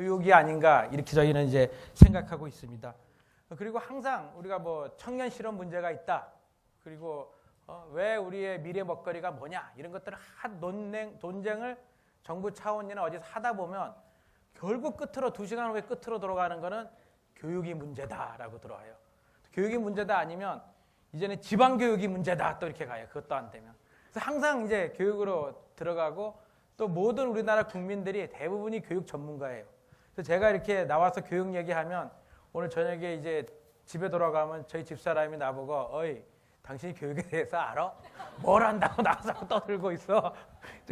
교육이 아닌가 이렇게 저희는 이제 생각하고 있습니다. 그리고 항상 우리가 뭐 청년 실업 문제가 있다. 그리고 왜 우리의 미래 먹거리가 뭐냐 이런 것들을 논쟁을 정부 차원이나 어디서 하다 보면 결국 끝으로 2시간 후에 끝으로 돌아가는 거는 교육이 문제다라고 들어와요. 교육이 문제다 아니면 이제는 지방교육이 문제다 또 이렇게 가요. 그것도 안 되면. 그래서 항상 이제 교육으로 들어가고 또 모든 우리나라 국민들이 대부분이 교육 전문가예요. 그래서 제가 이렇게 나와서 교육 얘기하면 오늘 저녁에 이제 집에 돌아가면 저희 집사람이 나보고 어이 당신이 교육에 대해서 알아? 뭘 안다고 나와서 떠들고 있어.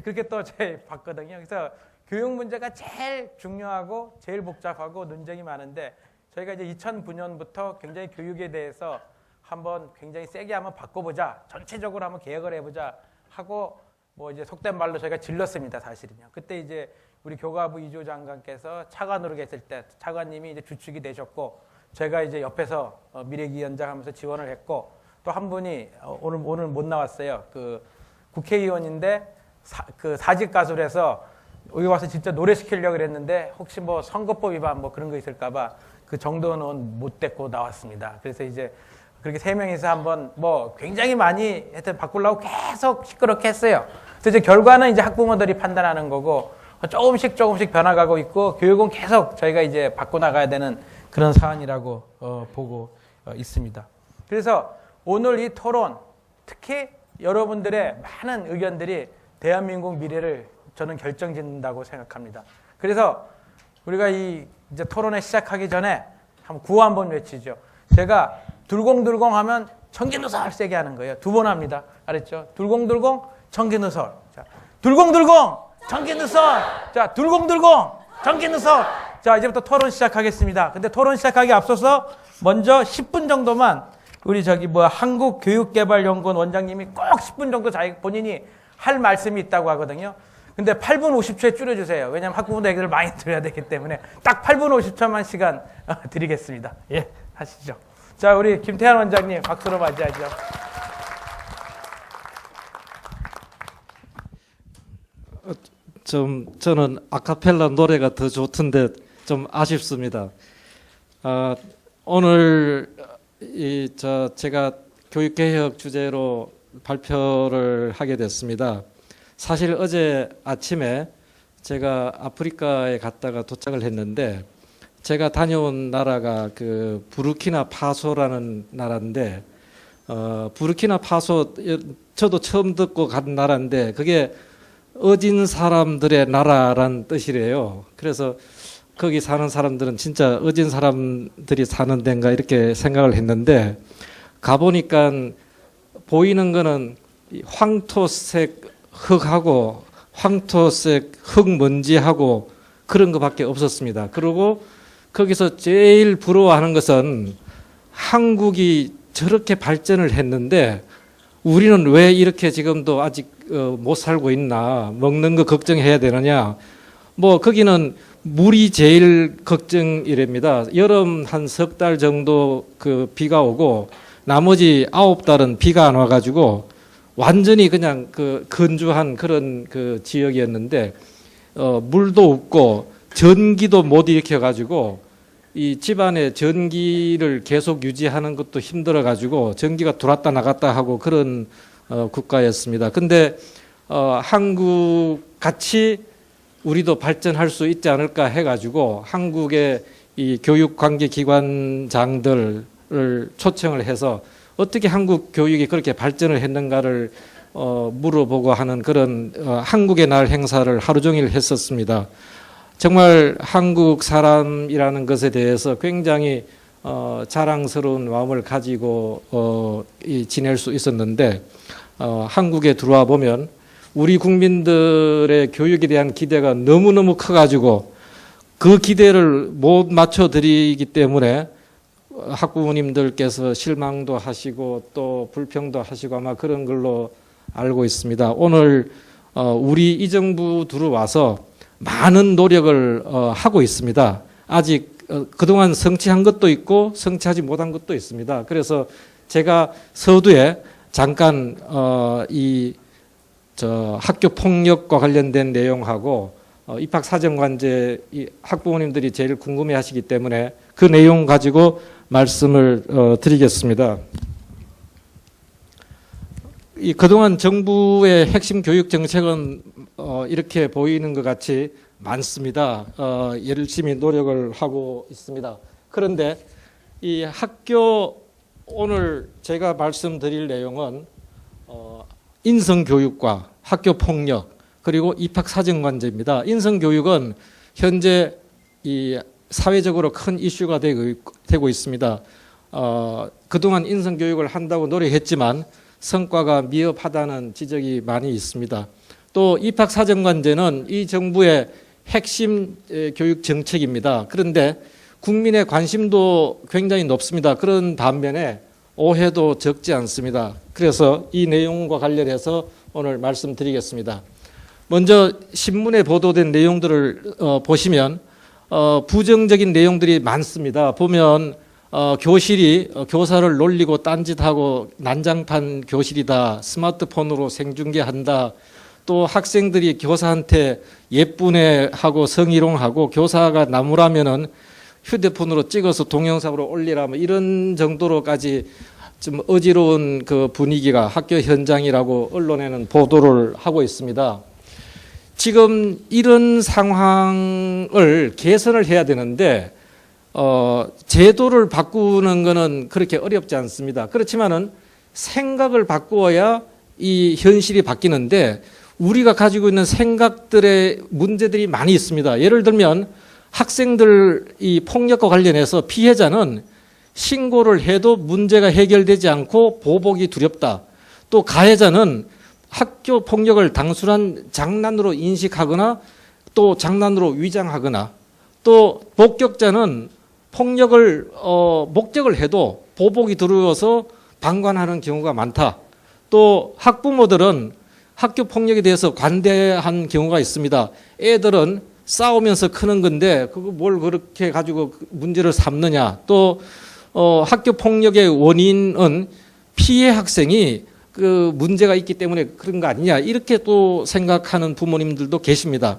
그렇게 또 제 봤거든요. 그래서 교육 문제가 제일 중요하고 제일 복잡하고 논쟁이 많은데 저희가 이제 2009년부터 굉장히 교육에 대해서 한번 굉장히 세게 한번 바꿔보자. 전체적으로 한번 개혁을 해보자 하고 뭐 이제 속된 말로 저희가 질렀습니다. 사실은요. 그때 이제 우리 교과부 이조 장관께서 차관으로 계실 때 차관님이 이제 주축이 되셨고 제가 이제 옆에서 미래기원장 하면서 지원을 했고 또 한 분이 오늘 못 나왔어요. 그 국회의원인데 그 사직 가수를 해서 여기 와서 진짜 노래 시키려고 그랬는데 혹시 뭐 선거법 위반 뭐 그런 거 있을까봐 그 정도는 못 됐고 나왔습니다. 그래서 이제 그렇게 3명이서 한번 뭐 굉장히 많이 하여튼 바꾸려고 계속 시끄럽게 했어요. 그래서 이제 결과는 이제 학부모들이 판단하는 거고 조금씩 변화가고 있고 교육은 계속 저희가 이제 바꿔나가야 되는 그런 사안이라고 보고 있습니다. 그래서 오늘 이 토론 특히 여러분들의 많은 의견들이 대한민국 미래를 저는 결정짓는다고 생각합니다. 그래서 우리가 이 이제 토론회 시작하기 전에 한번 구호 한번 외치죠. 제가 둘공둘공 하면 청기누설 세게 하는 거예요. 2번 합니다. 알았죠? 둘공둘공 청기누설. 자, 둘공둘공 청기누설. 자, 둘공둘공 청기누설. 자, 이제부터 토론 시작하겠습니다. 근데 토론 시작하기 앞서서 먼저 10분 정도만 우리 한국교육개발연구원 원장님이 꼭 10분 정도 본인이 할 말씀이 있다고 하거든요. 근데 8분 50초에 줄여주세요. 왜냐하면 학부모들 얘기를 많이 들어야 되기 때문에 딱 8분 50초만 시간 드리겠습니다. 예, 하시죠. 자, 우리 김태환 원장님 박수로 맞이하죠. 저는 아카펠라 노래가 더 좋던데 좀 아쉽습니다. 오늘 제가 교육개혁 주제로 발표를 하게 됐습니다. 사실 어제 아침에 제가 아프리카에 갔다가 도착을 했는데 제가 다녀온 나라가 그 부르키나파소라는 나라인데 부르키나파소 저도 처음 듣고 간 나라인데 그게 어진 사람들의 나라란 뜻이래요. 그래서 거기 사는 사람들은 진짜 어진 사람들이 사는 데인가 이렇게 생각을 했는데 가보니까 보이는 거는 황토색 흙하고 황토색 흙먼지하고 그런 것밖에 없었습니다. 그리고 거기서 제일 부러워하는 것은 한국이 저렇게 발전을 했는데 우리는 왜 이렇게 지금도 아직 못 살고 있나, 먹는 거 걱정해야 되느냐. 뭐 거기는 물이 제일 걱정이랍니다. 여름 한 3달 정도 그 비가 오고 나머지 9달은 비가 안 와가지고 완전히 그냥 그 건조한 그런 그 지역이었는데 물도 없고 전기도 못 일으켜가지고 이 집안에 전기를 계속 유지하는 것도 힘들어가지고 전기가 들어왔다 나갔다 하고 그런 국가였습니다. 근데 한국 같이 우리도 발전할 수 있지 않을까 해가지고 한국의 이 교육관계기관장들을 초청을 해서 어떻게 한국 교육이 그렇게 발전을 했는가를 물어보고 하는 그런 한국의 날 행사를 하루 종일 했었습니다. 정말 한국 사람이라는 것에 대해서 굉장히 자랑스러운 마음을 가지고 지낼 수 있었는데 한국에 들어와 보면 우리 국민들의 교육에 대한 기대가 너무너무 커가지고 그 기대를 못 맞춰드리기 때문에 학부모님들께서 실망도 하시고 또 불평도 하시고 아마 그런 걸로 알고 있습니다. 오늘 우리 이 정부 들어와서 많은 노력을 하고 있습니다. 아직 그동안 성취한 것도 있고 성취하지 못한 것도 있습니다. 그래서 제가 서두에 잠깐 학교 폭력과 관련된 내용하고 입학사정관제 이 학부모님들이 제일 궁금해하시기 때문에 그 내용 가지고 말씀을 드리겠습니다. 이 그동안 정부의 핵심 교육 정책은 이렇게 보이는 것 같이 많습니다. 열심히 노력을 하고 있습니다. 그런데 이 학교 오늘 제가 말씀드릴 내용은 인성교육과 학교폭력 그리고 입학사정관제입니다. 인성교육은 현재 이 사회적으로 큰 이슈가 되고 있습니다. 그동안 인성교육을 한다고 노력했지만 성과가 미흡하다는 지적이 많이 있습니다. 또 입학사정관제는 이 정부의 핵심 교육 정책입니다. 그런데 국민의 관심도 굉장히 높습니다. 그런 반면에 오해도 적지 않습니다. 그래서 이 내용과 관련해서 오늘 말씀드리겠습니다. 먼저 신문에 보도된 내용들을 보시면 부정적인 내용들이 많습니다. 보면 교실이 교사를 놀리고 딴짓하고 난장판 교실이다. 스마트폰으로 생중계한다. 또 학생들이 교사한테 예쁘네 하고 성희롱하고 교사가 나무라면은 휴대폰으로 찍어서 동영상으로 올리라 뭐 이런 정도로까지 좀 어지러운 그 분위기가 학교 현장이라고 언론에는 보도를 하고 있습니다. 지금 이런 상황을 개선을 해야 되는데 제도를 바꾸는 것은 그렇게 어렵지 않습니다. 그렇지만은 생각을 바꾸어야 이 현실이 바뀌는데 우리가 가지고 있는 생각들의 문제들이 많이 있습니다. 예를 들면 학생들 이 폭력과 관련해서 피해자는 신고를 해도 문제가 해결되지 않고 보복이 두렵다. 또 가해자는 학교 폭력을 단순한 장난으로 인식하거나 또 장난으로 위장하거나 또 목격자는 폭력을 목격을 해도 보복이 두려워서 방관하는 경우가 많다. 또 학부모들은 학교 폭력에 대해서 관대한 경우가 있습니다. 애들은 싸우면서 크는 건데 그거 뭘 그렇게 가지고 문제를 삼느냐. 또 학교 폭력의 원인은 피해 학생이 그 문제가 있기 때문에 그런 거 아니냐 이렇게 또 생각하는 부모님들도 계십니다.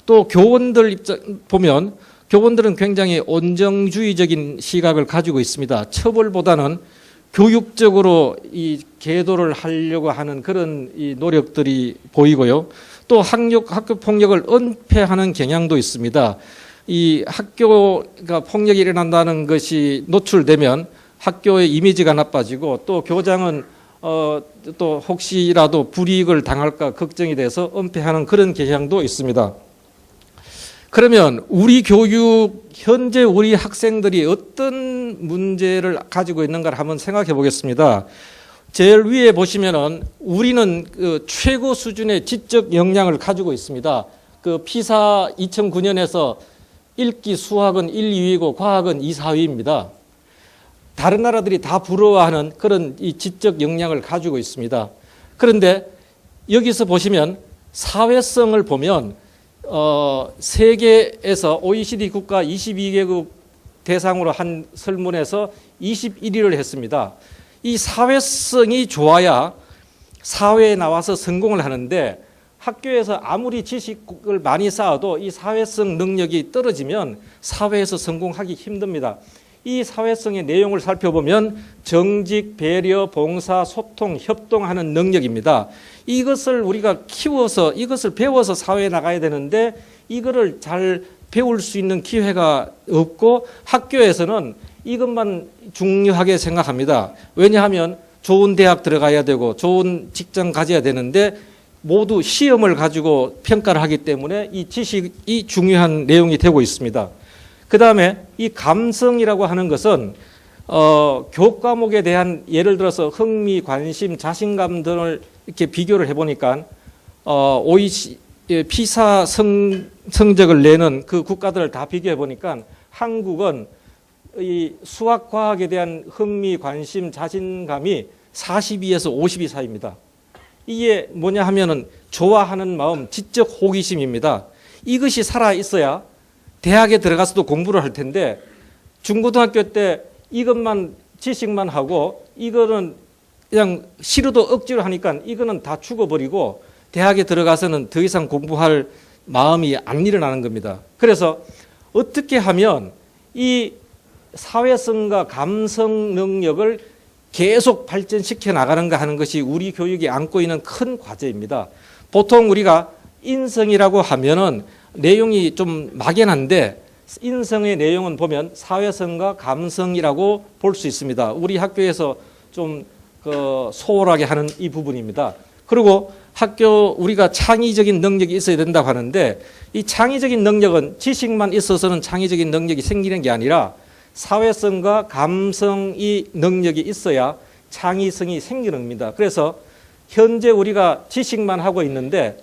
또 교원들 입장 보면 교원들은 굉장히 온정주의적인 시각을 가지고 있습니다. 처벌보다는 교육적으로 이 계도를 하려고 하는 그런 이 노력들이 보이고요. 또 학교 폭력을 은폐하는 경향도 있습니다. 이 학교가 폭력이 일어난다는 것이 노출되면 학교의 이미지가 나빠지고 또 교장은 또 혹시라도 불이익을 당할까 걱정이 돼서 은폐하는 그런 경향도 있습니다. 그러면 우리 교육 현재 우리 학생들이 어떤 문제를 가지고 있는가를 한번 생각해 보겠습니다. 제일 위에 보시면은 우리는 그 최고 수준의 지적 역량을 가지고 있습니다. 그 피사 2009년에서 읽기 수학은 1, 2위고 과학은 2, 4위입니다. 다른 나라들이 다 부러워하는 그런 이 지적 역량을 가지고 있습니다. 그런데 여기서 보시면 사회성을 보면 세계에서 OECD 국가 22개국 대상으로 한 설문에서 21위를 했습니다. 이 사회성이 좋아야 사회에 나와서 성공을 하는데 학교에서 아무리 지식을 많이 쌓아도 이 사회성 능력이 떨어지면 사회에서 성공하기 힘듭니다. 이 사회성의 내용을 살펴보면 정직, 배려, 봉사, 소통, 협동하는 능력입니다. 이것을 우리가 키워서 이것을 배워서 사회에 나가야 되는데 이거를 잘 배울 수 있는 기회가 없고 학교에서는 이것만 중요하게 생각합니다. 왜냐하면 좋은 대학 들어가야 되고 좋은 직장 가져야 되는데 모두 시험을 가지고 평가를 하기 때문에 이 지식이 중요한 내용이 되고 있습니다. 그 다음에 이 감성이라고 하는 것은 교과목에 대한 예를 들어서 흥미, 관심, 자신감 등을 이렇게 비교를 해보니까 OECD 피사 성적을 내는 그 국가들을 다 비교해 보니까 한국은 이 수학 과학에 대한 흥미, 관심, 자신감이 42에서 52 사이입니다. 이게 뭐냐 하면은 좋아하는 마음, 지적 호기심입니다. 이것이 살아 있어야 대학에 들어가서도 공부를 할 텐데 중고등학교 때 이것만 지식만 하고 이거는 그냥 싫어도 억지로 하니까 이거는 다 죽어버리고 대학에 들어가서는 더 이상 공부할 마음이 안 일어나는 겁니다. 그래서 어떻게 하면 이 사회성과 감성 능력을 계속 발전시켜 나가는가 하는 것이 우리 교육이 안고 있는 큰 과제입니다. 보통 우리가 인성이라고 하면은 내용이 좀 막연한데 인성의 내용은 보면 사회성과 감성이라고 볼 수 있습니다. 우리 학교에서 좀 소홀하게 하는 이 부분입니다. 그리고 학교 우리가 창의적인 능력이 있어야 된다고 하는데 이 창의적인 능력은 지식만 있어서는 창의적인 능력이 생기는 게 아니라 사회성과 감성이 능력이 있어야 창의성이 생기는 겁니다. 그래서 현재 우리가 지식만 하고 있는데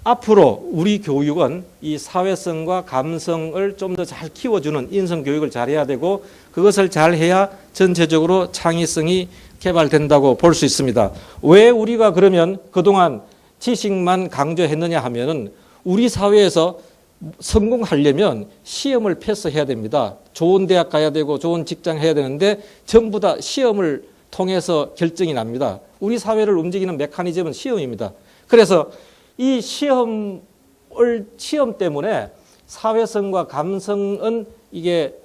앞으로 우리 교육은 이 사회성과 감성을 좀 더 잘 키워주는 인성 교육을 잘해야 되고 그것을 잘해야 전체적으로 창의성이 개발된다고 볼 수 있습니다. 왜 우리가 그러면 그동안 지식만 강조했느냐 하면은 우리 사회에서 성공하려면 시험을 패스해야 됩니다. 좋은 대학 가야 되고 좋은 직장 해야 되는데 전부 다 시험을 통해서 결정이 납니다. 우리 사회를 움직이는 메커니즘은 시험입니다. 그래서 이 시험 때문에 사회성과 감성은 이게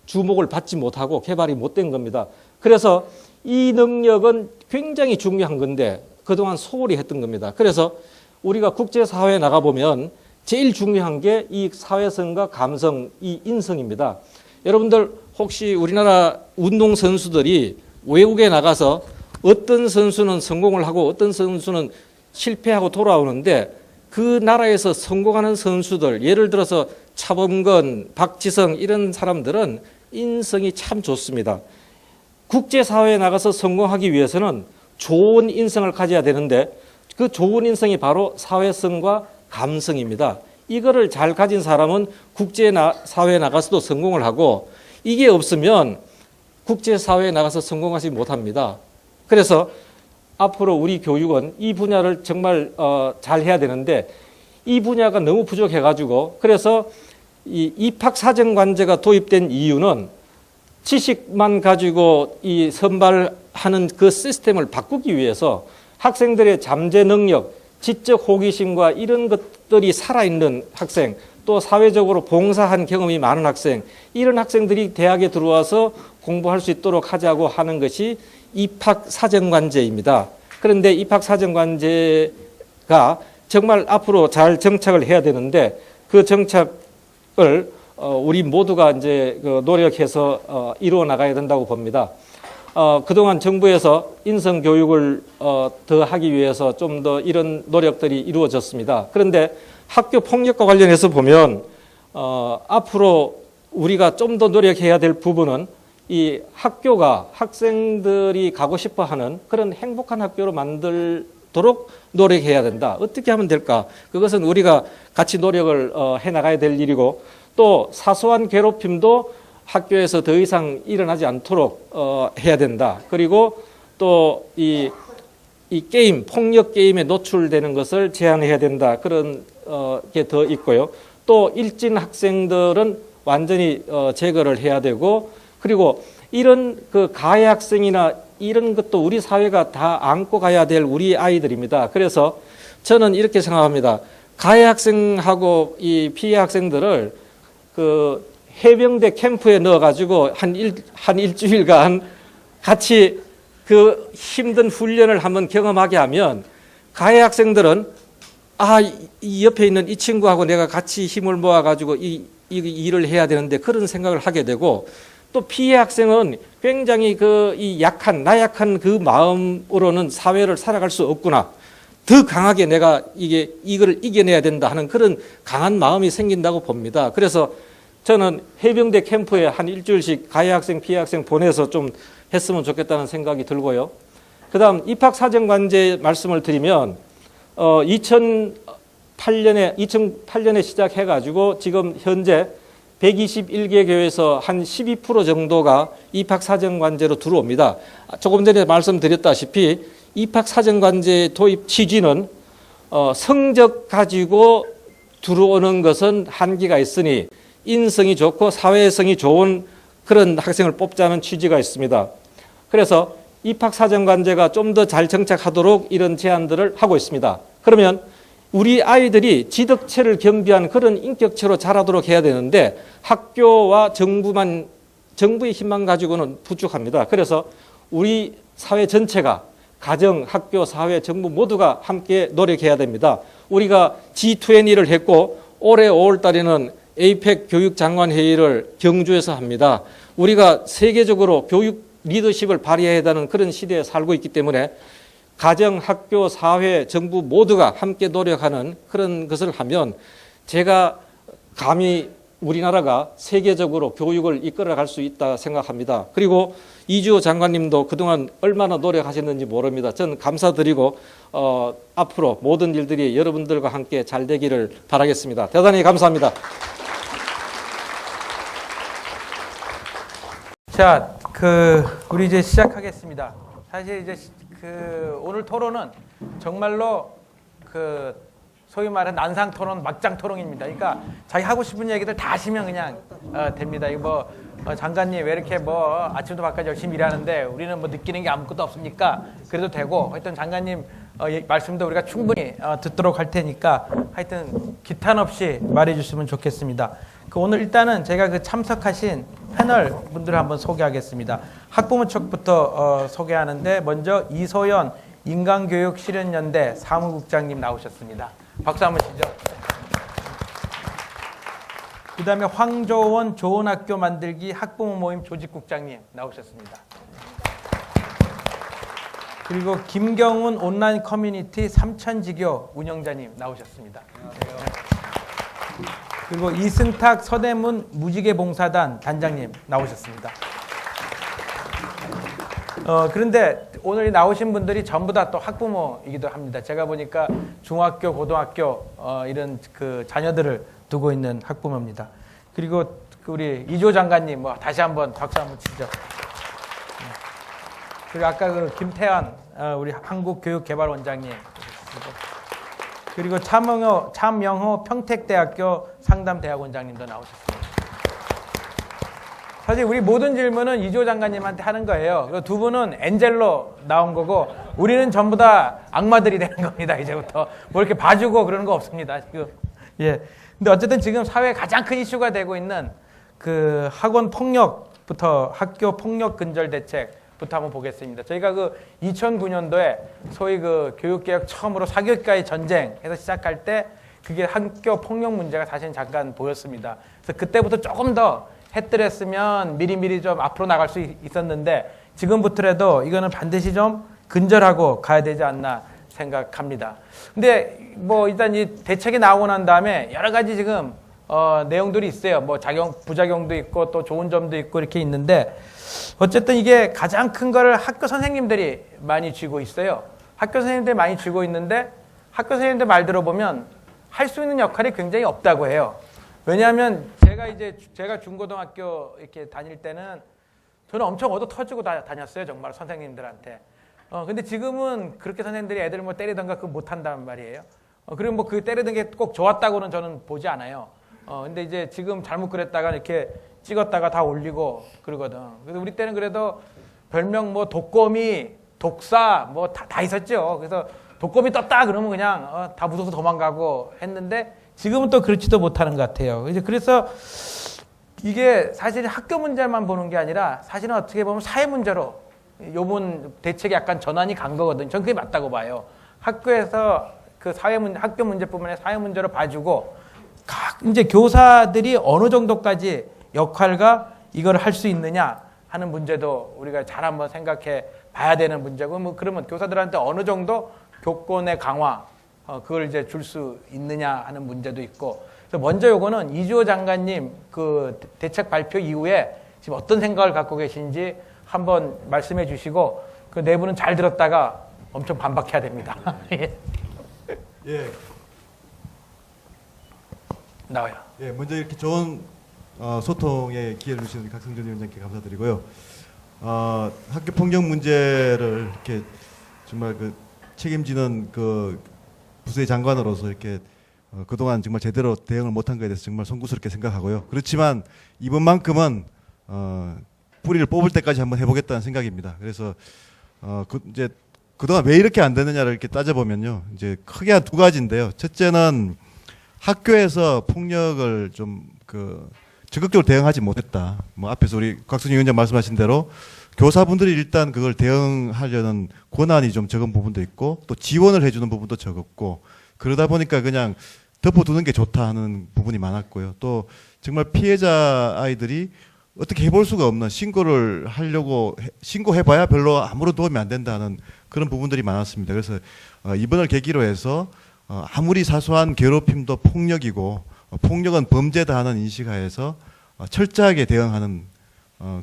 주목을 받지 못하고 개발이 못된 겁니다. 그래서 이 능력은 굉장히 중요한 건데 그동안 소홀히 했던 겁니다. 그래서 우리가 국제사회에 나가보면 제일 중요한 게 이 사회성과 감성, 이 인성입니다. 여러분들 혹시 우리나라 운동선수들이 외국에 나가서 어떤 선수는 성공을 하고 어떤 선수는 실패하고 돌아오는데 그 나라에서 성공하는 선수들, 예를 들어서 차범근, 박지성 이런 사람들은 인성이 참 좋습니다. 국제사회에 나가서 성공하기 위해서는 좋은 인성을 가져야 되는데 그 좋은 인성이 바로 사회성과 감성입니다. 이거를 잘 가진 사람은 국제사회에 나가서도 성공을 하고 이게 없으면 국제사회에 나가서 성공하지 못합니다. 그래서 앞으로 우리 교육은 이 분야를 정말 잘 해야 되는데 이 분야가 너무 부족해가지고 그래서 이 입학사정관제가 도입된 이유는 지식만 가지고 이 선발하는 그 시스템을 바꾸기 위해서 학생들의 잠재 능력, 지적 호기심과 이런 것들이 살아있는 학생, 또 사회적으로 봉사한 경험이 많은 학생, 이런 학생들이 대학에 들어와서 공부할 수 있도록 하자고 하는 것이 입학사정관제입니다. 그런데 입학사정관제가 정말 앞으로 잘 정착을 해야 되는데 그 정착을 우리 모두가 이제 노력해서 이루어 나가야 된다고 봅니다. 그동안 정부에서 인성 교육을 더 하기 위해서 좀 더 이런 노력들이 이루어졌습니다. 그런데 학교 폭력과 관련해서 보면 앞으로 우리가 좀 더 노력해야 될 부분은 이 학교가 학생들이 가고 싶어 하는 그런 행복한 학교로 만들도록 노력해야 된다. 어떻게 하면 될까? 그것은 우리가 같이 노력을 해 나가야 될 일이고 또 사소한 괴롭힘도 학교에서 더 이상 일어나지 않도록 해야 된다. 그리고 또 이 게임, 폭력 게임에 노출되는 것을 제한해야 된다. 그런 게 더 있고요. 또 일진 학생들은 완전히 제거를 해야 되고 그리고 이런 그 가해 학생이나 이런 것도 우리 사회가 다 안고 가야 될 우리 아이들입니다. 그래서 저는 이렇게 생각합니다. 가해 학생하고 이 피해 학생들을 그 해병대 캠프에 넣어가지고 한 일주일간 같이 그 힘든 훈련을 한번 경험하게 하면 가해 학생들은 이 옆에 있는 이 친구하고 내가 같이 힘을 모아가지고 이 일을 해야 되는데 그런 생각을 하게 되고 또 피해 학생은 굉장히 이 나약한 그 마음으로는 사회를 살아갈 수 없구나. 더 강하게 내가 이걸 이겨내야 된다 하는 그런 강한 마음이 생긴다고 봅니다. 그래서 저는 해병대 캠프에 한 일주일씩 가해 학생, 피해 학생 보내서 좀 했으면 좋겠다는 생각이 들고요. 그 다음 입학사정관제 말씀을 드리면 2008년에 시작해가지고 지금 현재 121개 교회에서 한 12% 정도가 입학사정관제로 들어옵니다. 조금 전에 말씀드렸다시피 입학사정관제 도입 취지는 성적 가지고 들어오는 것은 한계가 있으니 인성이 좋고 사회성이 좋은 그런 학생을 뽑자는 취지가 있습니다. 그래서 입학사정관제가 좀 더 잘 정착하도록 이런 제안들을 하고 있습니다. 그러면 우리 아이들이 지덕체를 겸비한 그런 인격체로 자라도록 해야 되는데 학교와 정부의 힘만 가지고는 부족합니다. 그래서 우리 사회 전체가 가정, 학교, 사회, 정부 모두가 함께 노력해야 됩니다. 우리가 G20를 했고 올해 5월 달에는 에이펙 교육장관회의를 경주에서 합니다. 우리가 세계적으로 교육 리더십을 발휘해야 하는 그런 시대에 살고 있기 때문에 가정, 학교, 사회, 정부 모두가 함께 노력하는 그런 것을 하면 제가 감히 우리나라가 세계적으로 교육을 이끌어갈 수 있다 생각합니다. 그리고 이주호 장관님도 그동안 얼마나 노력하셨는지 모릅니다. 저는 감사드리고 앞으로 모든 일들이 여러분들과 함께 잘 되기를 바라겠습니다. 대단히 감사합니다. 자, 우리 이제 시작하겠습니다. 사실 이제 오늘 토론은 정말로 소위 말하는 난상 토론, 막장 토론입니다. 그러니까 자기 하고 싶은 얘기들 다 하시면 그냥 됩니다. 이거 장관님 왜 이렇게 아침부터 밤까지 열심히 일하는데 우리는 느끼는 게 아무것도 없습니까? 그래도 되고 하여튼 장관님 말씀도 우리가 충분히 듣도록 할 테니까 하여튼 기탄 없이 말해 주시면 좋겠습니다. 오늘 일단은 제가 참석하신 패널 분들을 한번 소개하겠습니다. 학부모 측부터 소개하는데 먼저 이소연 인간교육실현연대 사무국장님 나오셨습니다. 박수 한번 치죠. 그 다음에 황조원 좋은 학교 만들기 학부모 모임 조직국장님 나오셨습니다. 그리고 김경훈 온라인 커뮤니티 삼천지교 운영자님 나오셨습니다. 그리고 이승탁 서대문 무지개봉사단 단장님 나오셨습니다. 그런데 오늘 나오신 분들이 전부 다 또 학부모이기도 합니다. 제가 보니까 중학교, 고등학교 이런 자녀들을 두고 있는 학부모입니다. 그리고 우리 이주호 장관님 다시 한번 박수 한번 치죠. 그리고 아까 김태환 우리 한국교육개발원장님 그리고 참명호 평택대학교 상담대학원장님도 나오셨습니다. 사실 우리 모든 질문은 이주호 장관님한테 하는 거예요. 그리고 두 분은 엔젤로 나온 거고 우리는 전부 다 악마들이 되는 겁니다. 이제부터 이렇게 봐주고 그러는 거 없습니다. 지금. 예. 근데 어쨌든 지금 사회에 가장 큰 이슈가 되고 있는 학원 폭력부터 학교 폭력 근절 대책부터 한번 보겠습니다. 저희가 2009년도에 소위 교육개혁 처음으로 사교육과의 전쟁에서 시작할 때 그게 학교 폭력 문제가 사실은 잠깐 보였습니다. 그래서 그때부터 조금 더 했더랬으면 미리미리 좀 앞으로 나갈 수 있었는데 지금부터라도 이거는 반드시 좀 근절하고 가야 되지 않나 생각합니다. 근데 일단 이 대책이 나오고 난 다음에 여러 가지 지금 내용들이 있어요. 부작용도 있고 또 좋은 점도 있고 이렇게 있는데 어쨌든 이게 가장 큰 거를 학교 선생님들이 많이 쥐고 있어요. 학교 선생님들이 많이 쥐고 있는데 학교 선생님들 말 들어보면 할 수 있는 역할이 굉장히 없다고 해요. 왜냐하면 제가 중고등학교 이렇게 다닐 때는 저는 엄청 얻어 터지고 다녔어요. 정말 선생님들한테. 근데 지금은 그렇게 선생님들이 애들 때리던가 그거 못 한단 말이에요. 그리고 그 때리던 게 꼭 좋았다고는 저는 보지 않아요. 근데 이제 지금 잘못 그랬다가 이렇게 찍었다가 다 올리고 그러거든. 그래서 우리 때는 그래도 별명 독거미, 독사 다 있었죠. 그래서 독거미 떴다 그러면 그냥 다 무서워서 도망가고 했는데 지금은 또 그렇지도 못하는 것 같아요. 그래서 이게 사실 학교 문제만 보는 게 아니라 사실은 어떻게 보면 사회 문제로 요번 대책이 약간 전환이 간 거거든요. 저는 그게 맞다고 봐요. 학교에서 학교 문제뿐만 아니라 사회 문제로 봐주고 이제 교사들이 어느 정도까지 역할과 이걸 할 수 있느냐 하는 문제도 우리가 잘 한번 생각해 봐야 되는 문제고 그러면 교사들한테 어느 정도 교권의 강화 그걸 이제 줄 수 있느냐 하는 문제도 있고 그래서 먼저 요거는 이주호 장관님 대책 발표 이후에 지금 어떤 생각을 갖고 계신지 한번 말씀해 주시고 그 내부는 잘 들었다가 엄청 반박해야 됩니다. 예. 나와요. 예, 먼저 이렇게 좋은 소통에 기회를 주시는 각성준 위원장께 감사드리고요. 학교 폭력 문제를 이렇게 정말 책임지는 부서의 장관으로서 이렇게 그동안 정말 제대로 대응을 못한 것에 대해서 정말 송구스럽게 생각하고요. 그렇지만 이번만큼은 뿌리를 뽑을 때까지 한번 해보겠다는 생각입니다. 그래서 이제 그동안 왜 이렇게 안 되느냐를 이렇게 따져보면요. 이제 크게 한 두 가지인데요. 첫째는 학교에서 폭력을 좀 적극적으로 대응하지 못했다. 뭐 앞에서 우리 곽순희 위원장 말씀하신 대로 교사분들이 일단 그걸 대응하려는 권한이 좀 적은 부분도 있고 또 지원을 해주는 부분도 적었고 그러다 보니까 그냥 덮어두는 게 좋다 하는 부분이 많았고요. 또 정말 피해자 아이들이 어떻게 해볼 수가 없는 신고를 하려고 신고해봐야 별로 아무런 도움이 안 된다는 그런 부분들이 많았습니다. 그래서 이번을 계기로 해서 아무리 사소한 괴롭힘도 폭력이고 폭력은 범죄다 하는 인식하에서 철저하게 대응하는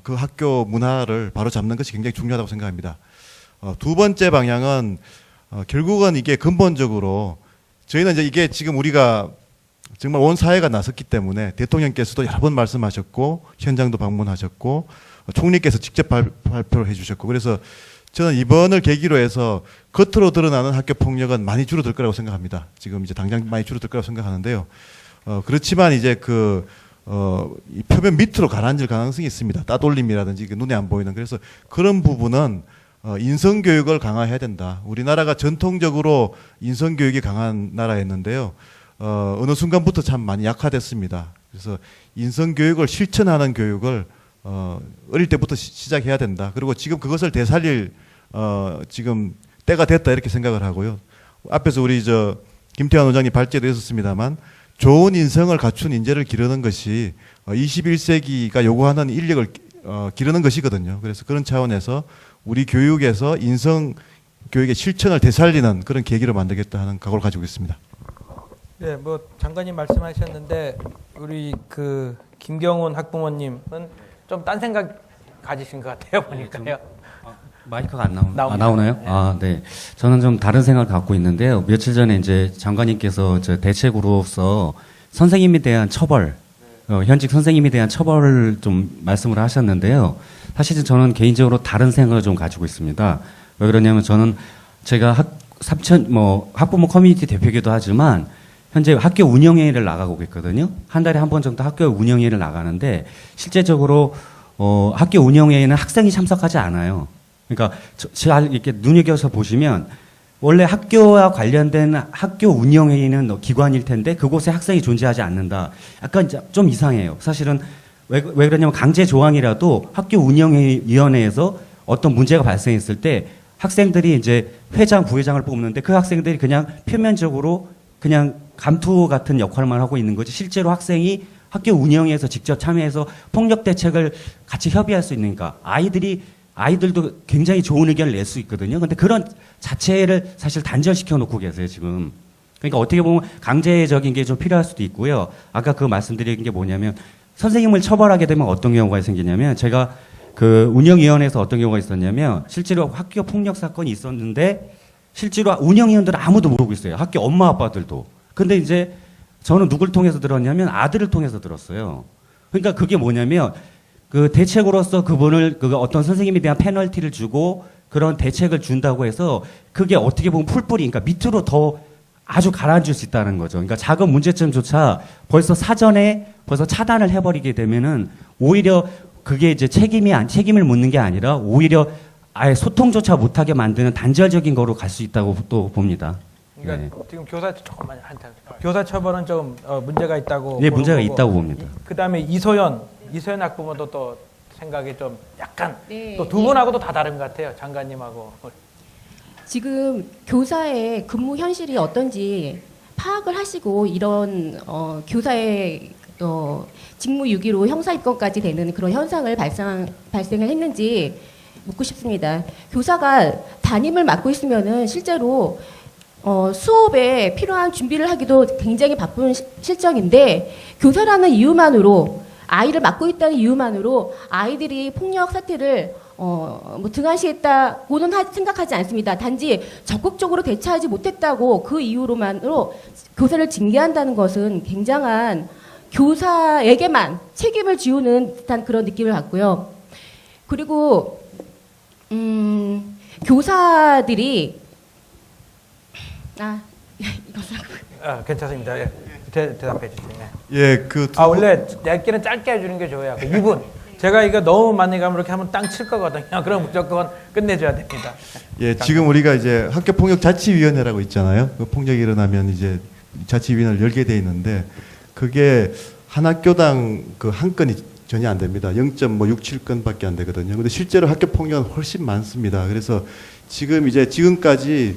그 학교 문화를 바로 잡는 것이 굉장히 중요하다고 생각합니다. 두 번째 방향은 결국은 이게 근본적으로 저희는 이제 이게 지금 우리가 정말 온 사회가 나섰기 때문에 대통령께서도 여러 번 말씀하셨고 현장도 방문하셨고 총리께서 직접 발표를 해주셨고 그래서 저는 이번을 계기로 해서 겉으로 드러나는 학교 폭력은 많이 줄어들 거라고 생각합니다. 지금 이제 당장 많이 줄어들 거라고 생각하는데요. 그렇지만 이제 이 표면 밑으로 가라앉을 가능성이 있습니다. 따돌림이라든지 눈에 안 보이는 그래서 그런 부분은 인성 교육을 강화해야 된다. 우리나라가 전통적으로 인성 교육이 강한 나라였는데요. 어느 순간부터 참 많이 약화됐습니다. 그래서 인성 교육을 실천하는 교육을 어릴 때부터 시작해야 된다. 그리고 지금 그것을 되살릴 지금 때가 됐다 이렇게 생각을 하고요. 앞에서 우리 김태환 원장님 발제도 있었습니다만 좋은 인성을 갖춘 인재를 기르는 것이 21세기가 요구하는 인력을 기르는 것이거든요. 그래서 그런 차원에서 우리 교육에서 인성 교육의 실천을 되살리는 그런 계기를 만들겠다 하는 각오를 가지고 있습니다. 네, 뭐 장관님 말씀하셨는데 우리 김경훈 학부모님은 좀 딴 생각 가지신 것 같아요 보니까요. 마이크가 안 나옵니다. 나오나요? 네. 아, 네. 저는 좀 다른 생각을 갖고 있는데요. 며칠 전에 이제 장관님께서 대책으로서 선생님에 대한 처벌, 현직 선생님에 대한 처벌을 좀 말씀을 하셨는데요. 사실은 저는 개인적으로 다른 생각을 좀 가지고 있습니다. 왜 그러냐면 저는 제가 학부모 커뮤니티 대표이기도 하지만 현재 학교 운영회의를 나가고 있거든요. 한 달에 한 번 정도 학교 운영회의를 나가는데 실제적으로 학교 운영회의는 학생이 참석하지 않아요. 그러니까 잘 이렇게 눈여겨서 보시면 원래 학교와 관련된 학교 운영회의는 기관일 텐데 그곳에 학생이 존재하지 않는다. 약간 좀 이상해요. 사실은 왜 그러냐면 강제 조항이라도 학교 운영위원회에서 어떤 문제가 발생했을 때 학생들이 이제 회장, 부회장을 뽑는데 그 학생들이 그냥 표면적으로 그냥 감투 같은 역할만 하고 있는 거지 실제로 학생이 학교 운영에서 직접 참여해서 폭력 대책을 같이 협의할 수 있으니까 아이들도 굉장히 좋은 의견을 낼 수 있거든요. 근데 그런 자체를 사실 단절시켜 놓고 계세요, 지금. 그러니까 어떻게 보면 강제적인 게 좀 필요할 수도 있고요. 아까 그 말씀드린 게 뭐냐면 선생님을 처벌하게 되면 어떤 경우가 생기냐면 제가 운영위원회에서 어떤 경우가 있었냐면 실제로 학교 폭력 사건이 있었는데 실제로 운영위원들은 아무도 모르고 있어요. 학교 엄마 아빠들도. 근데 이제 저는 누굴 통해서 들었냐면 아들을 통해서 들었어요. 그러니까 그게 뭐냐면 대책으로서 그분을 어떤 선생님에 대한 페널티를 주고 그런 대책을 준다고 해서 그게 어떻게 보면 풀뿌리, 그러니까 밑으로 더 아주 가라앉을 수 있다는 거죠. 그러니까 작은 문제점조차 벌써 사전에 벌써 차단을 해버리게 되면은 오히려 그게 이제 책임을 묻는 게 아니라 오히려 아예 소통조차 못하게 만드는 단절적인 거로 갈 수 있다고 또 봅니다. 그러니까 네. 지금 교사 처벌은 좀 문제가 있다고. 네, 문제가 있다고 봅니다. 그다음에 이소연 학부모도 또 생각이 좀 약간 네, 또 두 분하고도 다 다른 것 같아요. 장관님하고. 지금 교사의 근무 현실이 어떤지 파악을 하시고 이런 교사의 직무유기로 형사 입건까지 되는 그런 현상을 발생을 했는지 묻고 싶습니다. 교사가 담임을 맡고 있으면은 실제로 수업에 필요한 준비를 하기도 굉장히 바쁜 실정인데 교사라는 이유만으로 아이를 맡고 있다는 이유만으로 아이들이 폭력 사태를 등한시했다고는 생각하지 않습니다. 단지 적극적으로 대처하지 못했다고 그 이유로만으로 교사를 징계한다는 것은 굉장한 교사에게만 책임을 지우는 듯한 그런 느낌을 받고요. 그리고 교사들이 괜찮습니다. 예. 대답해 주세요. 예, 원래 얇게는 짧게 해주는 게 좋아요. 2분. 제가 이거 너무 많이 가면 이렇게 하면 땅 칠 거거든요. 그럼 무조건 끝내줘야 됩니다. 예, 지금 우리가 이제 학교폭력자치위원회라고 있잖아요. 그 폭력이 일어나면 이제 자치위원회를 열게 돼 있는데 그게 한 학교당 그 한 건이 전혀 안 됩니다. 0.67건밖에 안 되거든요. 근데 실제로 학교폭력은 훨씬 많습니다. 그래서 지금 이제 지금까지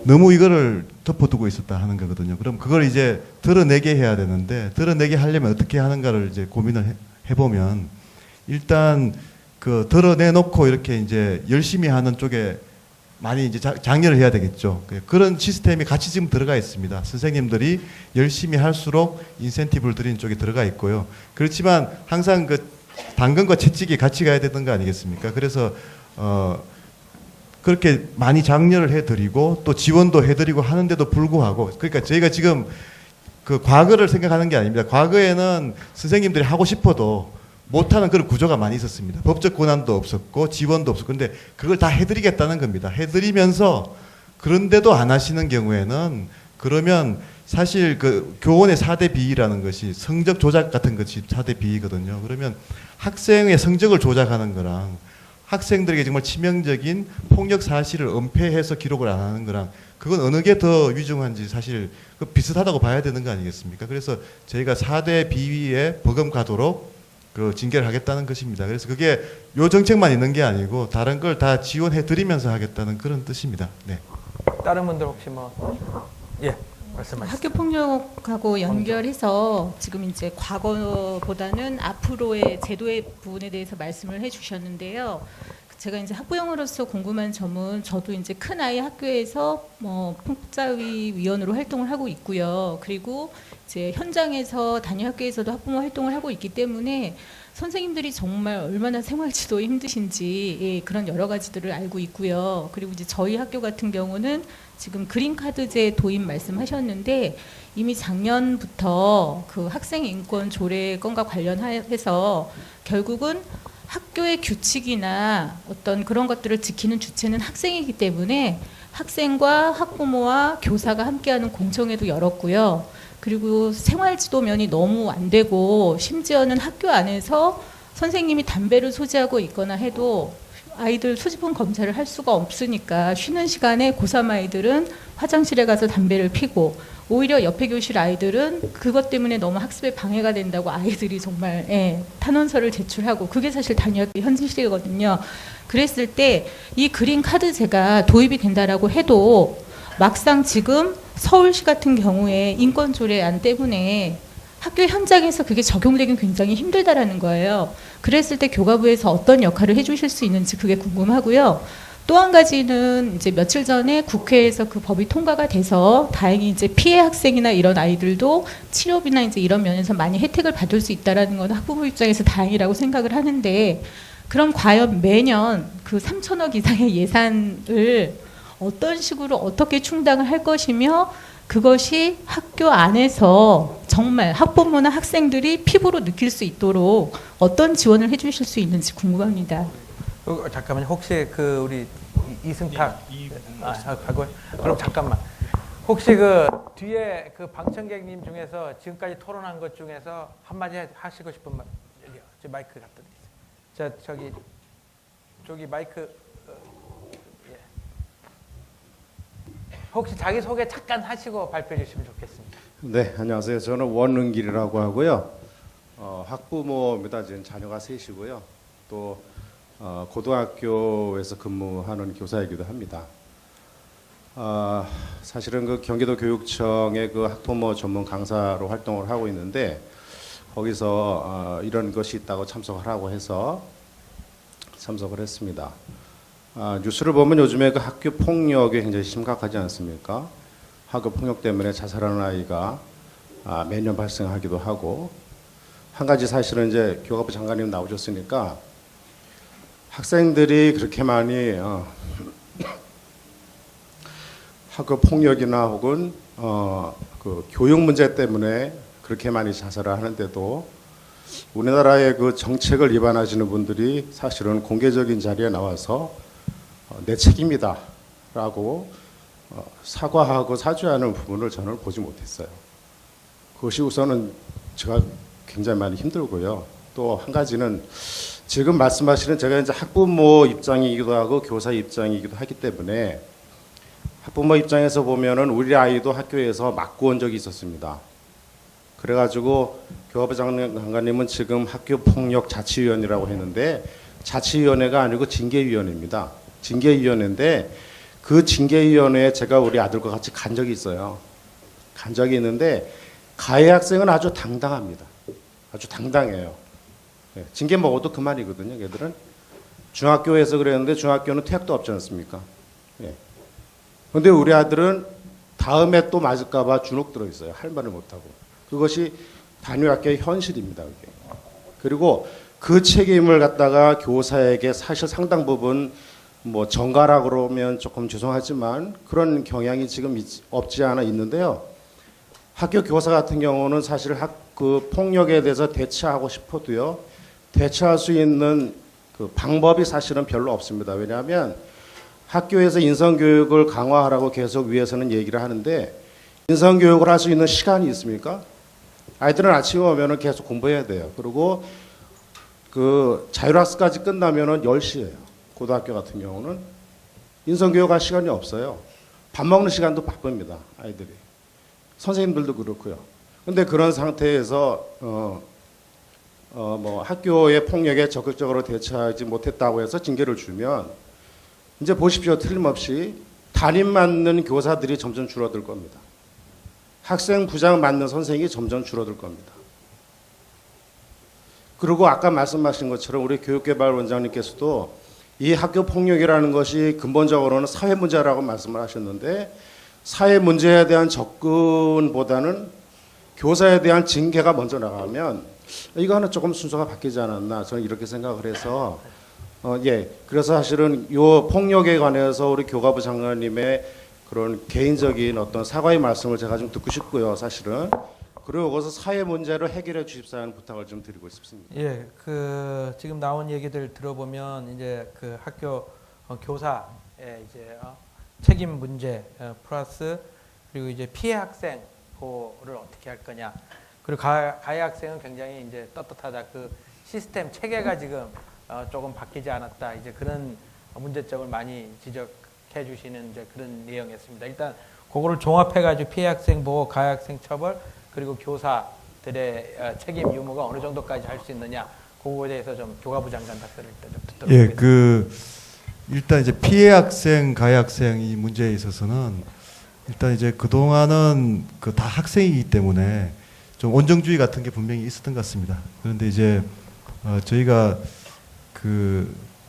너무 이거를 덮어두고 있었다 하는 거거든요. 그럼 그걸 이제 드러내게 해야 되는데 드러내게 하려면 어떻게 하는가를 이제 고민을 해보면 일단 그 드러내놓고 이렇게 이제 열심히 하는 쪽에 많이 이제 장려를 해야 되겠죠. 그런 시스템이 같이 지금 들어가 있습니다. 선생님들이 열심히 할수록 인센티브를 드리는 쪽에 들어가 있고요. 그렇지만 항상 그 당근과 채찍이 같이 가야 되는 거 아니겠습니까? 그래서 그렇게 많이 장려를 해드리고 또 지원도 해드리고 하는데도 불구하고 그러니까 저희가 지금 그 과거를 생각하는 게 아닙니다. 과거에는 선생님들이 하고 싶어도 못하는 그런 구조가 많이 있었습니다. 법적 권한도 없었고 지원도 없었고 근데 그걸 다 해드리겠다는 겁니다. 해드리면서 그런데도 안 하시는 경우에는 그러면 사실 그 교원의 4대 비위라는 것이 성적 조작 같은 것이 4대 비위거든요. 그러면 학생의 성적을 조작하는 거랑 학생들에게 정말 치명적인 폭력 사실을 은폐해서 기록을 안 하는 거랑 그건 어느 게 더 위중한지 사실 그 비슷하다고 봐야 되는 거 아니겠습니까? 그래서 저희가 4대 비위에 버금가도록 그 징계를 하겠다는 것입니다. 그래서 그게 요 정책만 있는 게 아니고 다른 걸 다 지원해 드리면서 하겠다는 그런 뜻입니다. 네. 다른 분들 혹시 말씀하시죠. 학교 폭력하고 연결해서 지금 이제 과거보다는 앞으로의 제도의 부분에 대해서 말씀을 해주셨는데요. 제가 이제 학부형으로서 궁금한 점은 저도 이제 큰 아이 학교에서 폭자위 위원으로 활동을 하고 있고요. 그리고 이제 현장에서 단위 학교에서도 학부모 활동을 하고 있기 때문에 선생님들이 정말 얼마나 생활지도 힘드신지 그런 여러 가지들을 알고 있고요. 그리고 이제 저희 학교 같은 경우는 지금 그린카드제 도입 말씀하셨는데 이미 작년부터 그 학생 인권 조례 건과 관련해서 결국은 학교의 규칙이나 어떤 그런 것들을 지키는 주체는 학생이기 때문에 학생과 학부모와 교사가 함께하는 공청회도 열었고요. 그리고 생활지도면이 너무 안 되고 심지어는 학교 안에서 선생님이 담배를 소지하고 있거나 해도 아이들 수집원 검사를 할 수가 없으니까 쉬는 시간에 고3 아이들은 화장실에 가서 담배를 피고 오히려 옆에 교실 아이들은 그것 때문에 너무 학습에 방해가 된다고 아이들이 정말 탄원서를 제출하고 그게 사실 단위학교 현실이거든요. 그랬을 때 이 그린카드제가 도입이 된다라고 해도 막상 지금 서울시 같은 경우에 인권조례안 때문에 학교 현장에서 그게 적용되긴 굉장히 힘들다라는 거예요. 그랬을 때 교과부에서 어떤 역할을 해주실 수 있는지 그게 궁금하고요. 또 한 가지는 이제 며칠 전에 국회에서 그 법이 통과가 돼서 다행히 이제 피해 학생이나 이런 아이들도 치료비나 이제 이런 면에서 많이 혜택을 받을 수 있다라는 건 학부모 입장에서 다행이라고 생각을 하는데 그럼 과연 매년 그 3천억 이상의 예산을 어떤 식으로 어떻게 충당을 할 것이며 그것이 학교 안에서 정말 학부모나 학생들이 피부로 느낄 수 있도록 어떤 지원을 해주실 수 있는지 궁금합니다. 잠깐만요. 혹시 그 우리 이승탁 하고 그럼 잠깐만. 혹시 그 뒤에 그 방청객님 중에서 지금까지 토론한 것 중에서 한마디 하시고 싶은 말 여기요. 저 마이크 갖다 드리세요. 저기 마이크 혹시 자기 소개 잠깐 하시고 발표해 주시면 좋겠습니다. 네, 안녕하세요. 저는 원은길이라고 하고요. 학부모입니다. 지금 자녀가 셋이고요. 또 고등학교에서 근무하는 교사이기도 합니다. 사실은 그 경기도 교육청의 그 학부모 전문 강사로 활동을 하고 있는데 거기서 이런 것이 있다고 참석하라고 해서 참석을 했습니다. 뉴스를 보면 요즘에 그 학교 폭력이 굉장히 심각하지 않습니까? 학교 폭력 때문에 자살하는 아이가 매년 발생하기도 하고 한 가지 사실은 이제 교육부 장관님 나오셨으니까 학생들이 그렇게 많이 학교 폭력이나 혹은 그 교육 문제 때문에 그렇게 많이 자살을 하는데도 우리나라의 그 정책을 위반하시는 분들이 사실은 공개적인 자리에 나와서 내 책임이다라고 사과하고 사죄하는 부분을 저는 보지 못했어요. 그것이 우선은 제가 굉장히 많이 힘들고요. 또 한 가지는 지금 말씀하시는 제가 이제 학부모 입장이기도 하고 교사 입장이기도 하기 때문에 학부모 입장에서 보면은 우리 아이도 학교에서 맞고 온 적이 있었습니다. 그래가지고 교화부 장관님은 지금 학교폭력 자치위원회라고 했는데 자치위원회가 아니고 징계위원회입니다. 징계위원회인데 그 징계위원회에 제가 우리 아들과 같이 간 적이 있어요. 간 적이 있는데 가해 학생은 아주 당당합니다. 아주 당당해요. 네, 징계 먹어도 그만이거든요. 얘들은 중학교에서 그랬는데 중학교는 퇴학도 없지 않습니까? 그런데 우리 아들은 다음에 또 맞을까봐 주눅 들어 있어요. 할 말을 못하고. 그것이 단일학교의 현실입니다. 그게. 그리고 그 책임을 갖다가 교사에게 사실 상당 부분 뭐 전가라 그러면 조금 죄송하지만 그런 경향이 지금 없지 않아 있는데요. 학교 교사 같은 경우는 사실 그 폭력에 대해서 대처하고 싶어도요. 대처할 수 있는 그 방법이 사실은 별로 없습니다. 왜냐하면 학교에서 인성교육을 강화하라고 계속 위에서는 얘기를 하는데 인성교육을 할 수 있는 시간이 있습니까? 아이들은 아침에 오면은 계속 공부해야 돼요. 그리고 그 자율학습까지 끝나면은 10시예요. 고등학교 같은 경우는 인성교육 할 시간이 없어요. 밥 먹는 시간도 바쁩니다. 아이들이. 선생님들도 그렇고요. 근데 그런 상태에서 뭐 학교의 폭력에 적극적으로 대처하지 못했다고 해서 징계를 주면 이제 보십시오. 틀림없이 담임 맡는 교사들이 점점 줄어들 겁니다. 학생 부장 맡는 선생님이 점점 줄어들 겁니다. 그리고 아까 말씀하신 것처럼 우리 교육개발원장님께서도 이 학교 폭력이라는 것이 근본적으로는 사회 문제라고 말씀을 하셨는데 사회 문제에 대한 접근보다는 교사에 대한 징계가 먼저 나가면 이거는 조금 순서가 바뀌지 않았나 저는 이렇게 생각을 해서 그래서 사실은 요 폭력에 관해서 우리 교과부 장관님의 그런 개인적인 어떤 사과의 말씀을 제가 좀 듣고 싶고요, 사실은. 그리고 거기서 사회 문제를 해결해 주십사 하는 부탁을 좀 드리고 싶습니다. 예, 그 지금 나온 얘기들 들어보면 이제 그 학교 교사의 이제 책임 문제 플러스 그리고 이제 피해 학생 보호를 어떻게 할 거냐. 그리고 가해 학생은 굉장히 이제 떳떳하다. 그 시스템 체계가 지금 조금 바뀌지 않았다. 이제 그런 문제점을 많이 지적해 주시는 이제 그런 내용이었습니다. 일단 그거를 종합해가지고 피해 학생 보호, 가해 학생 처벌 그리고 교사들의 책임 유무가 어느 정도까지 할 수 있느냐. 그거에 대해서 좀 교과부 장관 답변을 좀 듣도록 예, 하겠습니다. 일단 이제 피해 학생, 가해 학생 이 문제에 있어서는 일단 이제 그동안은 그 다 학생이기 때문에 좀 온정주의 같은 게 분명히 있었던 것 같습니다. 그런데 이제 저희가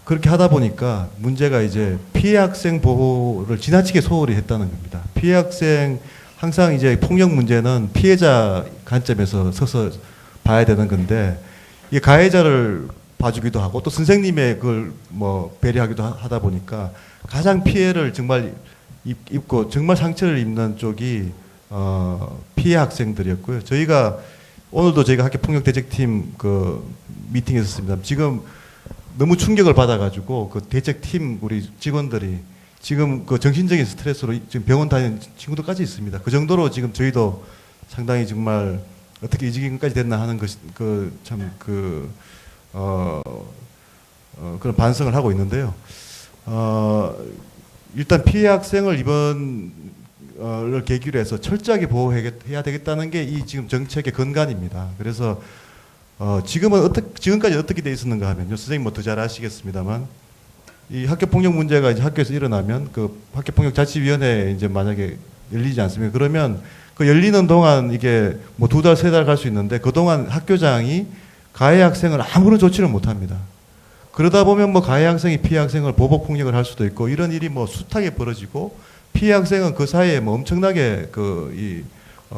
그렇게 하다 보니까 문제가 이제 피해 학생 보호를 지나치게 소홀히 했다는 겁니다. 피해 학생 항상 이제 폭력 문제는 피해자 관점에서 서서 봐야 되는 건데 이게 가해자를 봐주기도 하고 또 선생님의 그걸 뭐 배려하기도 하다 보니까 가장 피해를 정말 입고 정말 상처를 입는 쪽이 피해 학생들이었고요. 저희가 오늘도 저희가 학교 폭력 대책팀 그 미팅에 있었습니다. 지금 너무 충격을 받아가지고 그 대책팀 우리 직원들이 지금 그 정신적인 스트레스로 지금 병원 다니는 친구들까지 있습니다. 그 정도로 지금 저희도 상당히 정말 어떻게 이 지경까지 됐나 하는 것이 그런 반성을 하고 있는데요. 일단 피해 학생을 이번을 계기로 해서 철저하게 보호해야 되겠다는 게 이 지금 정책의 근간입니다. 그래서 지금까지 어떻게 돼 있었는가 하면요. 선생님 뭐 더 잘 아시겠습니다만 이 학교 폭력 문제가 이제 학교에서 일어나면 그 학교 폭력 자치위원회 이제 만약에 열리지 않습니까? 그러면 그 열리는 동안 이게 뭐 2달, 3달 갈 수 있는데 그동안 학교장이 가해 학생을 아무런 조치를 못 합니다. 그러다 보면 뭐 가해 학생이 피해 학생을 보복 폭력을 할 수도 있고 이런 일이 뭐 숱하게 벌어지고 피해 학생은 그 사이에 뭐 엄청나게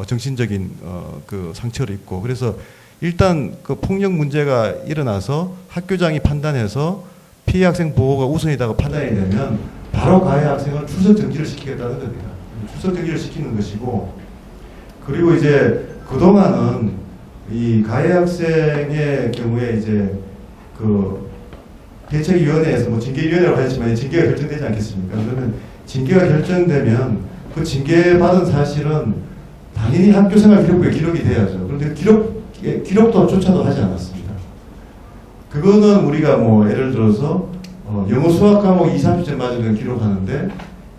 정신적인 그 상처를 입고 그래서 일단 그 폭력 문제가 일어나서 학교장이 판단해서 피해 학생 보호가 우선이라고 판단이 되면 바로 가해 학생을 출석 정지를 시키겠다는 겁니다. 출석 정지를 시키는 것이고 그리고 이제 그동안은 이 가해 학생의 경우에 이제 그 대책위원회에서 뭐 징계위원회라고 하지만 징계가 결정되지 않겠습니까? 그러면 징계가 결정되면 그 징계받은 사실은 당연히 학교생활 기록부에 기록이 돼야죠. 그런데 기록도 조차도 하지 않았습니다. 그거는 우리가 뭐 예를 들어서 영어 수학 과목 2, 30점 맞으면 기록하는데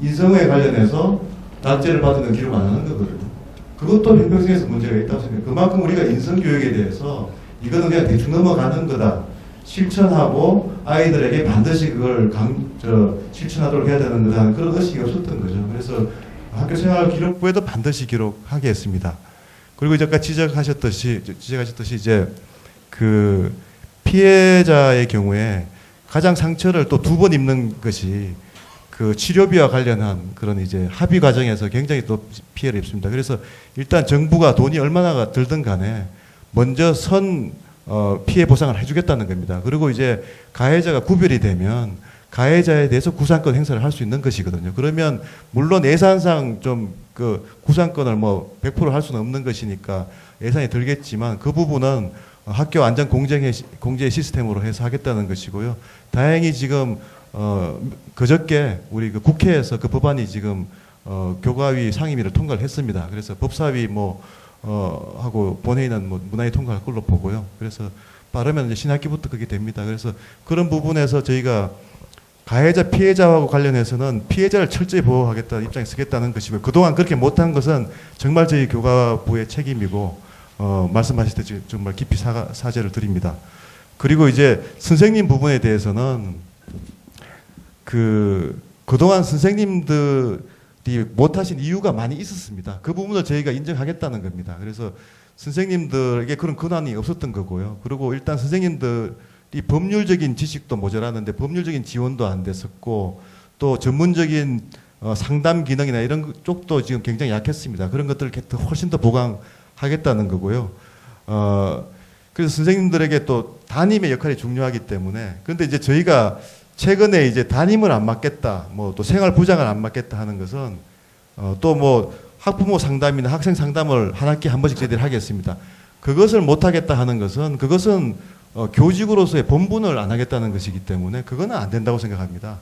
인성에 관련해서 낙제를 받으면 기록 안 하는 거거든요. 그것도 형평성에서 문제가 있다고 생각해요. 그만큼 우리가 인성교육에 대해서 이거는 그냥 대충 넘어가는 거다. 실천하고 아이들에게 반드시 그걸 실천하도록 해야 되는 거다. 그런 의식이 없었던 거죠. 그래서 학교 생활 기록부에도 반드시 기록하게 했습니다. 그리고 이제 아까 지적하셨듯이 이제 그 피해자의 경우에 가장 상처를 또 2번 입는 것이 그 치료비와 관련한 그런 이제 합의 과정에서 굉장히 또 피해를 입습니다. 그래서 일단 정부가 돈이 얼마나 들든 간에 먼저 피해 보상을 해주겠다는 겁니다. 그리고 이제 가해자가 구별이 되면 가해자에 대해서 구상권 행사를 할 수 있는 것이거든요. 그러면 물론 예산상 좀 그 구상권을 뭐 100% 할 수는 없는 것이니까 예산이 들겠지만 그 부분은 학교 안전 공제 시스템으로 해서 하겠다는 것이고요. 다행히 지금 그저께 우리 그 국회에서 그 법안이 지금 교과위 상임위를 통과를 했습니다. 그래서 법사위 하고 본회의는 뭐 무난히 통과할 걸로 보고요. 그래서 빠르면 이제 신학기부터 그게 됩니다. 그래서 그런 부분에서 저희가 가해자 피해자하고 관련해서는 피해자를 철저히 보호하겠다는 입장에 서겠다는 것이고요. 그동안 그렇게 못한 것은 정말 저희 교과부의 책임이고 말씀하셨듯이 정말 깊이 사죄를 드립니다. 그리고 이제 선생님 부분에 대해서는 그동안 선생님들이 못하신 이유가 많이 있었습니다. 그 부분을 저희가 인정하겠다는 겁니다. 그래서 선생님들에게 그런 권한이 없었던 거고요. 그리고 일단 선생님들이 법률적인 지식도 모자라는데 법률적인 지원도 안 됐었고 또 전문적인 상담 기능이나 이런 쪽도 지금 굉장히 약했습니다. 그런 것들을 훨씬 더 보강하겠다는 거고요. 그래서 선생님들에게 또 담임의 역할이 중요하기 때문에 그런데 이제 저희가 최근에 이제 담임을 안 맡겠다, 뭐 또 생활 부장을 안 맡겠다 하는 것은 또 뭐 학부모 상담이나 학생 상담을 한 학기에 한 번씩 저희들이 하겠습니다. 그것을 못 하겠다 하는 것은 그것은 교직으로서의 본분을 안 하겠다는 것이기 때문에 그거는 안 된다고 생각합니다.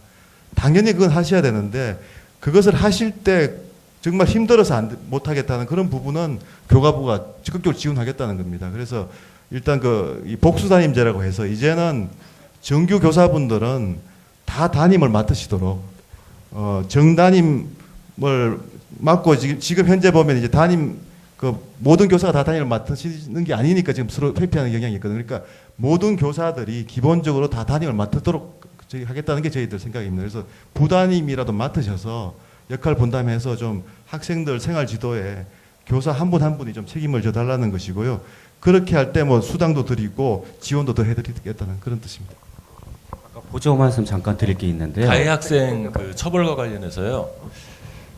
당연히 그건 하셔야 되는데 그것을 하실 때 정말 힘들어서 못 하겠다는 그런 부분은 교과부가 적극적으로 지원하겠다는 겁니다. 그래서 일단 이 복수담임제라고 해서 이제는 정규 교사분들은 다 담임을 맡으시도록 정담임을 맡고 지금 현재 보면 이제 모든 교사가 다 담임을 맡으시는 게 아니니까 지금 서로 회피하는 경향이 있거든요. 그러니까 모든 교사들이 기본적으로 다 담임을 맡도록 저희 하겠다는 게 저희들 생각입니다. 그래서 부담임이라도 맡으셔서 역할 분담해서 좀 학생들 생활 지도에 교사 한 분 한 분이 좀 책임을 져달라는 것이고요. 그렇게 할 때 뭐 수당도 드리고 지원도 더 해드리겠다는 그런 뜻입니다. 보조 말씀 잠깐 드릴 게 있는데요. 가해 학생 그 처벌과 관련해서요.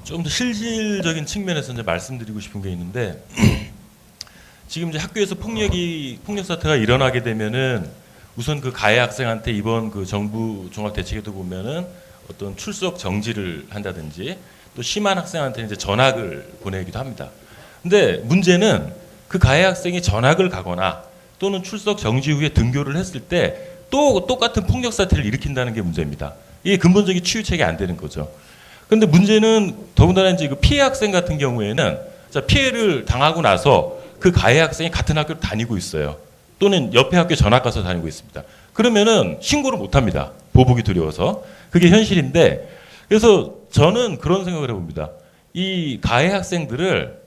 좀 더 실질적인 측면에서 이제 말씀드리고 싶은 게 있는데 지금 이제 학교에서 폭력 사태가 일어나게 되면은 우선 그 가해 학생한테 이번 그 정부 종합대책에도 보면은 어떤 출석 정지를 한다든지 또 심한 학생한테 이제 전학을 보내기도 합니다. 근데 문제는 그 가해 학생이 전학을 가거나 또는 출석 정지 후에 등교를 했을 때 또 똑같은 폭력 사태를 일으킨다는 게 문제입니다. 이게 근본적인 치유책이 안 되는 거죠. 그런데 문제는 더군다나 이제 그 피해 학생 같은 경우에는 피해를 당하고 나서 그 가해 학생이 같은 학교를 다니고 있어요. 또는 옆에 학교 전학 가서 다니고 있습니다. 그러면은 신고를 못 합니다. 보복이 두려워서. 그게 현실인데 그래서 저는 그런 생각을 해봅니다. 이 가해 학생들을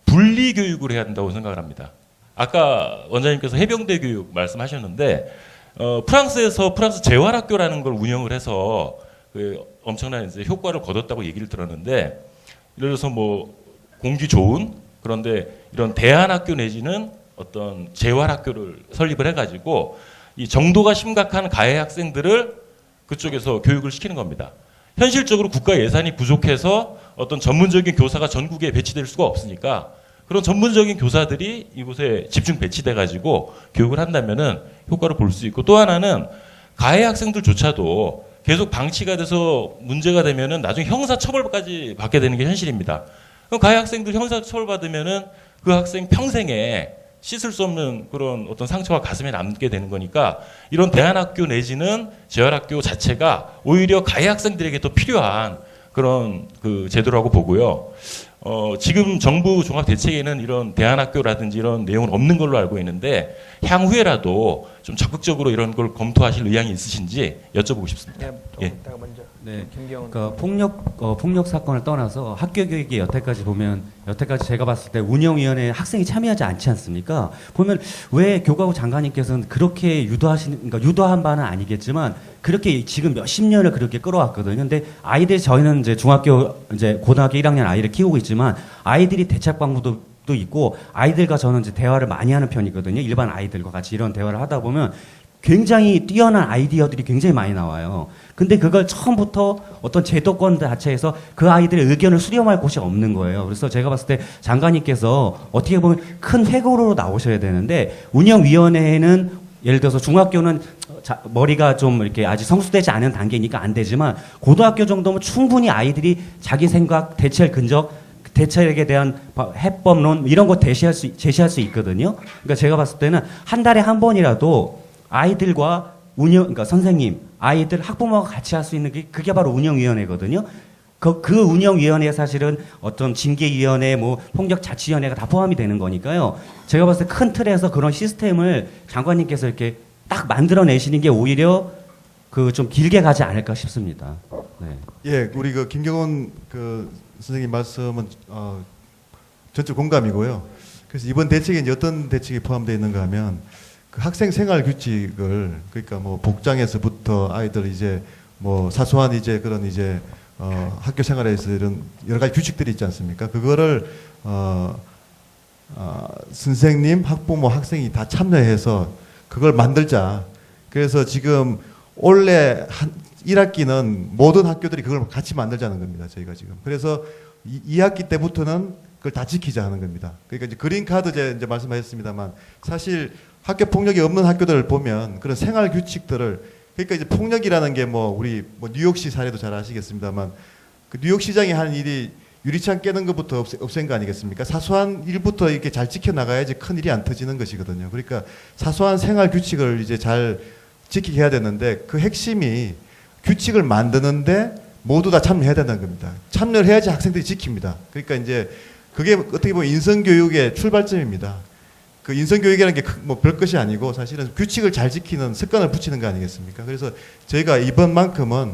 분리 교육을 해야 된다고 생각을 합니다. 아까 원장님께서 해병대 교육 말씀하셨는데 프랑스에서 프랑스 재활학교라는 걸 운영을 해서 그 엄청난 이제 효과를 거뒀다고 얘기를 들었는데 예를 들어서 뭐 공기 좋은 그런데 이런 대안학교 내지는 어떤 재활학교를 설립을 해가지고 이 정도가 심각한 가해 학생들을 그쪽에서 교육을 시키는 겁니다. 현실적으로 국가 예산이 부족해서 어떤 전문적인 교사가 전국에 배치될 수가 없으니까 그런 전문적인 교사들이 이곳에 집중 배치돼 가지고 교육을 한다면은 효과를 볼 수 있고 또 하나는 가해 학생들조차도 계속 방치가 돼서 문제가 되면은 나중에 형사 처벌까지 받게 되는 게 현실입니다. 그럼 가해 학생들 형사 처벌 받으면은 그 학생 평생에 씻을 수 없는 그런 어떤 상처가 가슴에 남게 되는 거니까 이런 대안학교 내지는 재활학교 자체가 오히려 가해 학생들에게 더 필요한 그런 그 제도라고 보고요. 지금 정부 종합대책에는 이런 대안학교라든지 이런 내용은 없는 걸로 알고 있는데 향후에라도 좀 적극적으로 이런 걸 검토하실 의향이 있으신지 여쭤보고 싶습니다. 네, 예. 이따가 먼저 네. 김경훈. 그러니까 폭력 사건을 떠나서 학교 교육이 여태까지 보면 여태까지 제가 봤을 때 운영위원회에 학생이 참여하지 않지 않습니까? 보면 왜 교과부 장관님께서는 그렇게 그러니까 유도한 바는 아니겠지만 그렇게 지금 몇십 년을 그렇게 끌어왔거든요. 근데 저희는 이제 고등학교 1학년 아이를 키우고 있지만 아이들이 대책 방법도 있고 아이들과 저는 이제 대화를 많이 하는 편이거든요. 일반 아이들과 같이 이런 대화를 하다 보면 굉장히 뛰어난 아이디어들이 굉장히 많이 나와요. 근데 그걸 처음부터 어떤 제도권 자체에서 그 아이들의 의견을 수렴할 곳이 없는 거예요. 그래서 제가 봤을 때 장관님께서 어떻게 보면 큰 회고로 나오셔야 되는데 운영위원회에는 예를 들어서 중학교는 머리가 좀 이렇게 아직 성숙되지 않은 단계니까 안 되지만 고등학교 정도면 충분히 아이들이 자기 생각, 대책에 대한 해법론 이런 거 제시할 수 있거든요. 그러니까 제가 봤을 때는 한 달에 한 번이라도 아이들과 그러니까 선생님, 아이들, 학부모가 같이 할 수 있는 게 그게 바로 운영위원회거든요. 그 운영위원회에 사실은 어떤 징계위원회, 폭력자치위원회가 다 포함이 되는 거니까요. 제가 봤을 때 큰 틀에서 그런 시스템을 장관님께서 이렇게 딱 만들어내시는 게 오히려 좀 길게 가지 않을까 싶습니다. 네. 예, 우리 김경훈 선생님 말씀은 전적 공감이고요. 그래서 이번 대책에 이제 어떤 대책이 포함되어 있는가 하면 그 학생 생활 규칙을 그러니까 복장에서부터 아이들 이제 사소한 이제 그런 이제 학교 생활에서 이런 여러 가지 규칙들이 있지 않습니까? 그거를 선생님, 학부모, 학생이 다 참여해서 그걸 만들자. 그래서 지금 올해 1학기는 모든 학교들이 그걸 같이 만들자는 겁니다. 저희가 지금. 그래서 2학기 때부터는 그걸 다 지키자 하는 겁니다. 그러니까 이제 그린카드 이제 말씀하셨습니다만 사실 학교 폭력이 없는 학교들을 보면 그런 생활 규칙들을 그러니까 이제 폭력이라는 게 우리 뉴욕시 사례도 잘 아시겠습니다만 그 뉴욕시장이 한 일이 유리창 깨는 것부터 없앤 거 아니겠습니까? 사소한 일부터 이렇게 잘 지켜나가야지 큰 일이 안 터지는 것이거든요. 그러니까 사소한 생활 규칙을 이제 잘 지키게 해야 되는데 그 핵심이 규칙을 만드는데 모두 다 참여해야 된다는 겁니다. 참여를 해야지 학생들이 지킵니다. 그러니까 이제 그게 어떻게 보면 인성교육의 출발점입니다. 그 인성교육이라는 게 별것이 아니고 사실은 규칙을 잘 지키는 습관을 붙이는 거 아니겠습니까? 그래서 저희가 이번만큼은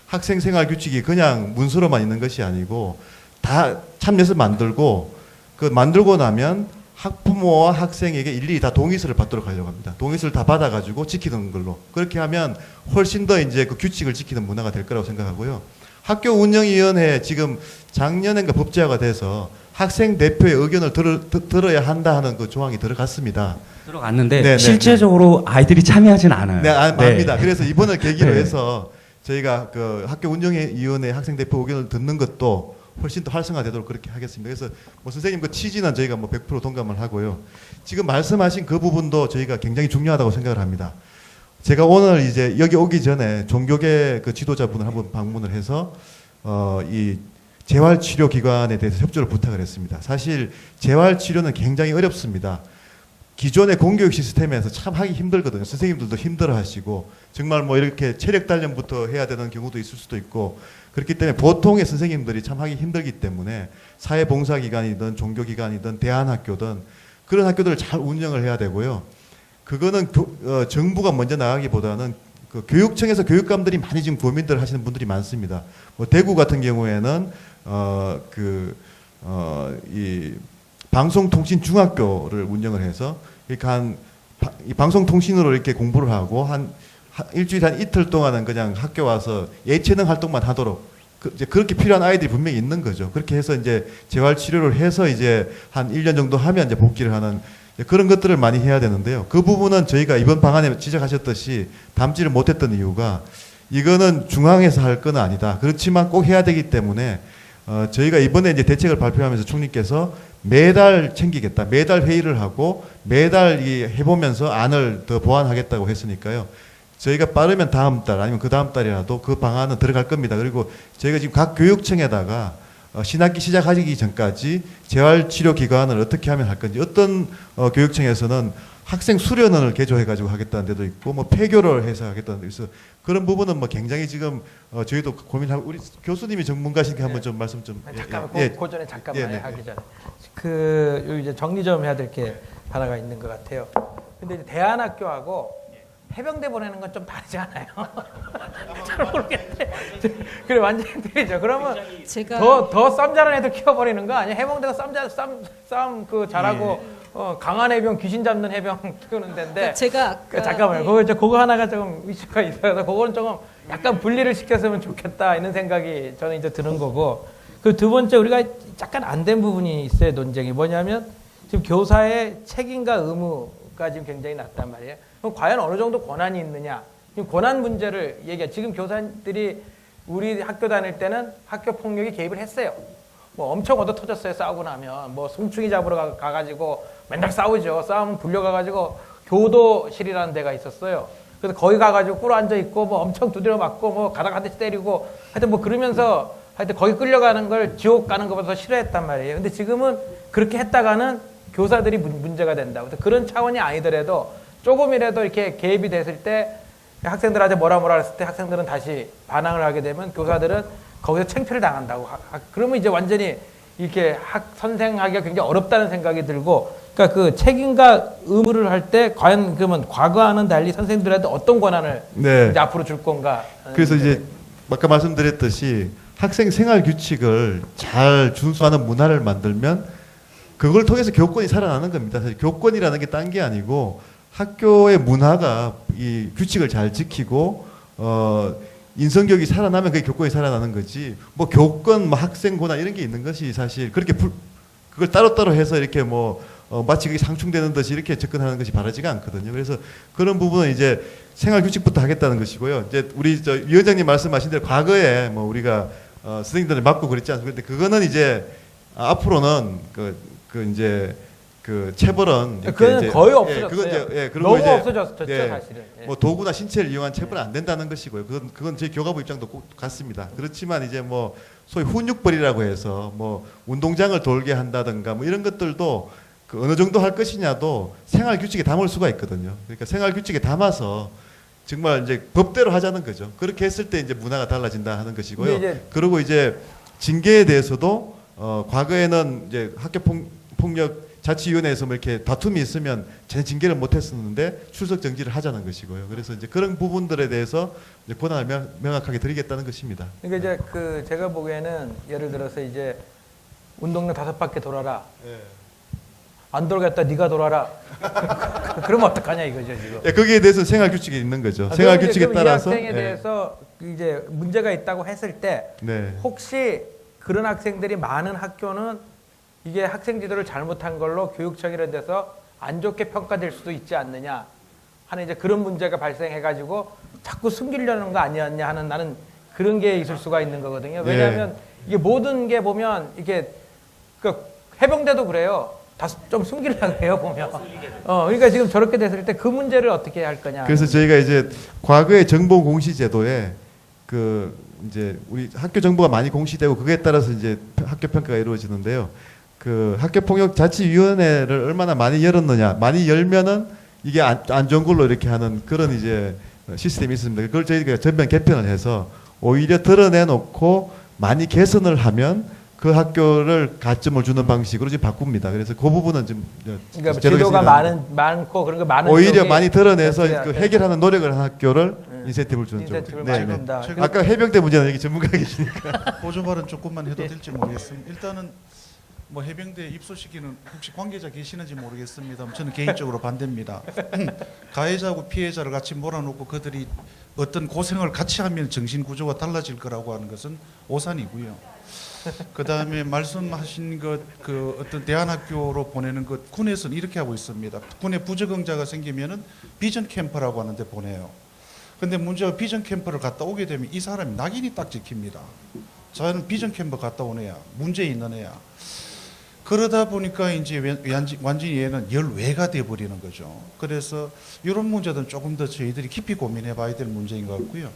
학생 생활 규칙이 그냥 문서로만 있는 것이 아니고 다 참여해서 만들고 그 만들고 나면 학부모와 학생에게 일일이 다 동의서를 받도록 하려고 합니다. 동의서를 다 받아가지고 지키는 걸로. 그렇게 하면 훨씬 더 이제 그 규칙을 지키는 문화가 될 거라고 생각하고요. 학교 운영위원회 지금 작년인가 법제화가 돼서 학생 대표의 의견을 들어야 한다 하는 그 조항이 들어갔습니다. 들어갔는데 네네. 실제적으로 아이들이 참여하지는 않아요. 네, 압니다. 그래서 이번을 계기로 해서 저희가 그 학교 운영위원회 학생 대표 의견을 듣는 것도 훨씬 더 활성화되도록 그렇게 하겠습니다. 그래서 선생님 그 취지는 저희가 100% 동감을 하고요. 지금 말씀하신 그 부분도 저희가 굉장히 중요하다고 생각을 합니다. 제가 오늘 이제 여기 오기 전에 종교계 그 지도자분을 한번 방문을 해서 이 재활치료기관에 대해서 협조를 부탁을 했습니다. 사실 재활치료는 굉장히 어렵습니다. 기존의 공교육 시스템에서 참 하기 힘들거든요. 선생님들도 힘들어 하시고 정말 이렇게 체력 단련부터 해야 되는 경우도 있을 수도 있고 그렇기 때문에 보통의 선생님들이 참 하기 힘들기 때문에 사회봉사기관이든 종교기관이든 대안학교든 그런 학교들을 잘 운영을 해야 되고요. 그거는 정부가 먼저 나가기보다는 그 교육청에서 교육감들이 많이 지금 고민들 하시는 분들이 많습니다. 대구 같은 경우에는 이 방송통신중학교를 운영을 해서 그러니까 이 방송통신으로 이렇게 공부를 하고 일주일에 한 이틀 동안은 그냥 학교 와서 예체능 활동만 하도록 이제 그렇게 필요한 아이들이 분명히 있는 거죠. 그렇게 해서 이제 재활치료를 해서 이제 한 1년 정도 하면 이제 복귀를 하는 그런 것들을 많이 해야 되는데요. 그 부분은 저희가 이번 방안에 지적하셨듯이 담지를 못했던 이유가 이거는 중앙에서 할 건 아니다. 그렇지만 꼭 해야 되기 때문에 저희가 이번에 이제 대책을 발표하면서 총리께서 매달 챙기겠다. 매달 회의를 하고 매달 해보면서 안을 더 보완하겠다고 했으니까요. 저희가 빠르면 다음 달 아니면 그 다음 달이라도 그 방안은 들어갈 겁니다. 그리고 저희가 지금 각 교육청에다가 신학기 시작하기 전까지 재활치료기관을 어떻게 하면 할 건지 어떤 교육청에서는 학생 수련원을 개조해가지고 하겠다는 데도 있고 뭐 폐교를 해서 하겠다는 데 있어. 그런 부분은 뭐 굉장히 지금 저희도 고민하고 우리 교수님이 전문가시니까 한번 좀 말씀 좀. 잠깐만 그 전에 잠깐만 예, 네. 하기 전에 그 여기 이제 정리 좀 해야 될 게 하나가 있는 것 같아요. 근데 이제 대안학교하고 해병대 보내는 건 좀 다르지 않아요? 잘 모르겠는데. 그래 완전히 틀리죠. 그러면 제가 더 쌈 잘하는 애들 키워버리는 거 아니야? 해병대가 쌈 그 잘하고 강한 해병 귀신 잡는 해병 키우는 데인데. 제가 아까, 잠깐만요. 그거 하나가 조금 이슈가 있어서 그거는 조금 약간 분리를 시켰으면 좋겠다 이런 생각이 저는 이제 드는 거고. 그 두 번째 우리가 약간 안 된 부분이 있어요. 논쟁이 뭐냐면 지금 교사의 책임과 의무가 지금 굉장히 낮단 말이에요. 그럼 과연 어느 정도 권한이 있느냐? 지금 권한 문제를 얘기해. 지금 교사들이 우리 학교 다닐 때는 학교 폭력이 개입을 했어요. 뭐 엄청 얻어 터졌어요. 싸우고 나면 뭐 송충이 잡으러 가가지고 맨날 싸우죠. 싸우면 불려가가지고 교도실이라는 데가 있었어요. 그래서 거기 가가지고 꿇어 앉아 있고 뭐 엄청 두드려 맞고 뭐 가닥 한 대씩 때리고 하여튼 뭐 그러면서 하여튼 거기 끌려가는 걸 지옥 가는 것보다 더 싫어했단 말이에요. 근데 지금은 그렇게 했다가는 교사들이 문제가 된다. 그런 차원이 아니더라도 조금이라도 이렇게 개입이 됐을 때 학생들한테 뭐라 했을 때 학생들은 다시 반항을 하게 되면 교사들은 거기서 창피를 당한다고. 그러면 이제 완전히 이렇게 선생하기가 굉장히 어렵다는 생각이 들고, 그러니까 그 책임과 의무를 할 때 과연 그러면 과거와는 달리 선생님들한테 어떤 권한을 네. 이제 앞으로 줄 건가? 그래서 이제 아까 말씀드렸듯이 학생 생활 규칙을 잘 준수하는 문화를 만들면 그걸 통해서 교권이 살아나는 겁니다. 사실 교권이라는 게 딴 게 아니고 학교의 문화가 이 규칙을 잘 지키고 인성교육이 살아나면 그게 교권이 살아나는 거지. 뭐 교권, 뭐 학생 권한 이런 게 있는 것이 사실 그렇게 그걸 따로따로 해서 이렇게 마치 그게 상충되는 듯이 이렇게 접근하는 것이 바라지가 않거든요. 그래서 그런 부분은 이제 생활 규칙부터 하겠다는 것이고요. 이제 우리 위원장님 말씀하신 대로 과거에 뭐 우리가 선생님들을 맞고 그랬지 않습니까? 근데 그거는 이제 앞으로는 이제 그 체벌은 그건 거의 없어졌어요. 그건 이제 그리고 너무 이제 없어졌죠, 예, 사실은. 예. 뭐 도구나 신체를 이용한 체벌은 안 된다는 것이고요. 그건 저희 교가부 입장도 같습니다. 그렇지만 이제 뭐 소위 훈육벌이라고 해서 뭐 운동장을 돌게 한다든가 뭐 이런 것들도 그 어느 정도 할 것이냐도 생활 규칙에 담을 수가 있거든요. 그러니까 생활 규칙에 담아서 정말 이제 법대로 하자는 거죠. 그렇게 했을 때 이제 문화가 달라진다 하는 것이고요. 그리고 이제 징계에 대해서도 과거에는 이제 학교 폭력 자치위원회에서 뭐 이렇게 다툼이 있으면 전혀 징계를 못했었는데 출석 정지를 하자는 것이고요. 그래서 이제 그런 부분들에 대해서 이제 권한을 명확하게 드리겠다는 것입니다. 그러니까 이제 그 제가 보기에는 예를 들어서 이제 운동장 5바퀴 돌아라. 예. 안 돌겠다, 네가 돌아라. 그러면 어떡하냐 이거죠 지금. 예, 거기에 대해서는 생활 규칙이 있는 거죠. 생활 규칙에 따라서 이 학생에 대해서 이제 문제가 있다고 했을 때 네. 혹시 그런 학생들이 많은 학교는 이게 학생 지도를 잘못한 걸로 교육청 이런 데서 안 좋게 평가될 수도 있지 않느냐 하는 이제 그런 문제가 발생해가지고 자꾸 숨기려는 거 아니었냐 하는 나는 그런 게 있을 수가 있는 거거든요. 왜냐하면 이게 모든 게 보면 이게 그 해병대도 그래요. 다 좀 숨기려고 해요 보면. 그러니까 지금 저렇게 됐을 때 그 문제를 어떻게 할 거냐. 그래서 저희가 이제 과거의 정보 공시 제도에 그 이제 우리 학교 정보가 많이 공시되고 그거에 따라서 이제 학교 평가가 이루어지는데요. 그 학교폭력자치위원회를 얼마나 많이 열었느냐, 많이 열면은 이게 안 좋은 걸로 이렇게 하는 그런 이제 시스템이 있습니다. 그걸 저희가 전면 개편을 해서 오히려 드러내놓고 많이 개선을 하면 그 학교를 가점을 주는 방식으로 지금 바꿉니다. 그래서 그 부분은 좀 그러니까 지도가 많고 그런 거 많은 오히려 많이 드러내서 그 해결하는 노력을 한 학교를 인센티브를 주는 쪽. 인센티브를 많이 준다. 아까 해병대 문제는 여기 전문가 계시니까. 보조 발언 조금만 해도 될지 모르겠습니다. 일단은 뭐 해병대 입소시키는 혹시 관계자 계시는지 모르겠습니다. 저는 개인적으로 반대입니다. 가해자하고 피해자를 같이 몰아놓고 그들이 어떤 고생을 같이 하면 정신 구조가 달라질 거라고 하는 것은 오산이고요. 그 다음에 말씀하신 그 어떤 대안학교로 보내는 것 군에서는 이렇게 하고 있습니다. 군에 부적응자가 생기면은 비전 캠프라고 하는데 보내요. 근데 문제가 비전 캠프를 갔다 오게 되면 이 사람이 낙인이 딱 찍힙니다. 저는 비전 캠프 갔다 온 애야. 문제 있는 애야. 그러다 보니까 이제 완전히 얘는 열외가 돼버리는 거죠. 그래서 이런 문제들은 조금 더 저희들이 깊이 고민해 봐야 될 문제인 것 같고요.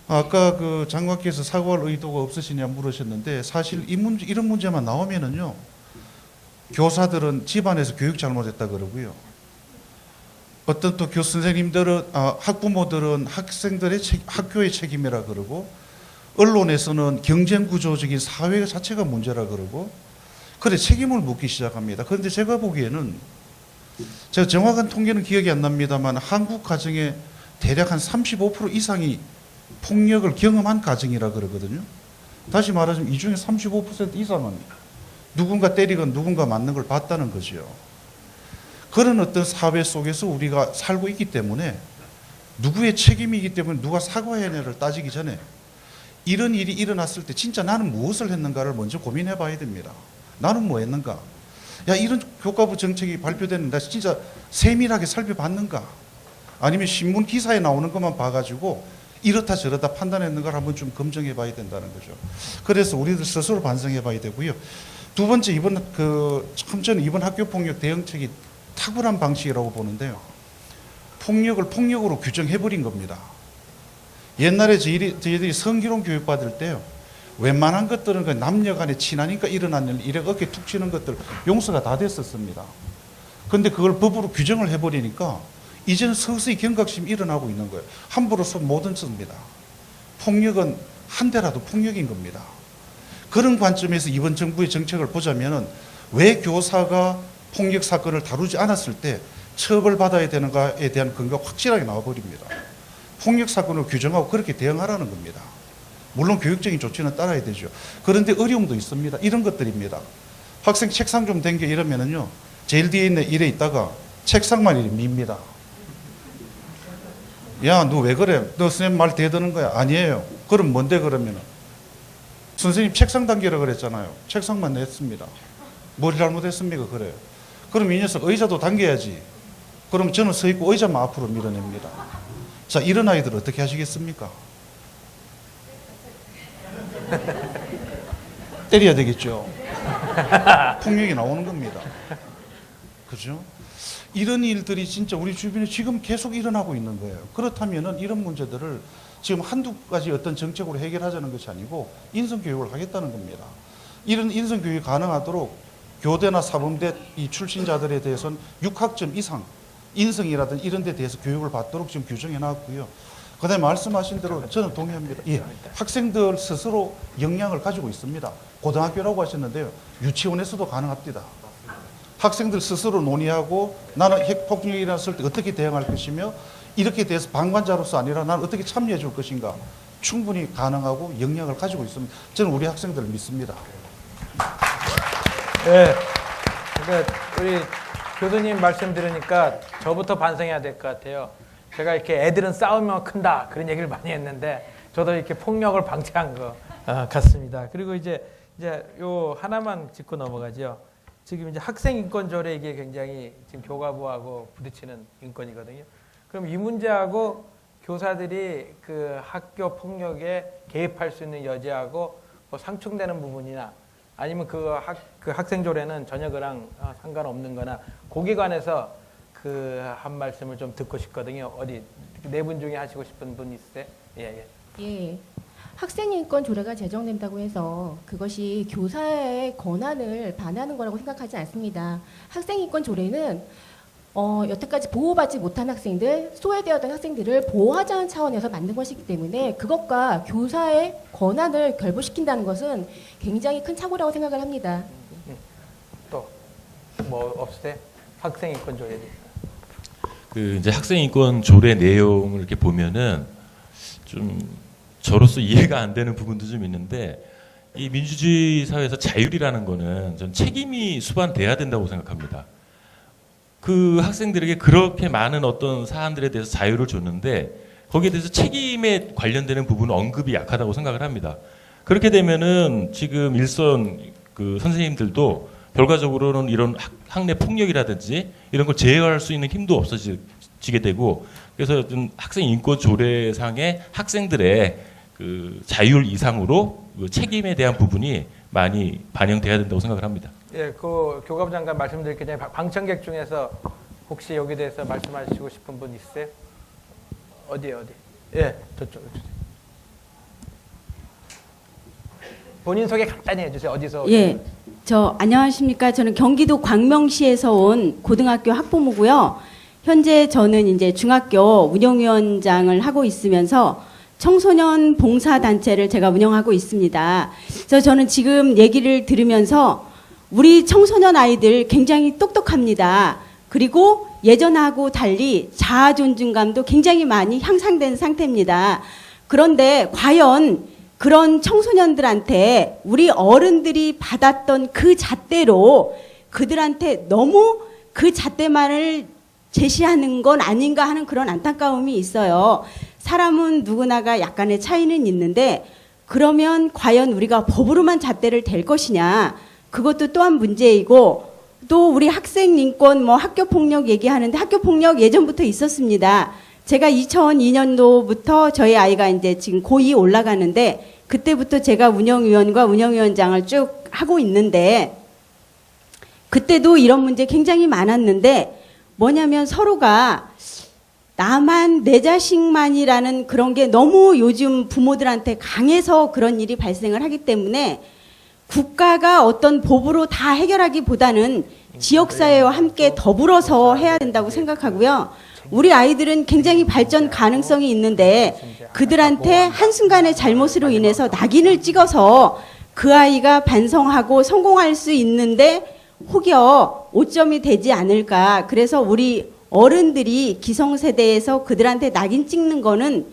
아까 그 장관께서 사과할 의도가 없으시냐 물으셨는데 사실 이런 문제만 나오면은요, 교사들은 집안에서 교육 잘못했다 그러고요. 어떤 또 교수 선생님들은 학부모들은 학생들의 학교의 책임이라 그러고 언론에서는 경쟁 구조적인 사회 자체가 문제라 그러고 그래 책임을 묻기 시작합니다. 그런데 제가 보기에는 제가 정확한 통계는 기억이 안 납니다만 한국 가정의 대략 한 35% 이상이 폭력을 경험한 가정이라 그러거든요. 다시 말하자면 이 중에 35% 이상은 누군가 때리건 누군가 맞는 걸 봤다는 거죠. 그런 어떤 사회 속에서 우리가 살고 있기 때문에 누구의 책임이기 때문에 누가 사과해야를 따지기 전에 이런 일이 일어났을 때 진짜 나는 무엇을 했는가를 먼저 고민해 봐야 됩니다. 나는 뭐 했는가? 야, 이런 교과부 정책이 발표됐는데 진짜 세밀하게 살펴봤는가? 아니면 신문 기사에 나오는 것만 봐가지고 이렇다 저렇다 판단했는가를 한번 좀 검증해 봐야 된다는 거죠. 그래서 우리들 스스로 반성해 봐야 되고요. 두 번째, 참 저는 이번 학교폭력 대응책이 탁월한 방식이라고 보는데요. 폭력을 폭력으로 규정해버린 겁니다. 옛날에 저희들이 성희롱 교육 받을 때요. 웬만한 것들은 그 남녀 간에 친하니까 일어난 일, 이래 어깨 툭 치는 것들 용서가 다 됐었습니다. 그런데 그걸 법으로 규정을 해버리니까 이제는 서서히 경각심이 일어나고 있는 거예요. 함부로 손 못 얹습니다. 폭력은 한 대라도 폭력인 겁니다. 그런 관점에서 이번 정부의 정책을 보자면은 왜 교사가 폭력 사건을 다루지 않았을 때 처벌받아야 되는가에 대한 근거가 확실하게 나와버립니다. 폭력 사건을 규정하고 그렇게 대응하라는 겁니다. 물론 교육적인 조치는 따라야 되죠. 그런데 어려움도 있습니다. 이런 것들입니다. 학생 책상 좀 당겨 이러면은요, 제일 뒤에 있는 일에 있다가 책상만 이리 밉니다. 야, 너 왜 그래? 너 선생님 말 대드는 거야? 아니에요. 그럼 뭔데 그러면은? 선생님 책상 당기라 그랬잖아요. 책상만 냈습니다. 뭘 잘못했습니까? 그래요. 그럼 이 녀석 의자도 당겨야지. 그럼 저는 서 있고 의자만 앞으로 밀어냅니다. 자, 이런 아이들 어떻게 하시겠습니까? 때려야 되겠죠. 폭력이 나오는 겁니다. 그죠? 이런 일들이 진짜 우리 주변에 지금 계속 일어나고 있는 거예요. 그렇다면은 이런 문제들을 지금 한두 가지 어떤 정책으로 해결하자는 것이 아니고 인성교육을 하겠다는 겁니다. 이런 인성교육이 가능하도록 교대나 사범대 이 출신자들에 대해서는 6학점 이상 인성이라든 이런 데 대해서 교육을 받도록 지금 규정해 놨고요. 그 다음에 말씀하신 대로 저는 동의합니다. 예, 학생들 스스로 역량을 가지고 있습니다. 고등학교라고 하셨는데요. 유치원에서도 가능합니다. 학생들 스스로 논의하고 나는 핵폭력이 일어났을 때 어떻게 대응할 것이며 이렇게 대해서 방관자로서 아니라 나는 어떻게 참여해 줄 것인가 충분히 가능하고 역량을 가지고 있습니다. 저는 우리 학생들을 믿습니다. 네. 그러니까 우리 교수님 말씀 들으니까 저부터 반성해야 될 것 같아요. 제가 이렇게 애들은 싸우면 큰다 그런 얘기를 많이 했는데 저도 이렇게 폭력을 방치한 것 같습니다. 그리고 이제 요 하나만 짚고 넘어가죠. 지금 이제 학생 인권 조례 이게 굉장히 지금 교과부하고 부딪히는 인권이거든요. 그럼 이 문제하고 교사들이 그 학교 폭력에 개입할 수 있는 여지하고 뭐 상충되는 부분이나 아니면 그 학생 조례는 전혀 그랑 상관없는 거나 거기에 관해서 그 한 말씀을 좀 듣고 싶거든요. 어디 네 분 중에 하시고 싶은 분 있으세요? 예. 학생인권 조례가 제정된다고 해서 그것이 교사의 권한을 반하는 거라고 생각하지 않습니다. 학생인권 조례는 여태까지 보호받지 못한 학생들, 소외되었던 학생들을 보호하자는 차원에서 만든 것이기 때문에 그것과 교사의 권한을 결부시킨다는 것은 굉장히 큰 착오라고 생각을 합니다. 또 뭐 없으세요? 학생인권 조례. 그 이제 학생인권 조례 내용을 이렇게 보면은 좀 저로서 이해가 안 되는 부분도 좀 있는데 이 민주주의 사회에서 자율이라는 거는 전 책임이 수반돼야 된다고 생각합니다. 그 학생들에게 그렇게 많은 어떤 사안들에 대해서 자유를 줬는데 거기에 대해서 책임에 관련되는 부분은 언급이 약하다고 생각을 합니다. 그렇게 되면은 지금 일선 그 선생님들도 결과적으로는 이런 학내 폭력이라든지 이런 걸 제어할 수 있는 힘도 없어지게 되고 그래서 좀 학생 인권 조례상의 학생들의 그 자율 이상으로 그 책임에 대한 부분이 많이 반영돼야 된다고 생각을 합니다. 예, 그 교과부 장관 말씀드리기 전에 방청객 중에서 혹시 여기 대해서 말씀하시고 싶은 분 있으세요? 어디? 예, 저쪽. 본인 소개 간단히 해주세요. 어디서? 예, 안녕하십니까. 저는 경기도 광명시에서 온 고등학교 학부모고요. 현재 저는 이제 중학교 운영위원장을 하고 있으면서 청소년 봉사단체를 제가 운영하고 있습니다. 그래서 저는 지금 얘기를 들으면서 우리 청소년 아이들 굉장히 똑똑합니다. 그리고 예전하고 달리 자아 존중감도 굉장히 많이 향상된 상태입니다. 그런데 과연 그런 청소년들한테 우리 어른들이 받았던 그 잣대로 그들한테 너무 그 잣대만을 제시하는 건 아닌가 하는 그런 안타까움이 있어요. 사람은 누구나가 약간의 차이는 있는데 그러면 과연 우리가 법으로만 잣대를 댈 것이냐, 그것도 또한 문제이고, 또 우리 학생 인권 뭐 학교 폭력 얘기하는데 학교 폭력 예전부터 있었습니다. 제가 2002년도부터 저희 아이가 이제 지금 고2 올라가는데 그때부터 제가 운영위원과 운영위원장을 쭉 하고 있는데 그때도 이런 문제 굉장히 많았는데 뭐냐면 서로가 나만 내 자식만이라는 그런 게 너무 요즘 부모들한테 강해서 그런 일이 발생을 하기 때문에 국가가 어떤 법으로 다 해결하기보다는 지역사회와 함께 더불어서 해야 된다고 생각하고요. 우리 아이들은 굉장히 발전 가능성이 있는데 그들한테 한순간의 잘못으로 인해서 낙인을 찍어서 그 아이가 반성하고 성공할 수 있는데 혹여 오점이 되지 않을까. 그래서 우리 어른들이 기성세대에서 그들한테 낙인 찍는 거는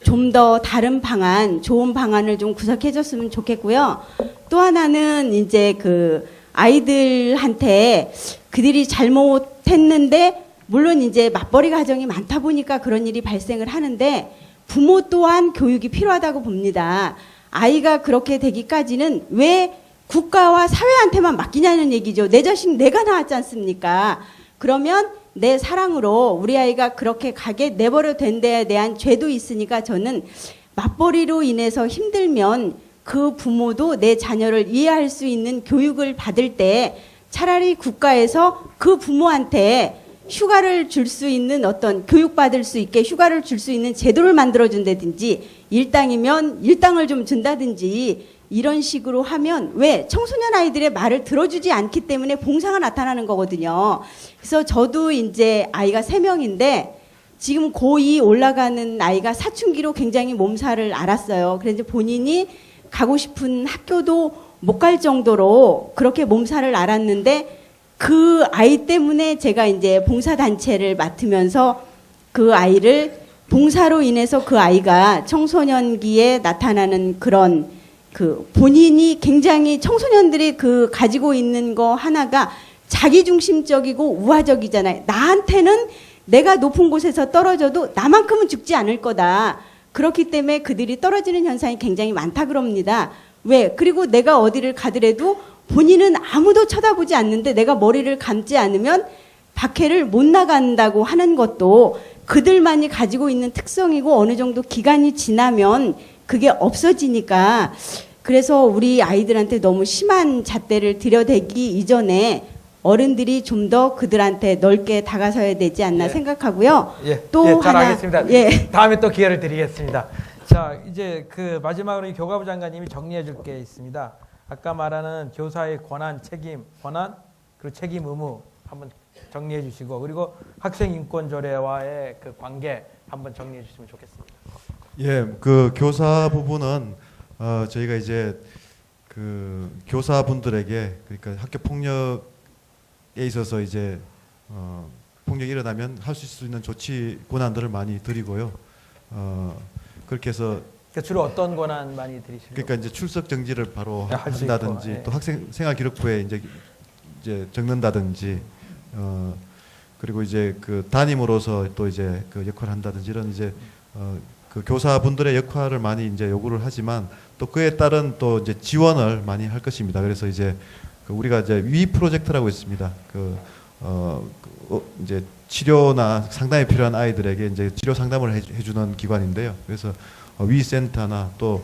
좀 더 다른 방안, 좋은 방안을 좀 구석해줬으면 좋겠고요. 또 하나는 이제 그 아이들한테 그들이 잘못했는데 물론 이제 맞벌이 가정이 많다 보니까 그런 일이 발생을 하는데 부모 또한 교육이 필요하다고 봅니다. 아이가 그렇게 되기까지는 왜 국가와 사회한테만 맡기냐는 얘기죠. 내 자식 내가 낳았지 않습니까? 그러면 내 사랑으로 우리 아이가 그렇게 가게 내버려 된 데에 대한 죄도 있으니까 저는 맞벌이로 인해서 힘들면 그 부모도 내 자녀를 이해할 수 있는 교육을 받을 때 차라리 국가에서 그 부모한테 휴가를 줄 수 있는 어떤 교육받을 수 있게 휴가를 줄 수 있는 제도를 만들어준다든지 일당이면 일당을 좀 준다든지 이런 식으로 하면 왜 청소년 아이들의 말을 들어주지 않기 때문에 봉사가 나타나는 거거든요. 그래서 저도 이제 아이가 3명인데 지금 고2 올라가는 아이가 사춘기로 굉장히 몸살을 앓았어요. 그래서 이제 본인이 가고 싶은 학교도 못 갈 정도로 그렇게 몸살을 앓았는데 그 아이 때문에 제가 이제 봉사단체를 맡으면서 그 아이를 봉사로 인해서 그 아이가 청소년기에 나타나는 그런 그 본인이 굉장히 청소년들이 그 가지고 있는 거 하나가 자기중심적이고 우화적이잖아요. 나한테는 내가 높은 곳에서 떨어져도 나만큼은 죽지 않을 거다. 그렇기 때문에 그들이 떨어지는 현상이 굉장히 많다 그럽니다. 왜? 그리고 내가 어디를 가더라도 본인은 아무도 쳐다보지 않는데 내가 머리를 감지 않으면 밖에를 못 나간다고 하는 것도 그들만이 가지고 있는 특성이고 어느 정도 기간이 지나면 그게 없어지니까 그래서 우리 아이들한테 너무 심한 잣대를 들여대기 이전에 어른들이 좀 더 그들한테 넓게 다가서야 되지 않나 생각하고요. 또 잘 하나, 알겠습니다. 다음에 또 기회를 드리겠습니다. 자, 이제 그 마지막으로 이 교과부 장관님이 정리해 줄 게 있습니다. 아까 말하는 교사의 권한, 책임, 권한 그리고 책임 의무 한번 정리해 주시고 그리고 학생 인권 조례와의 그 관계 한번 정리해 주시면 좋겠습니다. 예, 그 교사 부분은 저희가 이제 그 교사분들에게 그러니까 학교 폭력에 있어서 이제 폭력이 일어나면 할 수 있는 조치 권한들을 많이 드리고요. 그렇게 해서 그러니까 주로 어떤 권한 많이 드리시나요? 그러니까 이제 출석 정지를 바로 할수 한다든지 있고, 예. 또 학생 생활 기록부에 이제 적는다든지 그리고 이제 그 담임으로서 또 이제 그 역할을 한다든지 이런 이제 그 교사분들의 역할을 많이 이제 요구를 하지만 또 그에 따른 또 이제 지원을 많이 할 것입니다. 그래서 이제 그 우리가 이제 위 프로젝트라고 있습니다. 이제 치료나 상담이 필요한 아이들에게 이제 치료 상담을 해주는 기관인데요. 그래서 위 센터나 또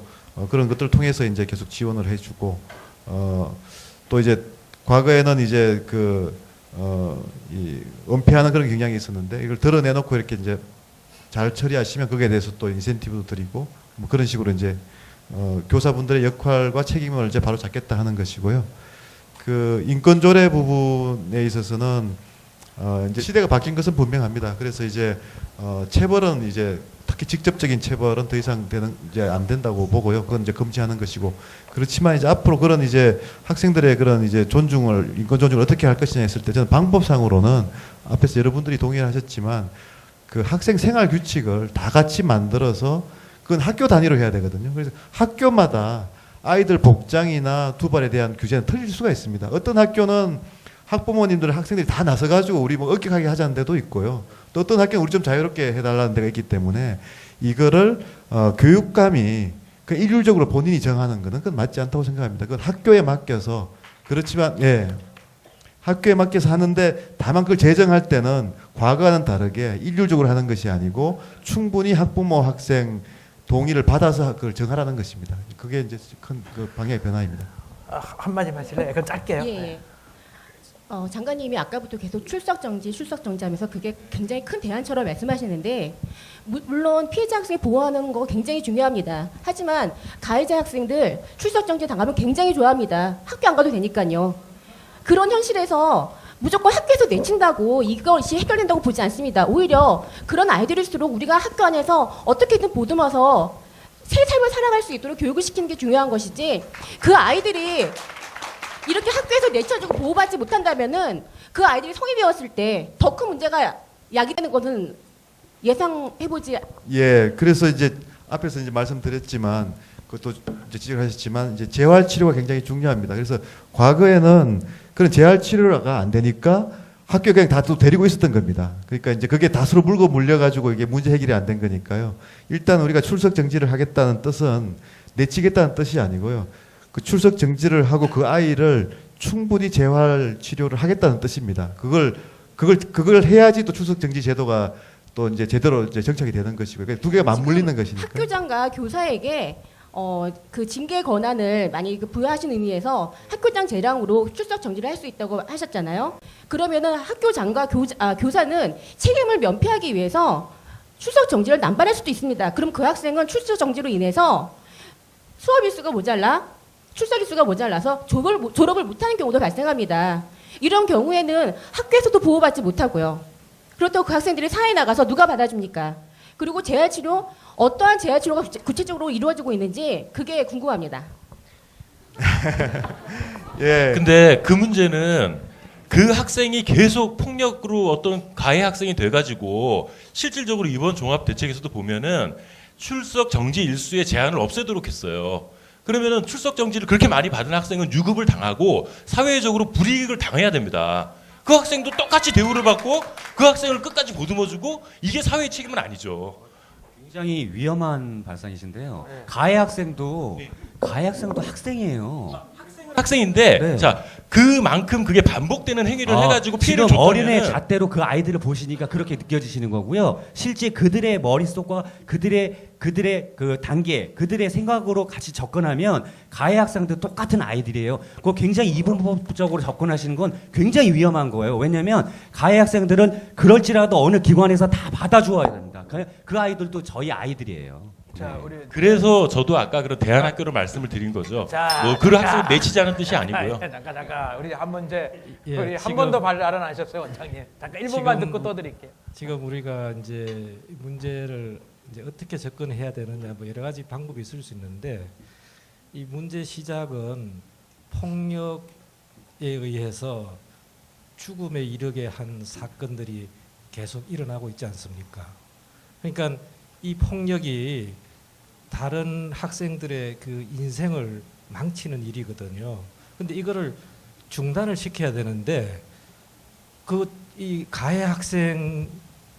그런 것들을 통해서 이제 계속 지원을 해주고 또 이제 과거에는 이제 이 은폐하는 그런 경향이 있었는데 이걸 드러내놓고 이렇게 이제 잘 처리하시면 거기에 대해서 또 인센티브도 드리고 뭐 그런 식으로 이제 교사분들의 역할과 책임을 이제 바로 잡겠다 하는 것이고요. 그 인권조례 부분에 있어서는 이제 시대가 바뀐 것은 분명합니다. 그래서 이제 체벌은 이제 특히 직접적인 체벌은 더 이상 이제 안 된다고 보고요. 그건 이제 금지하는 것이고, 그렇지만 이제 앞으로 그런 이제 학생들의 그런 이제 인권 존중을 어떻게 할 것이냐 했을 때, 저는 방법상으로는 앞에서 여러분들이 동의하셨지만 그 학생 생활 규칙을 다 같이 만들어서 그건 학교 단위로 해야 되거든요. 그래서 학교마다 아이들 복장이나 두발에 대한 규제는 틀릴 수가 있습니다. 어떤 학교는 학부모님들, 학생들이 다 나서가지고 우리 뭐 엄격하게 하자는 데도 있고요. 또 어떤 학교는 우리 좀 자유롭게 해달라는 데가 있기 때문에 이거를 교육감이 그 일률적으로 본인이 정하는 거는 그건 맞지 않다고 생각합니다. 그건 학교에 맡겨서, 그렇지만 학교에 맡겨서 하는데 다만 그걸 제정할 때는 과거와는 다르게 일률적으로 하는 것이 아니고 충분히 학부모, 학생 동의를 받아서 그걸 정하라는 것입니다. 그게 이제 큰 그 방향의 변화입니다. 한마디 하실래요? 그건 짧게요. 예. 장관님이 아까부터 계속 출석 정지 하면서 그게 굉장히 큰 대안처럼 말씀하시는데, 물론 피해자 학생을 보호하는 거 굉장히 중요합니다. 하지만 가해자 학생들 출석 정지 당하면 굉장히 좋아합니다. 학교 안 가도 되니까요. 그런 현실에서 무조건 학교에서 내친다고 이것이 해결된다고 보지 않습니다. 오히려 그런 아이들일수록 우리가 학교 안에서 어떻게든 보듬어서 새 삶을 살아갈 수 있도록 교육을 시키는 게 중요한 것이지, 그 아이들이 이렇게 학교에서 내쳐주고 보호받지 못한다면은 그 아이들이 성인이 되었을 때 더 큰 문제가 야기되는 것은 예상해보지. 예, 그래서 이제 앞에서 이제 말씀드렸지만 그것도 이제 지적하셨지만 이제 재활 치료가 굉장히 중요합니다. 그래서 과거에는 그런 재활 치료가 안 되니까 학교에 그냥 다 또 데리고 있었던 겁니다. 그러니까 이제 그게 다수로 물려가지고 이게 문제 해결이 안 된 거니까요. 일단 우리가 출석 정지를 하겠다는 뜻은 내치겠다는 뜻이 아니고요. 그 출석 정지를 하고 그 아이를 충분히 재활 치료를 하겠다는 뜻입니다. 그걸 해야지 또 출석 정지 제도가 또 이제 제대로 이제 정착이 되는 것이고요. 두 개가 맞물리는 것이니까. 학교장과 교사에게 그 징계 권한을 많이 부여하신 의미에서 학교장 재량으로 출석 정지를 할 수 있다고 하셨잖아요. 그러면은 학교장과 교사는 책임을 면피하기 위해서 출석 정지를 남발할 수도 있습니다. 그럼 그 학생은 출석 정지로 인해서 수업 일수가 모자라, 출석 일수가 모자라서 졸업을 못하는 경우도 발생합니다. 이런 경우에는 학교에서도 보호받지 못하고요. 그렇다고 그 학생들이 사회에 나가서 누가 받아줍니까? 그리고 재활치료, 어떠한 재활치료가 구체적으로 이루어지고 있는지 그게 궁금합니다. 예. 근데 그 문제는 그 학생이 계속 폭력으로 어떤 가해 학생이 돼가지고 실질적으로 이번 종합대책에서도 보면은 출석 정지 일수의 제한을 없애도록 했어요. 그러면은 출석 정지를 그렇게 많이 받은 학생은 유급을 당하고 사회적으로 불이익을 당해야 됩니다. 그 학생도 똑같이 대우를 받고 그 학생을 끝까지 보듬어주고, 이게 사회의 책임은 아니죠. 굉장히 위험한 발상이신데요. 가해 학생도 학생이에요. 학생인데, 네. 자, 그만큼 그게 반복되는 행위를 해가지고 피해를 지금 줬다면 어린애 잣대로 그 아이들을 보시니까 그렇게 느껴지시는 거고요. 실제 그들의 머릿속과 그들의 그 단계, 그들의 생각으로 같이 접근하면 가해 학생도 똑같은 아이들이에요. 그거 굉장히 이분법적으로 접근하시는 건 굉장히 위험한 거예요. 왜냐하면 가해 학생들은 그럴지라도 어느 기관에서 다 받아주어야 됩니다. 그 아이들도 저희 아이들이에요. 자, 우리 그래서 저도 아까 그런 대안학교로 말씀을 드린 거죠. 자, 뭐 그런 학생을 내치자는 뜻이 아니고요. 잠깐 우리 한 번 이제 예, 우리 한 지금- 번 더 발언하셨어요, 원장님. 잠깐 1분만 듣고 또 드릴게요. 지금 우리가 이제 문제를 이제 어떻게 접근해야 되느냐, 뭐 여러 가지 방법이 있을 수 있는데, 이 문제 시작은 폭력에 의해서 죽음에 이르게 한 사건들이 계속 일어나고 있지 않습니까? 그러니까 이 폭력이 다른 학생들의 그 인생을 망치는 일이거든요. 근데 이거를 중단을 시켜야 되는데, 이 가해 학생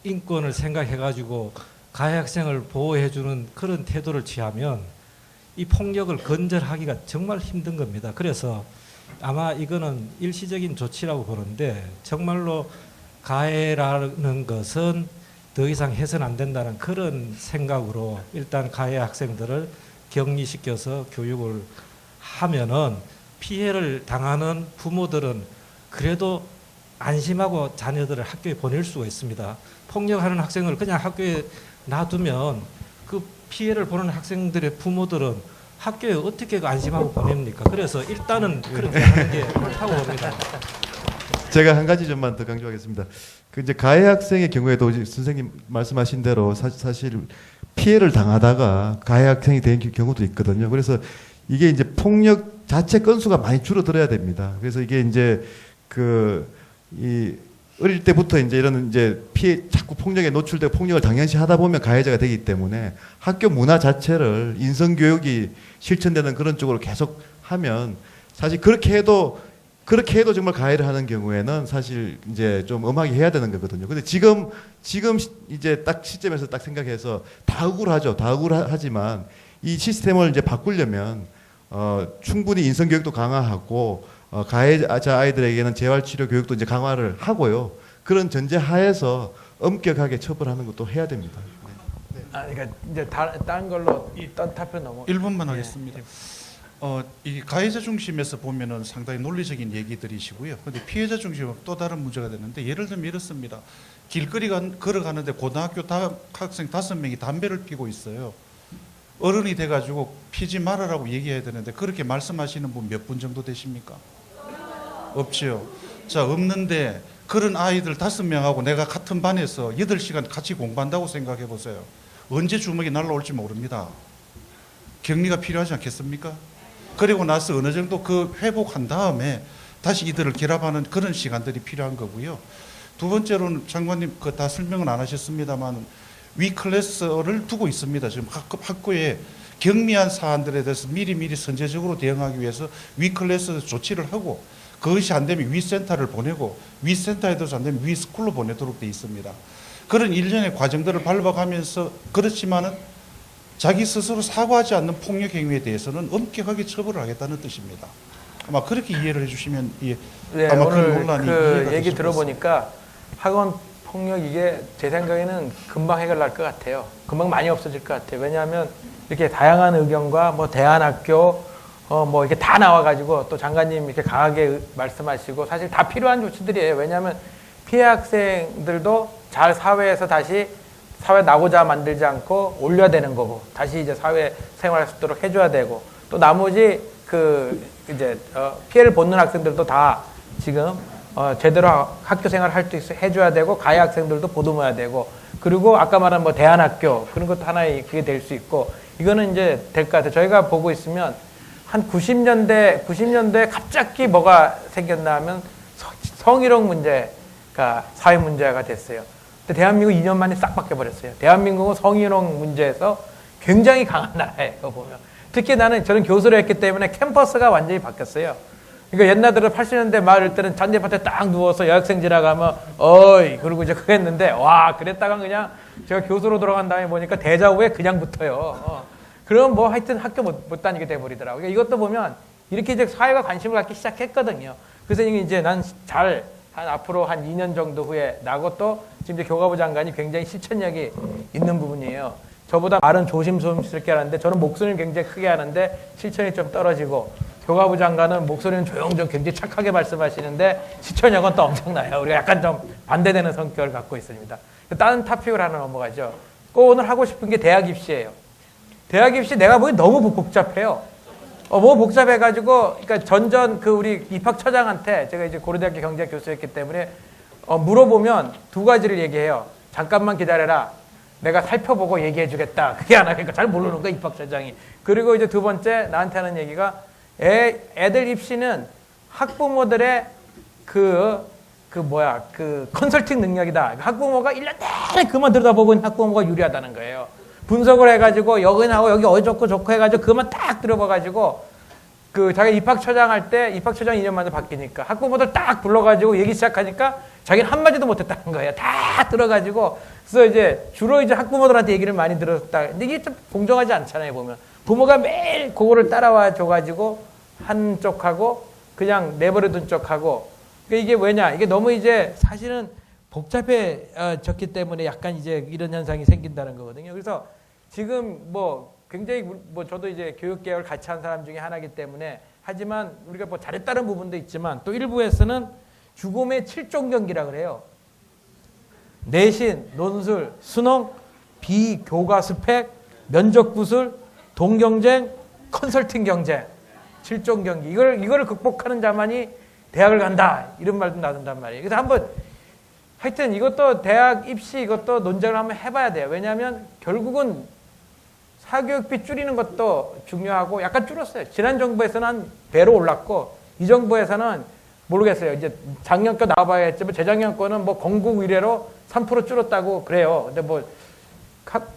인권을 생각해가지고 가해 학생을 보호해주는 그런 태도를 취하면 이 폭력을 건절하기가 정말 힘든 겁니다. 그래서 아마 이거는 일시적인 조치라고 보는데, 정말로 가해라는 것은 더 이상 해서는 안 된다는 그런 생각으로 일단 가해 학생들을 격리시켜서 교육을 하면은 피해를 당하는 부모들은 그래도 안심하고 자녀들을 학교에 보낼 수가 있습니다. 폭력하는 학생을 그냥 학교에 놔두면 그 피해를 보는 학생들의 부모들은 학교에 어떻게 안심하고 보냅니까? 그래서 일단은 그렇게 하는 게 옳다고 봅니다. 제가 한 가지 점만 더 강조하겠습니다. 그 이제 가해 학생의 경우에도 이제 선생님 말씀하신 대로 사실 피해를 당하다가 가해 학생이 된 경우도 있거든요. 그래서 이게 이제 폭력 자체 건수가 많이 줄어들어야 됩니다. 그래서 이게 이제 이 어릴 때부터 이제 이런 이제 자꾸 폭력에 노출되고 폭력을 당연시 하다 보면 가해자가 되기 때문에 학교 문화 자체를 인성교육이 실천되는 그런 쪽으로 계속 하면 사실 그렇게 해도 정말 가해를 하는 경우에는 사실 이제 좀 엄하게 해야 되는 거거든요. 근데 지금 이제 딱 시점에서 딱 생각해서 다 억울하죠. 다 억울하지만 이 시스템을 이제 바꾸려면 충분히 인성교육도 강화하고 가해자 아이들에게는 재활치료 교육도 이제 강화를 하고요. 그런 전제 하에서 엄격하게 처벌하는 것도 해야 됩니다. 그러니까 이제 다른 걸로 일단 답변 넘어. 1분만 하겠습니다. 이 가해자 중심에서 보면은 상당히 논리적인 얘기들이시고요. 근데 피해자 중심은 또 다른 문제가 되는데 예를 들면 이렇습니다. 길거리 걸어가는데 고등학교 학생 5명이 담배를 피고 있어요. 어른이 돼가지고 피지 말아라고 얘기해야 되는데 그렇게 말씀하시는 분 몇 분 정도 되십니까? 없지요. 자, 없는데 그런 아이들 5명하고 내가 같은 반에서 8시간 같이 공부한다고 생각해 보세요. 언제 주먹이 날라올지 모릅니다. 격리가 필요하지 않겠습니까? 그리고 나서 어느 정도 그 회복한 다음에 다시 이들을 결합하는 그런 시간들이 필요한 거고요. 두 번째로는 장관님 다 설명은 안 하셨습니다만 위클래스를 두고 있습니다. 지금 학교에 경미한 사안들에 대해서 미리 선제적으로 대응하기 위해서 위클래스 조치를 하고 그것이 안 되면 위센터를 보내고 위센터에 대해서 안 되면 위스쿨로 보내도록 돼 있습니다. 그런 일련의 과정들을 밟아가면서 그렇지만은 자기 스스로 사과하지 않는 폭력 행위에 대해서는 엄격하게 처벌을 하겠다는 뜻입니다. 아마 그렇게 이해를 해주시면 아마 그 오늘 논란이 그 얘기 들어보니까 학원 폭력 이게 제 생각에는 금방 해결날 것 같아요. 금방 많이 없어질 것 같아요. 왜냐하면 이렇게 다양한 의견과 뭐 대안학교 뭐 이렇게 다 나와가지고 또 장관님 이렇게 강하게 말씀하시고 사실 다 필요한 조치들이에요. 왜냐하면 피해 학생들도 잘 사회에서 다시 사회 나고자 만들지 않고 올려야 되는 거고 다시 이제 사회 생활할 수 있도록 해줘야 되고 또 나머지 이제 피해를 보는 학생들도 다 지금 제대로 학교 생활을 할 수 있게 해줘야 되고 가해 학생들도 보듬어야 되고 그리고 아까 말한 뭐 대안학교 그런 것도 하나의 그게 될 수 있고 이거는 이제 될 것 같아요. 저희가 보고 있으면 한 90년대 갑자기 뭐가 생겼나 하면 성희롱 문제가 사회 문제가 됐어요. 근데 대한민국 2년 만에 싹 바뀌어버렸어요. 대한민국은 성희롱 문제에서 굉장히 강한 나라예요, 보면. 특히 저는 교수를 했기 때문에 캠퍼스가 완전히 바뀌었어요. 그러니까 옛날에는 80년대 말 이럴 때는 잔디밭에 딱 누워서 여학생 지나가면 어이 그러고 이제 그랬는데 와 그랬다가 그냥 제가 교수로 들어간 다음에 보니까 데자우에 그냥 붙어요. 그럼 뭐 하여튼 학교 못 다니게 돼버리더라고요. 그러니까 이것도 보면 이렇게 이제 사회가 관심을 갖기 시작했거든요. 그래서 이제 난 앞으로 한 2년 정도 후에 나고 또 지금 이제 교과부 장관이 굉장히 실천력이 있는 부분이에요. 저보다 말은 조심스럽게 하는데 저는 목소리는 굉장히 크게 하는데 실천이 좀 떨어지고 교과부 장관은 목소리는 조용조용 굉장히 착하게 말씀하시는데 실천력은 또 엄청나요. 우리가 약간 좀 반대되는 성격을 갖고 있습니다. 다른 토픽을 하나 넘어가죠. 꼭 오늘 하고 싶은 게 대학 입시예요. 대학 입시 내가 보기 너무 복잡해요. 뭐 복잡해가지고, 그러니까 우리 입학처장한테 제가 이제 고려대학교 경제학 교수였기 때문에 물어보면 두 가지를 얘기해요. 잠깐만 기다려라. 내가 살펴보고 얘기해주겠다. 그게 하나. 그러니까 잘 모르는 거야, 입학처장이. 그리고 이제 두 번째 나한테 하는 얘기가 애들 입시는 학부모들의 컨설팅 능력이다. 학부모가 1년 내내 그만 들여다보고 있는 학부모가 유리하다는 거예요. 분석을 해가지고 여기 나오고 여기 어디 좋고 해가지고 그만 딱 들어봐가지고 자기 입학처장 할 때 입학처장 2년 만에 바뀌니까 학부모들 딱 불러가지고 얘기 시작하니까 자기는 한마디도 못했다는 거예요. 다 들어가지고 그래서 이제 주로 이제 학부모들한테 얘기를 많이 들었다. 근데 이게 좀 공정하지 않잖아요, 보면. 부모가 매일 그거를 따라와 줘가지고 한쪽하고 그냥 내버려둔 쪽하고 그러니까 이게 왜냐? 이게 너무 이제 사실은 복잡해졌기 때문에 약간 이제 이런 현상이 생긴다는 거거든요. 그래서 지금 뭐 굉장히 저도 이제 교육개혁을 같이 한 사람 중에 하나이기 때문에 하지만 우리가 뭐 잘했다는 부분도 있지만 또 일부에서는 죽음의 7종 경기라 그래요. 내신, 논술, 수능, 비교과 스펙, 면접 구술, 동경쟁, 컨설팅 경쟁, 7종 경기. 이거를 극복하는 자만이 대학을 간다 이런 말도 나온단 말이에요. 그래서 한번 하여튼 이것도 대학 입시 이것도 논쟁을 한번 해봐야 돼요. 왜냐하면 결국은 사교육비 줄이는 것도 중요하고 약간 줄었어요. 지난 정부에서는 한 배로 올랐고 이 정부에서는 모르겠어요. 이제 작년 거 나와봐야겠지만 재작년 거는 뭐 건국 이래로 3% 줄었다고 그래요. 근데 뭐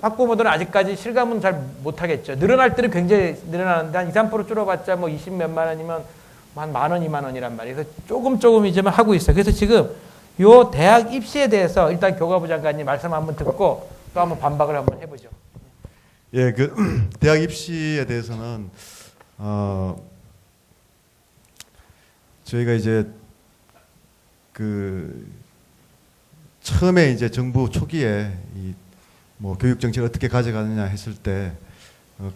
학부모들은 아직까지 실감은 잘 못하겠죠. 늘어날 때는 굉장히 늘어나는데 한 2, 3% 줄어봤자 뭐 20 몇만 원이면 한 10,000원, 2만 원이란 말이에요. 그래서 조금이지만 하고 있어요. 그래서 지금 요 대학 입시에 대해서 일단 교과부 장관님 말씀 한번 듣고 또 한번 반박을 한번 해보죠. 예, 그 대학 입시에 대해서는 저희가 이제 그 처음에 이제 정부 초기에 이 뭐 교육 정책을 어떻게 가져가느냐 했을 때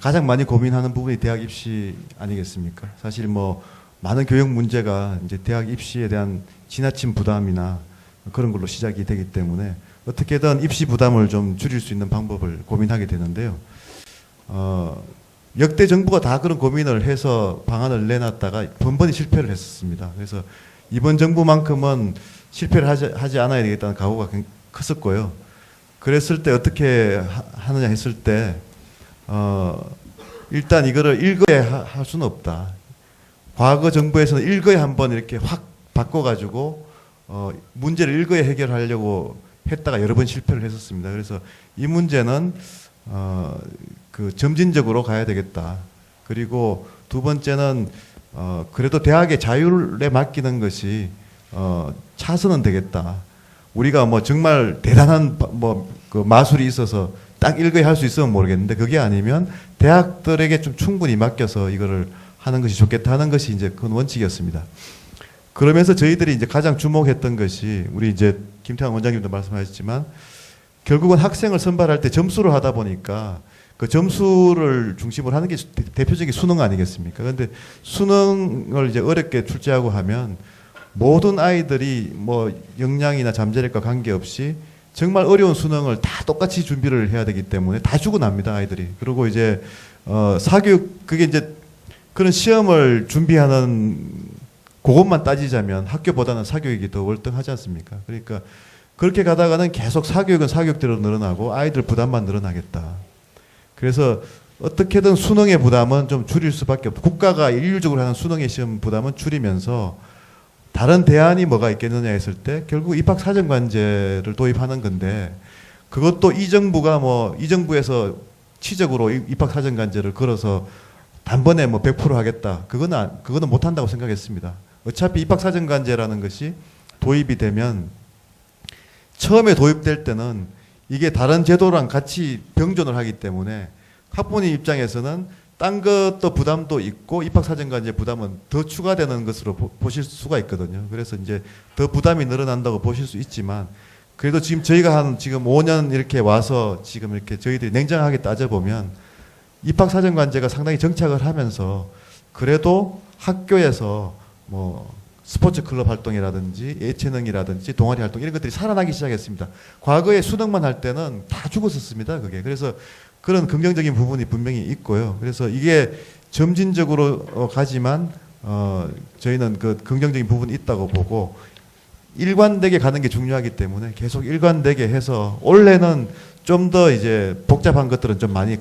가장 많이 고민하는 부분이 대학 입시 아니겠습니까? 사실 뭐 많은 교육 문제가 이제 대학 입시에 대한 지나친 부담이나 그런 걸로 시작이 되기 때문에 어떻게든 입시 부담을 좀 줄일 수 있는 방법을 고민하게 되는데요. 역대 정부가 다 그런 고민을 해서 방안을 내놨다가 번번이 실패를 했었습니다. 그래서 이번 정부만큼은 실패를 하지 않아야 되겠다는 각오가 컸었고요. 그랬을 때 어떻게 하느냐 했을 때 일단 이거를 일거에 할 수는 없다. 과거 정부에서는 일거에 한번 이렇게 확 바꿔가지고 문제를 일거에 해결하려고 했다가 여러 번 실패를 했었습니다. 그래서 이 문제는 그 점진적으로 가야 되겠다. 그리고 두 번째는 그래도 대학의 자율에 맡기는 것이 차선은 되겠다. 우리가 뭐 정말 대단한 뭐 그 마술이 있어서 딱 일거에 할 수 있으면 모르겠는데 그게 아니면 대학들에게 좀 충분히 맡겨서 이거를 하는 것이 좋겠다 하는 것이 이제 그 원칙이었습니다. 그러면서 저희들이 이제 가장 주목했던 것이 우리 이제 김태환 원장님도 말씀하셨지만 결국은 학생을 선발할 때 점수를 하다 보니까 그 점수를 중심으로 하는 게 대표적인 수능 아니겠습니까? 그런데 수능을 이제 어렵게 출제하고 하면 모든 아이들이 뭐 역량이나 잠재력과 관계없이 정말 어려운 수능을 다 똑같이 준비를 해야 되기 때문에 다 죽어납니다, 아이들이. 그리고 이제 사교육 그게 이제 그런 시험을 준비하는 그것만 따지자면 학교보다는 사교육이 더 월등하지 않습니까? 그러니까 그렇게 가다가는 계속 사교육은 사교육대로 늘어나고 아이들 부담만 늘어나겠다. 그래서 어떻게든 수능의 부담은 좀 줄일 수밖에 없다. 국가가 일률적으로 하는 수능의 시험 부담은 줄이면서 다른 대안이 뭐가 있겠느냐 했을 때 결국 입학사정관제를 도입하는 건데 그것도 이 정부가 이 정부에서 치적으로 입학사정관제를 걸어서 단번에 100% 하겠다. 그거는 못 한다고 생각했습니다. 어차피 입학사정관제라는 것이 도입이 되면 처음에 도입될 때는 이게 다른 제도랑 같이 병존을 하기 때문에 학부모님 입장에서는 딴 것도 부담도 있고 입학사정관제 부담은 더 추가되는 것으로 보실 수가 있거든요. 그래서 이제 더 부담이 늘어난다고 보실 수 있지만 그래도 지금 저희가 지금 5년 이렇게 와서 지금 이렇게 저희들이 냉정하게 따져보면 입학사정관제가 상당히 정착을 하면서 그래도 학교에서 뭐 스포츠 클럽 활동이라든지 예체능이라든지 동아리 활동 이런 것들이 살아나기 시작했습니다. 과거에 수능만 할 때는 다 죽었었습니다. 그게. 그래서 그런 긍정적인 부분이 분명히 있고요. 그래서 이게 점진적으로 가지만 저희는 그 긍정적인 부분이 있다고 보고 일관되게 가는 게 중요하기 때문에 계속 일관되게 해서 올해는 좀 더 이제 복잡한 것들은 좀 많이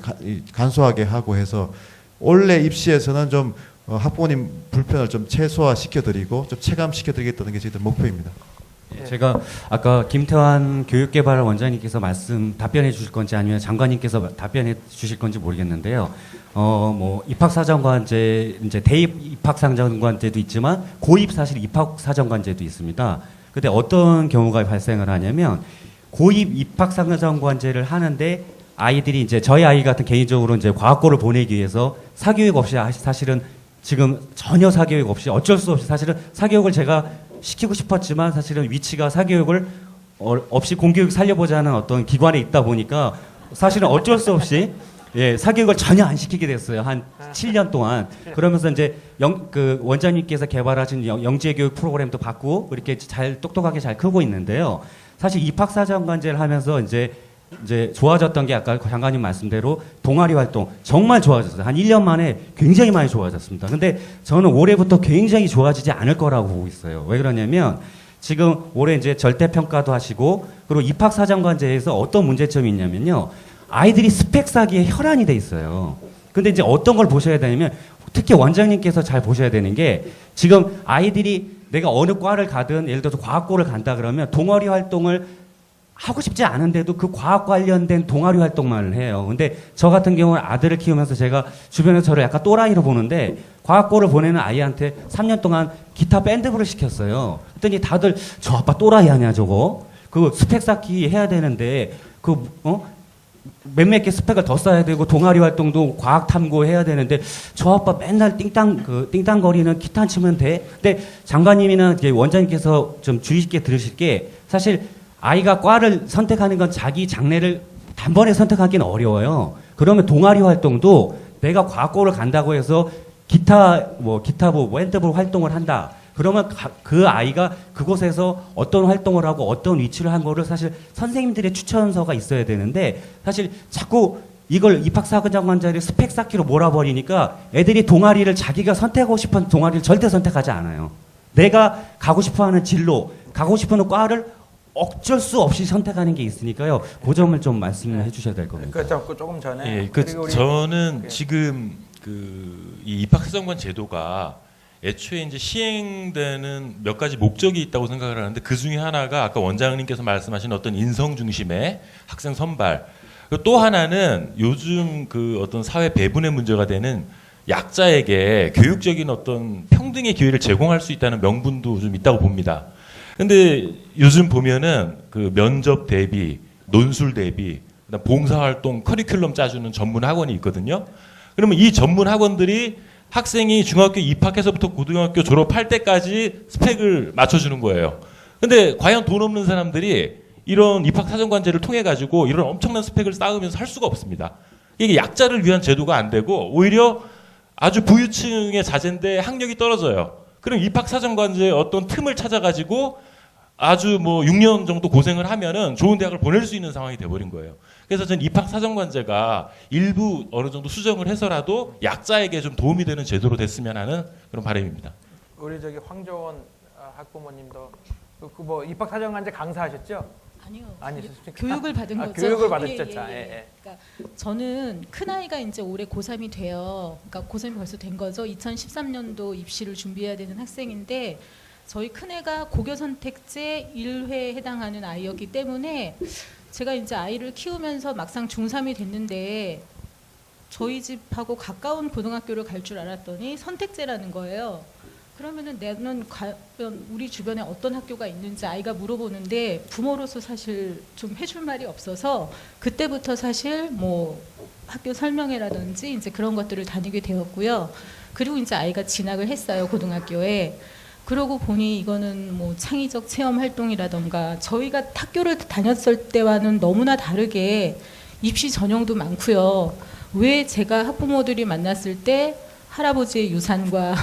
간소하게 하고 해서 올해 입시에서는 좀 학부모님 불편을 좀 최소화시켜드리고 좀 체감시켜드리겠다는 게 저희들 목표입니다. 제가 아까 김태환 교육개발 원장님께서 답변해 주실 건지 아니면 장관님께서 답변해 주실 건지 모르겠는데요. 뭐 입학사정관제 이제 대입 입학사정관제도 있지만 고입 사실 입학사정관제도 있습니다. 근데 어떤 경우가 발생을 하냐면 고입 입학사정관제를 하는데 아이들이 이제 저희 아이 같은 개인적으로 이제 과학고를 보내기 위해서 사교육 없이 사실은 지금 전혀 사교육 없이 어쩔 수 없이 사실은 사교육을 제가 시키고 싶었지만 사실은 위치가 사교육을 없이 공교육 살려보자는 어떤 기관에 있다 보니까 사실은 어쩔 수 없이 사교육을 전혀 안 시키게 됐어요. 한 7년 동안. 그러면서 이제 그 원장님께서 개발하신 영재 교육 프로그램도 바꾸고 이렇게 잘 똑똑하게 잘 크고 있는데요. 사실 입학사정관제를 하면서 이제 이제 좋아졌던 게 아까 장관님 말씀대로 동아리 활동 정말 좋아졌어요. 한 1년 만에 굉장히 많이 좋아졌습니다. 근데 저는 올해부터 굉장히 좋아지지 않을 거라고 보고 있어요. 왜 그러냐면 지금 올해 이제 절대평가도 하시고 그리고 입학사정관제에서 어떤 문제점이 있냐면요. 아이들이 스펙 쌓기에 혈안이 돼 있어요. 근데 이제 어떤 걸 보셔야 되냐면 특히 원장님께서 잘 보셔야 되는 게 지금 아이들이 내가 어느 과를 가든 예를 들어서 과학고를 간다 그러면 동아리 활동을 하고 싶지 않은데도 그 과학 관련된 동아리 활동만을 해요. 근데 저 같은 경우는 아들을 키우면서 제가 주변에서 저를 약간 또라이로 보는데 과학고를 보내는 아이한테 3년 동안 기타 밴드부를 시켰어요. 그랬더니 다들 저 아빠 또라이 아니야 저거? 그 스펙 쌓기 해야 되는데 몇몇 개 스펙을 더 쌓아야 되고 동아리 활동도 과학 탐구해야 되는데 저 아빠 맨날 띵땅거리는 기타 치면 돼. 근데 장관님이나 이제 원장님께서 좀 주의 깊게 들으실 게 사실 아이가 과를 선택하는 건 자기 장래를 단번에 선택하기는 어려워요. 그러면 동아리 활동도 내가 과학고를 간다고 해서 기타 밴드부 활동을 한다. 그러면 그 아이가 그곳에서 어떤 활동을 하고 어떤 위치를 한 거를 사실 선생님들의 추천서가 있어야 되는데 사실 자꾸 이걸 입학사정관제를 스펙 쌓기로 몰아버리니까 애들이 동아리를 자기가 선택하고 싶은 동아리를 절대 선택하지 않아요. 내가 가고 싶어하는 진로, 가고 싶은 과를 어쩔 수 없이 선택하는 게 있으니까요. 그 점을 좀 말씀해 주셔야 될 겁니다. 조금 전에. 예, 그리고 저는 그, 지금 이 입학사정관 제도가 애초에 이제 시행되는 몇 가지 목적이 있다고 생각을 하는데 그 중에 하나가 아까 원장님께서 말씀하신 어떤 인성 중심의 학생 선발. 그리고 또 하나는 요즘 그 어떤 사회 배분의 문제가 되는 약자에게 교육적인 어떤 평등의 기회를 제공할 수 있다는 명분도 좀 있다고 봅니다. 근데 요즘 보면은 그 면접 대비, 논술 대비, 그다음 봉사활동 커리큘럼 짜주는 전문 학원이 있거든요. 그러면 이 전문 학원들이 학생이 중학교 입학해서부터 고등학교 졸업할 때까지 스펙을 맞춰주는 거예요. 근데 과연 돈 없는 사람들이 이런 입학사정관제를 통해 가지고 이런 엄청난 스펙을 쌓으면서 할 수가 없습니다. 이게 약자를 위한 제도가 안 되고 오히려 아주 부유층의 자제인데 학력이 떨어져요. 그럼 입학사정관제의 어떤 틈을 찾아가지고 아주 6년 정도 고생을 하면은 좋은 대학을 보낼 수 있는 상황이 돼버린 거예요. 그래서 저는 입학사정관제가 일부 어느 정도 수정을 해서라도 약자에게 좀 도움이 되는 제도로 됐으면 하는 그런 바람입니다. 우리 황조원 학부모님도 입학사정관제 강사하셨죠? 아니요. 교육을 받은 거죠. 교육을 받았죠. 그러니까 저는 큰 아이가 이제 올해 고3이 돼요. 그러니까 고3이 벌써 된 거죠. 2013년도 입시를 준비해야 되는 학생인데 저희 큰 애가 고교 선택제 1회에 해당하는 아이였기 때문에 제가 이제 아이를 키우면서 막상 중3이 됐는데 저희 집하고 가까운 고등학교를 갈 줄 알았더니 선택제라는 거예요. 그러면은 나는 과연 우리 주변에 어떤 학교가 있는지 아이가 물어보는데 부모로서 사실 좀 해줄 말이 없어서 그때부터 사실 학교 설명회라든지 이제 그런 것들을 다니게 되었고요. 그리고 이제 아이가 진학을 했어요, 고등학교에. 그러고 보니 이거는 창의적 체험 활동이라던가 저희가 학교를 다녔을 때와는 너무나 다르게 입시 전형도 많고요. 왜 제가 학부모들이 만났을 때 할아버지의 유산과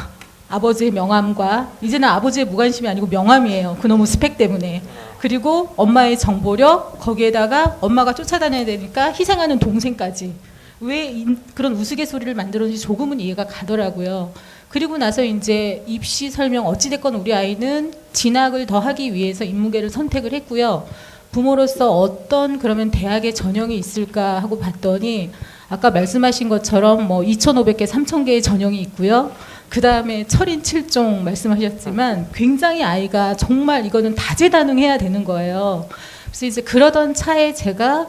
아버지의 명함과 이제는 아버지의 무관심이 아니고 명함이에요. 그놈의 스펙 때문에. 그리고 엄마의 정보력 거기에다가 엄마가 쫓아다녀야 되니까 희생하는 동생까지. 왜 그런 우스갯소리를 만들었는지 조금은 이해가 가더라고요. 그리고 나서 이제 입시 설명 어찌됐건 우리 아이는 진학을 더 하기 위해서 인문계를 선택을 했고요. 부모로서 어떤 그러면 대학의 전형이 있을까 하고 봤더니 아까 말씀하신 것처럼 2,500개, 3,000개의 전형이 있고요. 그 다음에 철인 7종 말씀하셨지만 굉장히 아이가 정말 이거는 다재다능해야 되는 거예요. 그래서 이제 그러던 차에 제가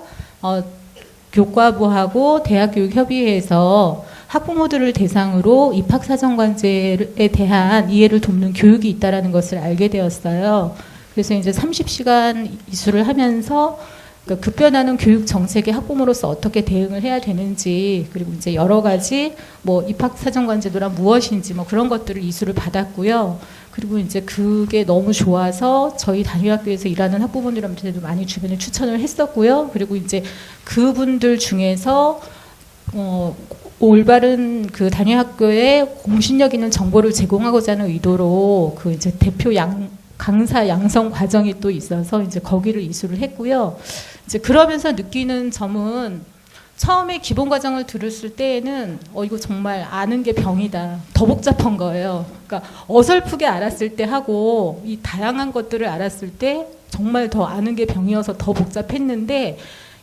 교과부하고 대학교육협의회에서 학부모들을 대상으로 입학사정관제에 대한 이해를 돕는 교육이 있다라는 것을 알게 되었어요. 그래서 이제 30시간 이수를 하면서 급변하는 교육 정책에 학부모로서 어떻게 대응을 해야 되는지 그리고 이제 여러 가지 입학사정관제도란 무엇인지 그런 것들을 이수를 받았고요. 그리고 이제 그게 너무 좋아서 저희 단위학교에서 일하는 학부모님들한테도 많이 주변에 추천을 했었고요. 그리고 이제 그분들 중에서 올바른 그 단위학교에 공신력 있는 정보를 제공하고자 하는 의도로 그 이제 대표 강사 양성 과정이 또 있어서 이제 거기를 이수를 했고요. 이제 그러면서 느끼는 점은 처음에 기본 과정을 들었을 때에는 이거 정말 아는 게 병이다. 더 복잡한 거예요. 그러니까 어설프게 알았을 때 하고 이 다양한 것들을 알았을 때 정말 더 아는 게 병이어서 더 복잡했는데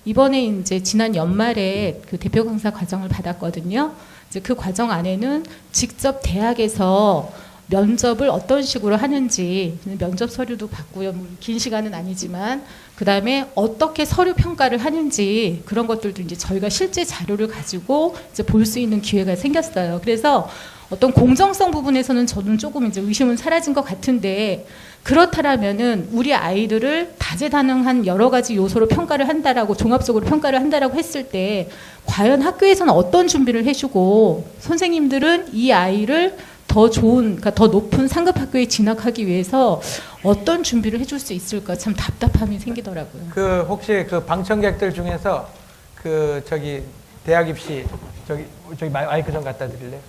이번에 이제 지난 연말에 그 대표 강사 과정을 받았거든요. 이제 그 과정 안에는 직접 대학에서 면접을 어떤 식으로 하는지 면접 서류도 받고요. 긴 시간은 아니지만 그 다음에 어떻게 서류 평가를 하는지 그런 것들도 이제 저희가 실제 자료를 가지고 이제 볼 수 있는 기회가 생겼어요. 그래서 어떤 공정성 부분에서는 저는 조금 이제 의심은 사라진 것 같은데 그렇다라면은 우리 아이들을 다재다능한 여러 가지 요소로 평가를 한다라고 종합적으로 평가를 한다라고 했을 때 과연 학교에서는 어떤 준비를 해주고 선생님들은 이 아이를 더 좋은, 그러니까 더 높은 상급 학교에 진학하기 위해서 어떤 준비를 해줄 수 있을까 참 답답함이 생기더라고요. 그 혹시 그 방청객들 중에서 그 저기 대학 입시 저기 마이크 좀 갖다 드릴래요?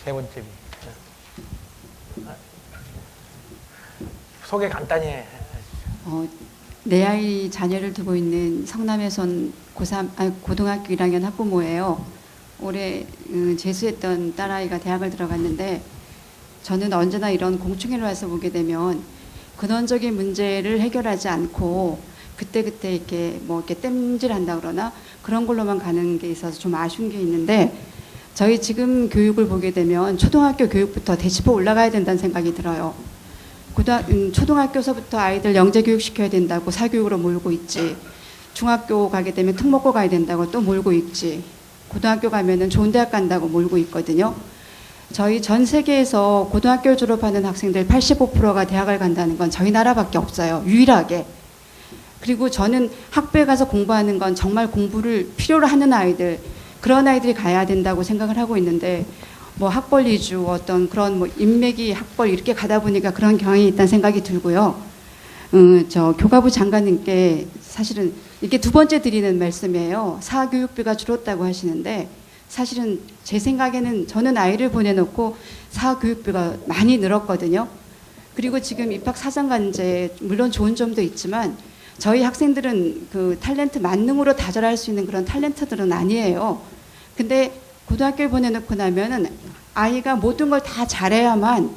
세 번째 소개 간단히 해. 내 아이 자녀를 두고 있는 성남에선 고등학교 1학년 학부모예요. 올해 재수했던 딸아이가 대학을 들어갔는데 저는 언제나 이런 공청회를 와서 보게 되면 근원적인 문제를 해결하지 않고 그때그때 이렇게 뭐 이렇게 땜질한다 그러나 그런 걸로만 가는 게 있어서 좀 아쉬운 게 있는데 저희 지금 교육을 보게 되면 초등학교 교육부터 대치포 올라가야 된다는 생각이 들어요. 초등학교서부터 아이들 영재 교육 시켜야 된다고 사교육으로 몰고 있지. 중학교 가게 되면 특목고 가야 된다고 또 몰고 있지. 고등학교 가면은 좋은 대학 간다고 몰고 있거든요. 저희 전 세계에서 고등학교를 졸업하는 학생들 85%가 대학을 간다는 건 저희 나라밖에 없어요. 유일하게. 그리고 저는 학교에 가서 공부하는 건 정말 공부를 필요로 하는 아이들, 그런 아이들이 가야 된다고 생각을 하고 있는데 뭐 학벌 위주 어떤 그런 뭐 인맥이 학벌 이렇게 가다 보니까 그런 경향이 있다는 생각이 들고요. 저 교과부 장관님께 사실은 이게 두 번째 드리는 말씀이에요. 사교육비가 줄었다고 하시는데 사실은 제 생각에는 저는 아이를 보내놓고 사교육비가 많이 늘었거든요. 그리고 지금 입학 사정관제 물론 좋은 점도 있지만 저희 학생들은 그 탤런트 만능으로 다잘할 수 있는 그런 탤런트들은 아니에요. 근데 고등학교를 보내놓고 나면은 아이가 모든 걸 다 잘해야만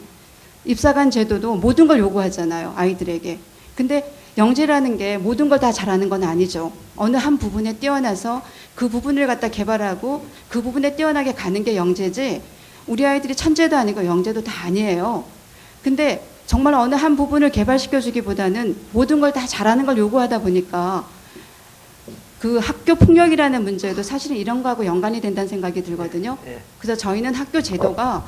입사관 제도도 모든 걸 요구하잖아요. 아이들에게. 근데 영재라는 게 모든 걸 다 잘하는 건 아니죠. 어느 한 부분에 뛰어나서 그 부분을 갖다 개발하고 그 부분에 뛰어나게 가는 게 영재지 우리 아이들이 천재도 아니고 영재도 다 아니에요. 근데 정말 어느 한 부분을 개발시켜주기보다는 모든 걸 다 잘하는 걸 요구하다 보니까 그 학교 폭력이라는 문제도 사실은 이런 거하고 연관이 된다는 생각이 들거든요. 그래서 저희는 학교 제도가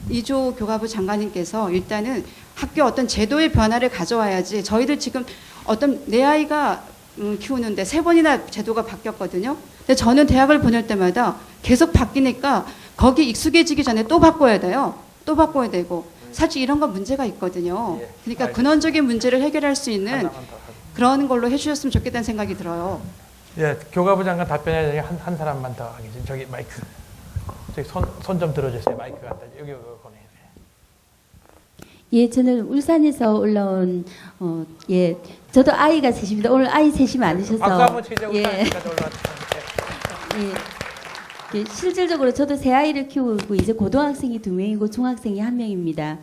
이조 교과부 장관님께서 일단은 학교 어떤 제도의 변화를 가져와야지 저희들 지금 어떤 내 아이가 키우는데 3번이나 제도가 바뀌었거든요. 근데 저는 대학을 보낼 때마다 계속 바뀌니까 거기 익숙해지기 전에 또 바꿔야 돼요. 또 바꿔야 되고 사실 이런 건 문제가 있거든요. 그러니까 근원적인 문제를 해결할 수 있는 그런 걸로 해주셨으면 좋겠다는 생각이 들어요. 예, 교과부 장관 답변에 한 사람만 더 하겠지. 저기 마이크. 저기 손 좀 들어주세요. 마이크 갖다 여기 보내. 예, 저는 울산에서 올라온 예, 저도 아이가 셋입니다. 오늘 아이 셋이 많으셔서 박수 한번 치죠. 예. 울산까지 올라왔다. 예, 실질적으로 저도 세 아이를 키우고 이제 고등학생이 2명이고 중학생이 1명입니다.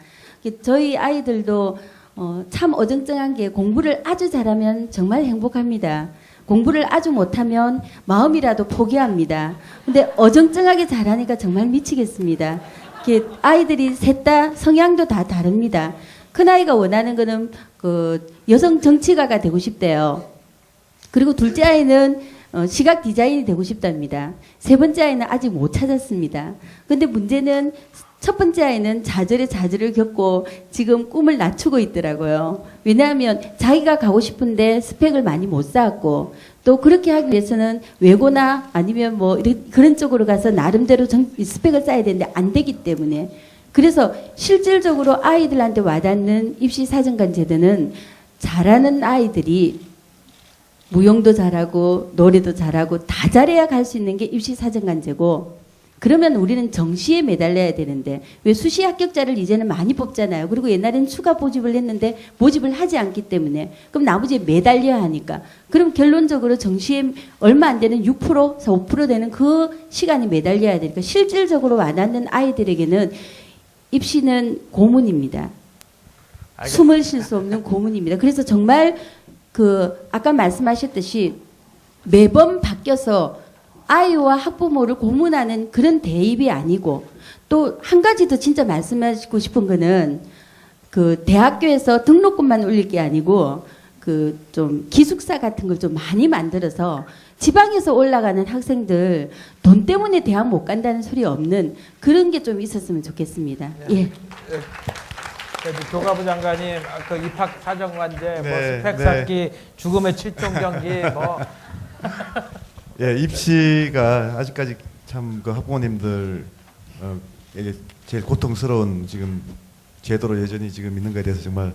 저희 아이들도 참 어정쩡한 게 공부를 아주 잘하면 정말 행복합니다. 공부를 아주 못하면 마음이라도 포기합니다. 근데 어정쩡하게 잘하니까 정말 미치겠습니다. 아이들이 셋 다 성향도 다 다릅니다. 큰 아이가 원하는 거는 그 여성 정치가가 되고 싶대요. 그리고 둘째 아이는 시각 디자인이 되고 싶답니다. 세 번째 아이는 아직 못 찾았습니다. 근데 문제는 첫 번째 아이는 좌절에 좌절을 겪고 지금 꿈을 낮추고 있더라고요. 왜냐하면 자기가 가고 싶은데 스펙을 많이 못 쌓았고 또 그렇게 하기 위해서는 외고나 아니면 뭐 그런 쪽으로 가서 나름대로 스펙을 쌓아야 되는데 안 되기 때문에 그래서 실질적으로 아이들한테 와닿는 입시사정관 제도는 잘하는 아이들이 무용도 잘하고 노래도 잘하고 다 잘해야 갈 수 있는 게 입시사정관제고 그러면 우리는 정시에 매달려야 되는데 왜 수시 합격자를 이제는 많이 뽑잖아요. 그리고 옛날에는 추가 모집을 했는데 모집을 하지 않기 때문에 그럼 나머지에 매달려야 하니까 그럼 결론적으로 정시에 얼마 안 되는 6%, 5% 되는 그 시간에 매달려야 되니까 실질적으로 와닿는 아이들에게는 입시는 고문입니다. 숨을 쉴 수 없는 고문입니다. 그래서 정말 그 아까 말씀하셨듯이 매번 바뀌어서 아이와 학부모를 고문하는 그런 대입이 아니고 또 한 가지 더 진짜 말씀하시고 싶은 거는 그 대학교에서 등록금만 올릴 게 아니고 그 좀 기숙사 같은 걸 좀 많이 만들어서 지방에서 올라가는 학생들 돈 때문에 대학 못 간다는 소리 없는 그런 게 좀 있었으면 좋겠습니다. 예. 교과부 장관님 그 입학 사정관제, 뭐 네, 스펙 네. 쌓기, 죽음의 7종 경기 뭐 예, 입시가 아직까지 참 그 학부모님들 에게 제일 고통스러운 지금 제도로 여전히 지금 있는 것에 대해서 정말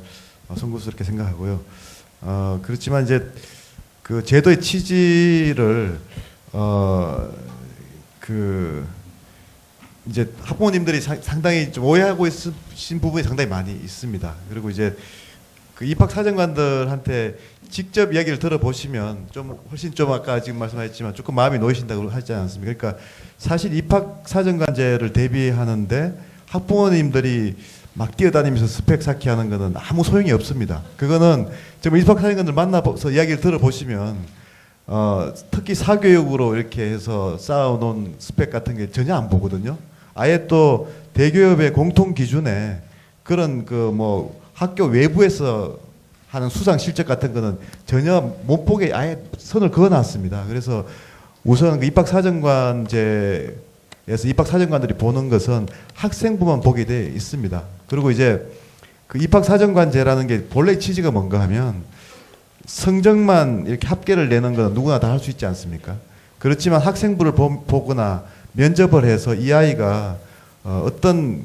송구스럽게 생각하고요. 그렇지만 이제 그 제도의 취지를 그 이제 학부모님들이 상당히 좀 오해하고 있으신 부분이 상당히 많이 있습니다. 그리고 이제 그 입학 사정관들한테 직접 이야기를 들어보시면 좀 훨씬 좀 아까 지금 말씀하셨지만 조금 마음이 놓이신다고 하지 않습니까? 그러니까 사실 입학 사정관제를 대비하는데 학부모님들이 막 뛰어다니면서 스펙 쌓기 하는 거는 아무 소용이 없습니다. 그거는 정말 입학 사정관들 만나서 이야기를 들어보시면 특히 사교육으로 이렇게 해서 쌓아놓은 스펙 같은 게 전혀 안 보거든요. 아예 또 대기업의 공통 기준에 그런 그 뭐 학교 외부에서 하는 수상 실적 같은 거는 전혀 못 보게 아예 선을 그어놨습니다. 그래서 우선 그 입학사정관제에서 입학사정관들이 보는 것은 학생부만 보게 돼 있습니다. 그리고 이제 그 입학사정관제라는 게 본래 취지가 뭔가 하면 성적만 이렇게 합계를 내는 건 누구나 다 할 수 있지 않습니까? 그렇지만 학생부를 보거나 면접을 해서 이 아이가 어떤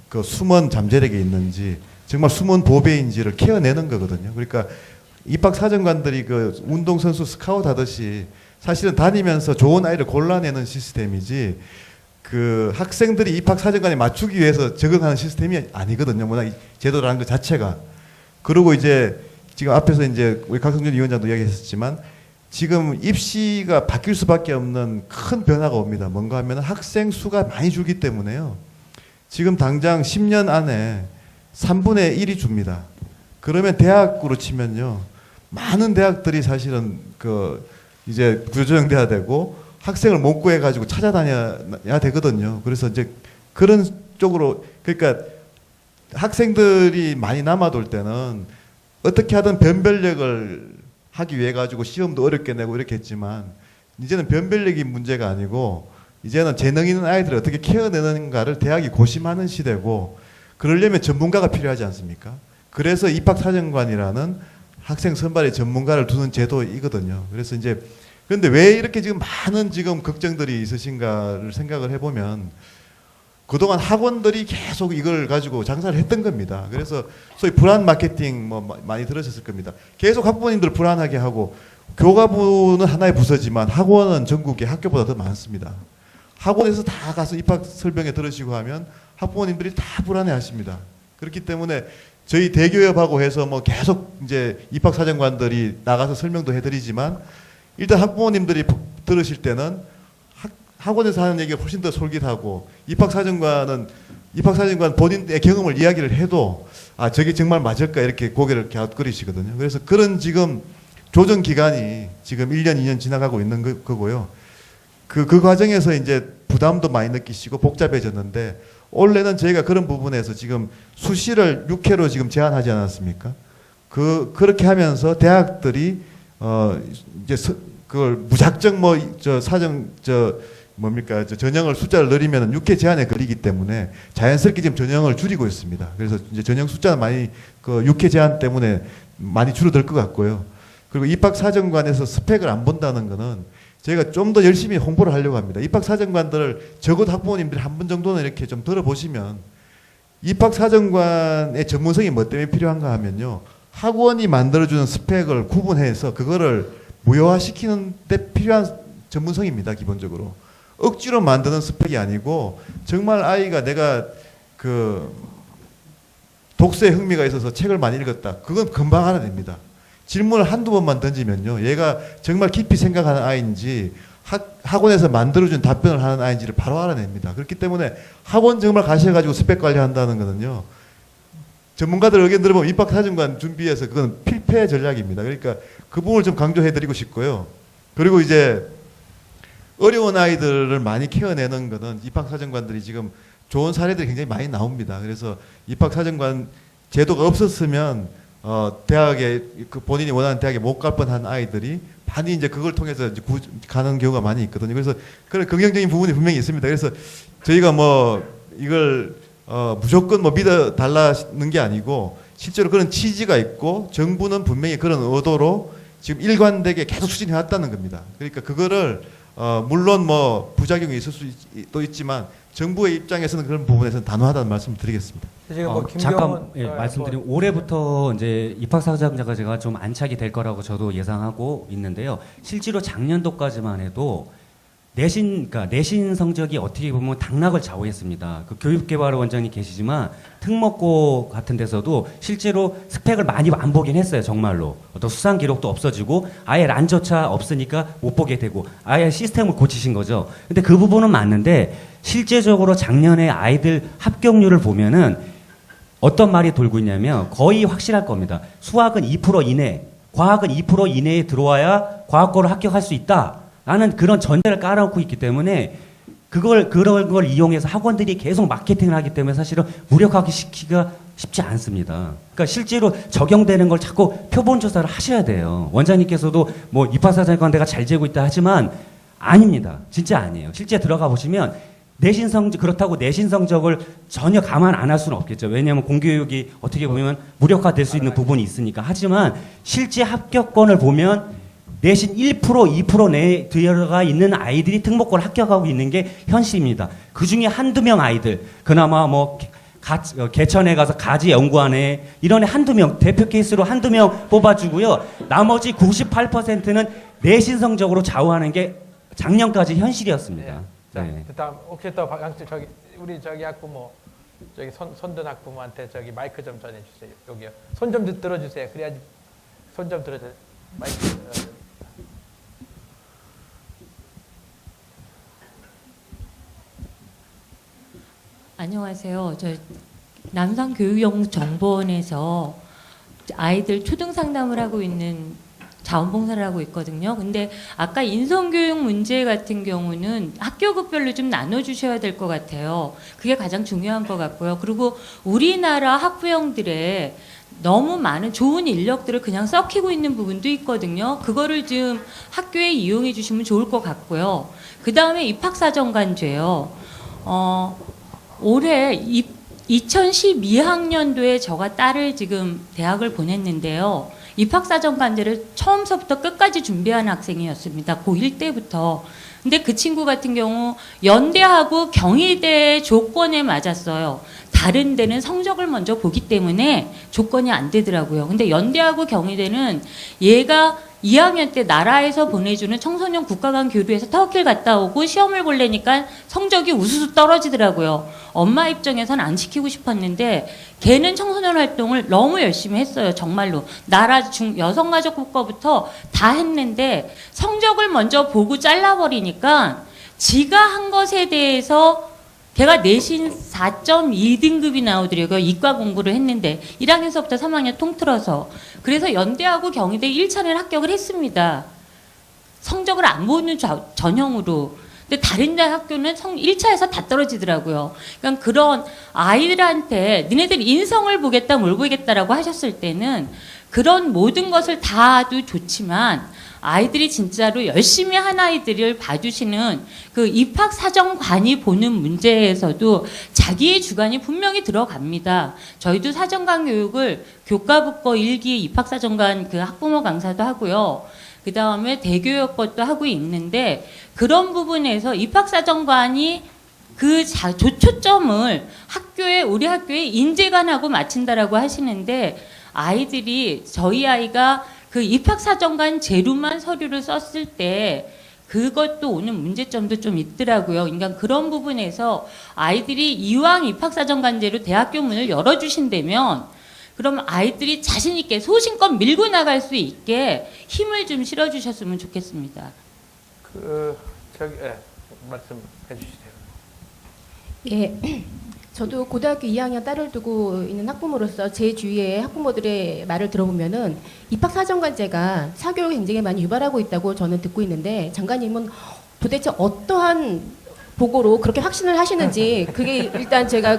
그 숨은 잠재력이 있는지 정말 숨은 보배인지를 케어내는 거거든요. 그러니까 입학 사정관들이 그 운동선수 스카웃 하듯이 사실은 다니면서 좋은 아이를 골라내는 시스템이지 그 학생들이 입학 사정관에 맞추기 위해서 적응하는 시스템이 아니거든요. 워낙 제도라는 것 자체가. 그리고 이제 지금 앞에서 이제 우리 강성준 위원장도 이야기했었지만 지금 입시가 바뀔 수밖에 없는 큰 변화가 옵니다. 뭔가 하면 학생 수가 많이 줄기 때문에요. 지금 당장 10년 안에 3분의 1이 줍니다. 그러면 대학으로 치면요. 많은 대학들이 사실은 그 이제 구조조정돼야 되고 학생을 못 구해가지고 찾아다녀야 되거든요. 그래서 이제 그런 쪽으로 그러니까 학생들이 많이 남아돌 때는 어떻게 하든 변별력을 하기 위해 가지고 시험도 어렵게 내고 이렇게 했지만 이제는 변별력이 문제가 아니고 이제는 재능 있는 아이들을 어떻게 케어내는가를 대학이 고심하는 시대고 그러려면 전문가가 필요하지 않습니까? 그래서 입학사정관이라는 학생 선발의 전문가를 두는 제도이거든요. 그래서 이제 그런데 왜 이렇게 지금 많은 지금 걱정들이 있으신가를 생각을 해보면 그동안 학원들이 계속 이걸 가지고 장사를 했던 겁니다. 그래서 소위 불안 마케팅 뭐 많이 들으셨을 겁니다. 계속 학부모님들 불안하게 하고 교과부는 하나의 부서지만 학원은 전국에 학교보다 더 많습니다. 학원에서 다 가서 입학 설명회 들으시고 하면 학부모님들이 다 불안해 하십니다. 그렇기 때문에 저희 대교협하고 해서 뭐 계속 이제 입학 사정관들이 나가서 설명도 해드리지만 일단 학부모님들이 들으실 때는 학원에서 하는 얘기가 훨씬 더 솔깃하고 입학사정관 본인의 경험을 이야기를 해도 아 저게 정말 맞을까 이렇게 고개를 갸웃거리시거든요. 그래서 그런 지금 조정 기간이 지금 1년 2년 지나가고 있는 거고요. 그 과정에서 이제 부담도 많이 느끼시고 복잡해졌는데 올해는 저희가 그런 부분에서 지금 수시를 6회로 지금 제한하지 않았습니까? 그렇게 하면서 대학들이 이제 그걸 무작정 전형을 숫자를 늘리면 6회 제한에 걸리기 때문에 자연스럽게 지금 전형을 줄이고 있습니다. 그래서 이제 전형 숫자는 많이 그 6회 제한 때문에 많이 줄어들 것 같고요. 그리고 입학사정관에서 스펙을 안 본다는 거는 저희가 좀 더 열심히 홍보를 하려고 합니다. 입학사정관들을 적어도 학부모님들이 한 번 정도는 이렇게 좀 들어보시면 입학사정관의 전문성이 뭐 때문에 필요한가 하면요. 학원이 만들어주는 스펙을 구분해서 그거를 무효화시키는 데 필요한 전문성입니다. 기본적으로. 억지로 만드는 스펙이 아니고 정말 아이가 내가 그 독서에 흥미가 있어서 책을 많이 읽었다. 그건 금방 알아냅니다. 질문을 한두 번만 던지면요. 얘가 정말 깊이 생각하는 아이인지 학원에서 만들어준 답변을 하는 아이인지를 바로 알아냅니다. 그렇기 때문에 학원 정말 가셔가지고 스펙 관리한다는 거는요. 전문가들 의견 들어보면 입학사정관 준비해서 그건 필패 전략입니다. 그러니까 그 부분을 좀 강조해드리고 싶고요. 그리고 이제 어려운 아이들을 많이 케어내는 거는 입학사정관들이 지금 좋은 사례들이 굉장히 많이 나옵니다. 그래서 입학사정관 제도가 없었으면 대학에 그 본인이 원하는 대학에 못 갈 뻔한 아이들이 많이 이제 그걸 통해서 이제 가는 경우가 많이 있거든요. 그래서 그런 긍정적인 부분이 분명히 있습니다. 그래서 저희가 뭐 이걸 무조건 뭐 믿어 달라는 게 아니고 실제로 그런 취지가 있고 정부는 분명히 그런 의도로 지금 일관되게 계속 추진해 왔다는 겁니다. 그러니까 그거를 물론 뭐 부작용이 있을 수도 있지만 정부의 입장에서는 그런 부분에서는 단호하다는 말씀을 드리겠습니다. 지금 뭐 잠깐 말씀드리면 올해부터 이제 입학사정자가 제가 좀 안착이 될 거라고 저도 예상하고 있는데요. 실제로 작년도까지만 해도 내신 성적이 어떻게 보면 당락을 좌우했습니다. 그 교육개발원장님 계시지만 특목고 같은 데서도 실제로 스펙을 많이 안 보긴 했어요. 정말로 어떤 수상 기록도 없어지고 아예 란조차 없으니까 못 보게 되고 아예 시스템을 고치신 거죠. 근데 그 부분은 맞는데 실제적으로 작년에 아이들 합격률을 보면은 어떤 말이 돌고 있냐면 거의 확실할 겁니다. 수학은 2% 이내, 과학은 2% 이내에 들어와야 과학고를 합격할 수 있다. 라는 그런 전제를 깔아놓고 있기 때문에 그런 걸 이용해서 학원들이 계속 마케팅을 하기 때문에 사실은 무력화하기 시키기가 쉽지 않습니다. 그러니까 실제로 적용되는 걸 자꾸 표본 조사를 하셔야 돼요. 원장님께서도 뭐 입학사정관 내가 잘 재고 있다 하지만 아닙니다. 진짜 아니에요. 실제 들어가 보시면 내신 성적 그렇다고 내신 성적을 전혀 감안 안 할 수는 없겠죠. 왜냐하면 공교육이 어떻게 보면 무력화될 수 있는 부분이 있으니까. 하지만 실제 합격권을 보면 내신 1%, 2% 내에 들어가 있는 아이들이 특목고를 합격하고 있는 게 현실입니다. 그 중에 한두 명 아이들, 그나마 뭐 개천에 가서 가지 연구하네 이런 한두 명, 대표 케이스로 한두 명 뽑아주고요. 나머지 98%는 내신 성적으로 좌우하는 게 작년까지 현실이었습니다. 자, 네. 다음 혹시 또 저기 우리 저기 학부모 저기 손든 학부모한테 저기 마이크 좀 전해주세요. 여기요. 손 좀 들어주세요. 그래야지 손 좀 들어주세요. 마이크. 안녕하세요. 저 남산교육정보원에서 아이들 초등 상담을 하고 있는 자원봉사를 하고 있거든요. 근데 아까 인성교육 문제 같은 경우는 학교급별로 좀 나눠주셔야 될 것 같아요. 그게 가장 중요한 것 같고요. 그리고 우리나라 학부형들의 너무 많은 좋은 인력들을 그냥 썩히고 있는 부분도 있거든요. 그거를 좀 학교에 이용해 주시면 좋을 것 같고요. 그 다음에 입학사정관제요. 올해 2012학년도에 저가 딸을 지금 대학을 보냈는데요. 입학사정관제를 처음서부터 끝까지 준비한 학생이었습니다. 고1 때부터. 근데 그 친구 같은 경우 연대하고 경희대 조건에 맞았어요. 다른 데는 성적을 먼저 보기 때문에 조건이 안 되더라고요. 근데 연대하고 경희대는 얘가 2학년 때 나라에서 보내주는 청소년 국가간 교류에서 터키를 갔다 오고 시험을 보려니까 성적이 우수수 떨어지더라고요. 엄마 입장에선 안 시키고 싶었는데 걔는 청소년 활동을 너무 열심히 했어요. 정말로. 나라 여성가족국가부터 다 했는데 성적을 먼저 보고 잘라버리니까 지가 한 것에 대해서 걔가 내신 4.2등급이 나오더라고요. 이과 공부를 했는데 1학년서부터 3학년 통틀어서. 그래서 연대하고 경희대 1차를 합격을 했습니다. 성적을 안 보는 전형으로. 근데 다른 데 학교는 1차에서 다 떨어지더라고요. 그러니까 그런 아이들한테 니네들 인성을 보겠다 뭘 보겠다라고 하셨을 때는 그런 모든 것을 다도 좋지만 아이들이 진짜로 열심히 한 아이들을 봐주시는 그 입학사정관이 보는 문제에서도 자기의 주관이 분명히 들어갑니다. 저희도 사정관 교육을 교과북거 1기 입학사정관 그 학부모 강사도 하고요. 그 다음에 대교육 것도 하고 있는데 그런 부분에서 입학사정관이 그 초점을 우리 학교에 인재관하고 맞춘다라고 하시는데 아이들이 저희 아이가 그 입학사정관 제로만 서류를 썼을 때 그것도 오는 문제점도 좀 있더라고요. 그러니까 그런 부분에서 아이들이 이왕 입학사정관제로 대학교 문을 열어주신다면 그럼 아이들이 자신 있게 소신껏 밀고 나갈 수 있게 힘을 좀 실어주셨으면 좋겠습니다. 말씀해 주시죠. 예. 저도 고등학교 2학년 딸을 두고 있는 학부모로서 제 주위의 학부모들의 말을 들어보면은 입학사정관제가 사교육 굉장히 많이 유발하고 있다고 저는 듣고 있는데 장관님은 도대체 어떠한 보고로 그렇게 확신을 하시는지 그게 일단 제가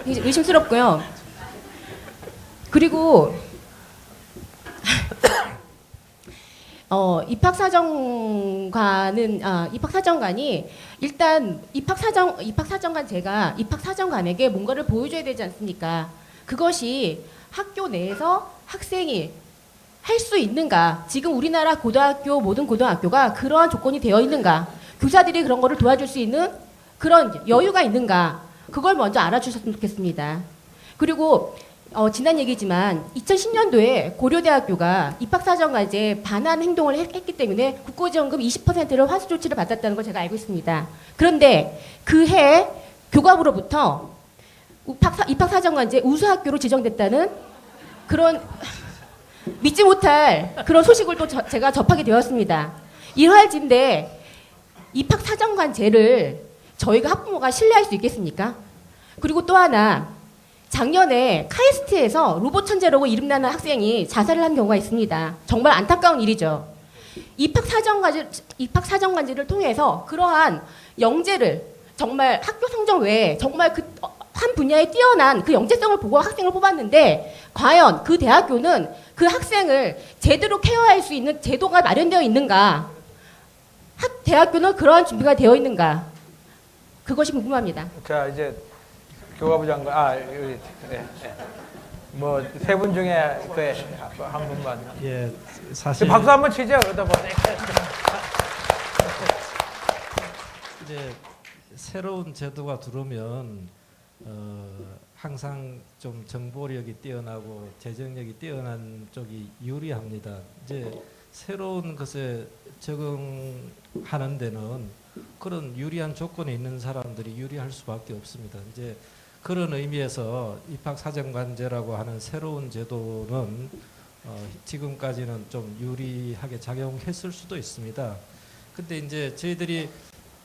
의심스럽고요. 그리고 입학사정관이 일단 입학사정관제가 입학사정관에게 뭔가를 보여줘야 되지 않습니까? 그것이 학교 내에서 학생이 할 수 있는가? 지금 우리나라 고등학교 모든 고등학교가 그러한 조건이 되어 있는가? 교사들이 그런 거를 도와줄 수 있는 그런 여유가 있는가? 그걸 먼저 알아주셨으면 좋겠습니다. 그리고 지난 얘기지만 2010년도에 고려대학교가 입학사정관제에 반한 행동을 했기 때문에 국고지원금 20%를 환수 조치를 받았다는 걸 제가 알고 있습니다. 그런데 그 해 교감으로부터 입학사정관제 우수학교로 지정됐다는 그런 믿지 못할 그런 소식을 또 제가 접하게 되었습니다. 이러할진데 입학사정관제를 저희가 학부모가 신뢰할 수 있겠습니까? 그리고 또 하나 작년에 카이스트에서 로봇 천재라고 이름나는 학생이 자살을 한 경우가 있습니다. 정말 안타까운 일이죠. 입학사정관제를 통해서 그러한 영재를 정말 학교 성적 외에 정말 그 한 분야에 뛰어난 그 영재성을 보고 학생을 뽑았는데 과연 그 대학교는 그 학생을 제대로 케어할 수 있는 제도가 마련되어 있는가? 대학교는 그러한 준비가 되어 있는가? 그것이 궁금합니다. 자, 이제 교과부 장관, 뭐 세 분 중에 한 분만. 예, 사실 박수 한번 치죠. 그러다 보니. 이제 새로운 제도가 들어오면 항상 좀 정보력이 뛰어나고 재정력이 뛰어난 쪽이 유리합니다. 이제 새로운 것에 적응하는 데는 그런 유리한 조건에 있는 사람들이 유리할 수밖에 없습니다. 이제 그런 의미에서 입학사정관제라고 하는 새로운 제도는 지금까지는 좀 유리하게 작용했을 수도 있습니다. 근데 이제 저희들이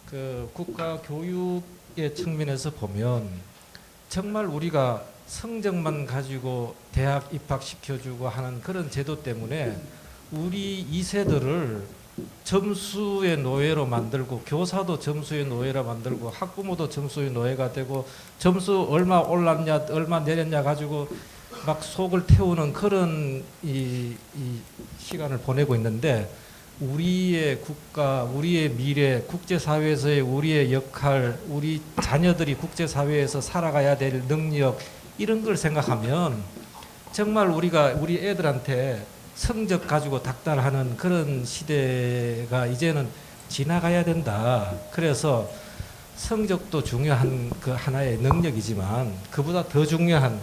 그 국가 교육의 측면에서 보면 정말 우리가 성적만 가지고 대학 입학시켜주고 하는 그런 제도 때문에 우리 2세들을 점수의 노예로 만들고 교사도 점수의 노예로 만들고 학부모도 점수의 노예가 되고 점수 얼마 올랐냐 얼마 내렸냐 가지고 막 속을 태우는 그런 이 시간을 보내고 있는데 우리의 국가, 우리의 미래, 국제사회에서의 우리의 역할, 우리 자녀들이 국제사회에서 살아가야 될 능력 이런 걸 생각하면 정말 우리가 우리 애들한테 성적 가지고 닥달하는 그런 시대가 이제는 지나가야 된다. 그래서 성적도 중요한 그 하나의 능력이지만 그보다 더 중요한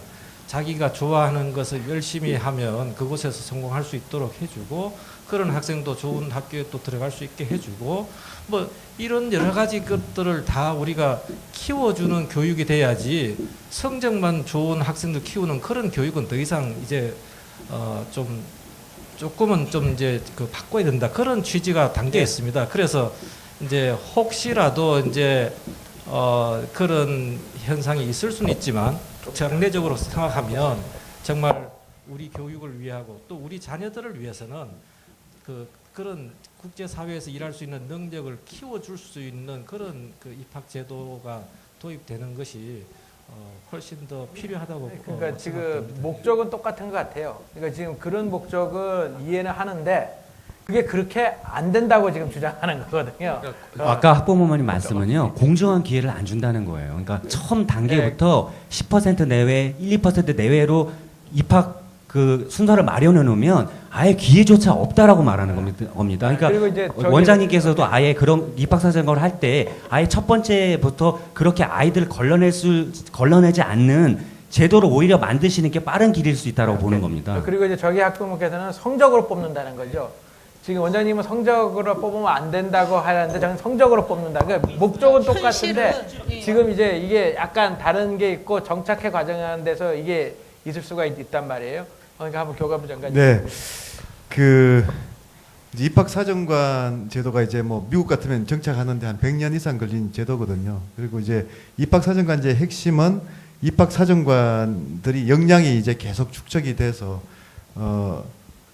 자기가 좋아하는 것을 열심히 하면 그곳에서 성공할 수 있도록 해주고 그런 학생도 좋은 학교에 또 들어갈 수 있게 해주고 뭐 이런 여러 가지 것들을 다 우리가 키워주는 교육이 돼야지 성적만 좋은 학생들 키우는 그런 교육은 더 이상 이제 조금은 좀 이제 그 바꿔야 된다 그런 취지가 담겨 있습니다. 그래서 이제 혹시라도 이제 그런 현상이 있을 수는 있지만 장래적으로 생각하면 정말 우리 교육을 위하고 또 우리 자녀들을 위해서는 그런 국제사회에서 일할 수 있는 능력을 키워줄 수 있는 그런 그 입학제도가 도입되는 것이 훨씬 더 필요하다고 그러니까 지금 생각됩니다. 목적은 똑같은 것 같아요. 그러니까 지금 그런 목적은 이해는 하는데 그게 그렇게 안 된다고 지금 주장하는 거거든요. 아까 학부모님 말씀은요 공정한 기회를 안 준다는 거예요. 그러니까 처음 단계부터 10% 내외, 1, 2% 내외로 입학 그 순서를 마련해 놓으면 아예 기회조차 없다라고 말하는 겁니다. 그러니까 원장님께서도 아예 그런 입학사정관을 할 때 아예 첫 번째부터 그렇게 아이들을 걸러내지 않는 제도를 오히려 만드시는 게 빠른 길일 수 있다고 보는 겁니다. 그리고 이제 저기 학부모께서는 성적으로 뽑는다는 거죠. 지금 원장님은 성적으로 뽑으면 안 된다고 하는데 저는 성적으로 뽑는다. 그 목적은 똑같은데 지금 이제 이게 약간 다른 게 있고 정착해 과정하는 데서 이게 있을 수가 있단 말이에요. 그러니까 한번 교감부 장관님. 네, 그 입학사정관 제도가 이제 뭐 미국 같으면 정착하는데 한 100년 이상 걸린 제도거든요. 그리고 이제 입학사정관제의 핵심은 입학사정관들이 역량이 이제 계속 축적이 돼서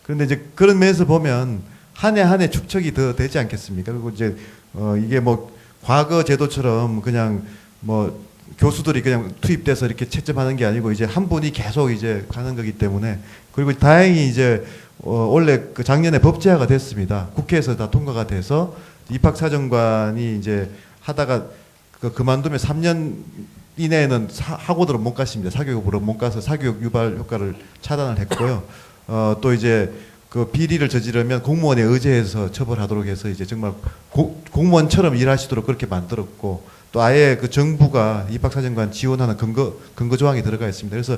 그런데 이제 그런 면에서 보면 한 해 한 해 축적이 더 되지 않겠습니까? 그리고 이제 이게 뭐 과거 제도처럼 그냥 뭐 교수들이 그냥 투입돼서 이렇게 채점하는 게 아니고 이제 한 분이 계속 이제 가는 거기 때문에 그리고 다행히 이제 원래 그 작년에 법제화가 됐습니다. 국회에서 다 통과가 돼서 입학사정관이 이제 하다가 그만두면 3년 이내에는 학원으로 못 갔습니다. 사교육으로 못 가서 사교육 유발 효과를 차단을 했고요. 또 이제 그 비리를 저지르면 공무원에 의제해서 처벌하도록 해서 이제 정말 공무원처럼 일하시도록 그렇게 만들었고 또 아예 그 정부가 입학사정관 지원하는 근거 조항이 들어가 있습니다. 그래서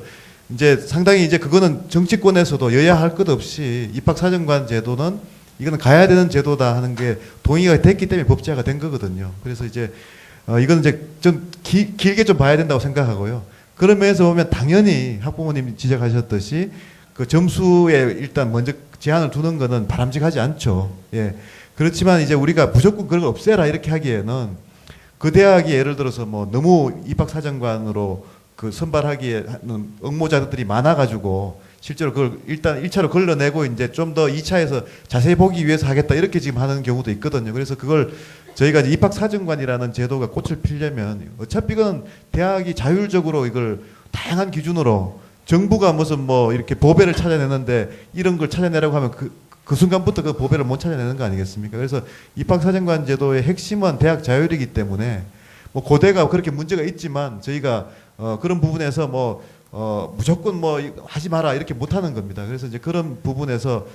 이제 상당히 이제 그거는 정치권에서도 여야 할 것 없이 입학사정관 제도는 이거는 가야 되는 제도다 하는 게 동의가 됐기 때문에 법제화가 된 거거든요. 그래서 이제 이건 이제 좀 길게 좀 봐야 된다고 생각하고요. 그런 면에서 보면 당연히 학부모님이 지적하셨듯이 그 점수에 일단 먼저 제한을 두는 거는 바람직하지 않죠. 예. 그렇지만 이제 우리가 무조건 그걸 없애라 이렇게 하기에는 그 대학이 예를 들어서 뭐 너무 입학사정관으로 그 선발하기에 하는 응모자들이 많아가지고 실제로 그걸 일단 1차로 걸러내고 이제 좀 더 2차에서 자세히 보기 위해서 하겠다 이렇게 지금 하는 경우도 있거든요. 그래서 그걸 저희가 이제 입학사정관이라는 제도가 꽃을 피려면 어차피 그건 대학이 자율적으로 이걸 다양한 기준으로 정부가 무슨 뭐 이렇게 보배를 찾아내는데 이런 걸 찾아내라고 하면 그 순간부터 그 보배를 못 찾아내는 거 아니겠습니까? 그래서 입학사정관 제도의 핵심은 대학 자율이기 때문에 뭐 고대가 그렇게 문제가 있지만 저희가 그런 부분에서 뭐 무조건 뭐 하지 마라 이렇게 못하는 겁니다. 그래서 이제 그런 부분에서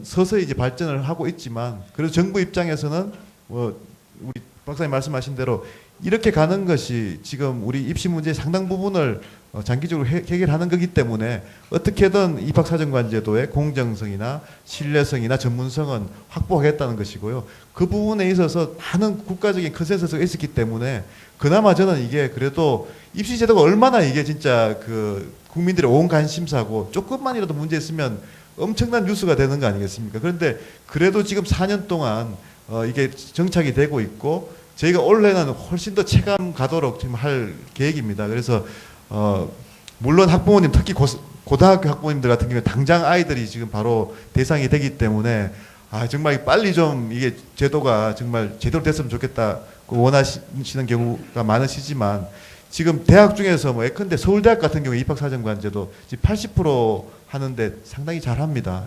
서서히 이제 발전을 하고 있지만 그래서 정부 입장에서는 우리 박사님 말씀하신 대로 이렇게 가는 것이 지금 우리 입시 문제의 상당 부분을 장기적으로 해결하는 거기 때문에 어떻게든 입학사정관 제도의 공정성이나 신뢰성이나 전문성은 확보하겠다는 것이고요. 그 부분에 있어서 많은 국가적인 컨센서스가 있었기 때문에 그나마 저는 이게 그래도 입시 제도가 얼마나 이게 진짜 그 국민들의 온 관심사고 조금만이라도 문제 있으면 엄청난 뉴스가 되는 거 아니겠습니까? 그런데 그래도 지금 4년 동안 이게 정착이 되고 있고 저희가 올해는 훨씬 더 체감 가도록 지금 할 계획입니다. 그래서 물론 학부모님 특히 고등학교 학부모님들 같은 경우에 당장 아이들이 지금 바로 대상이 되기 때문에 정말 빨리 좀 이게 제도가 정말 제대로 됐으면 좋겠다고 원하시는 경우가 많으시지만 지금 대학 중에서 뭐 예컨대 서울대학 같은 경우에 입학사정관 제도 지금 80% 하는데 상당히 잘합니다.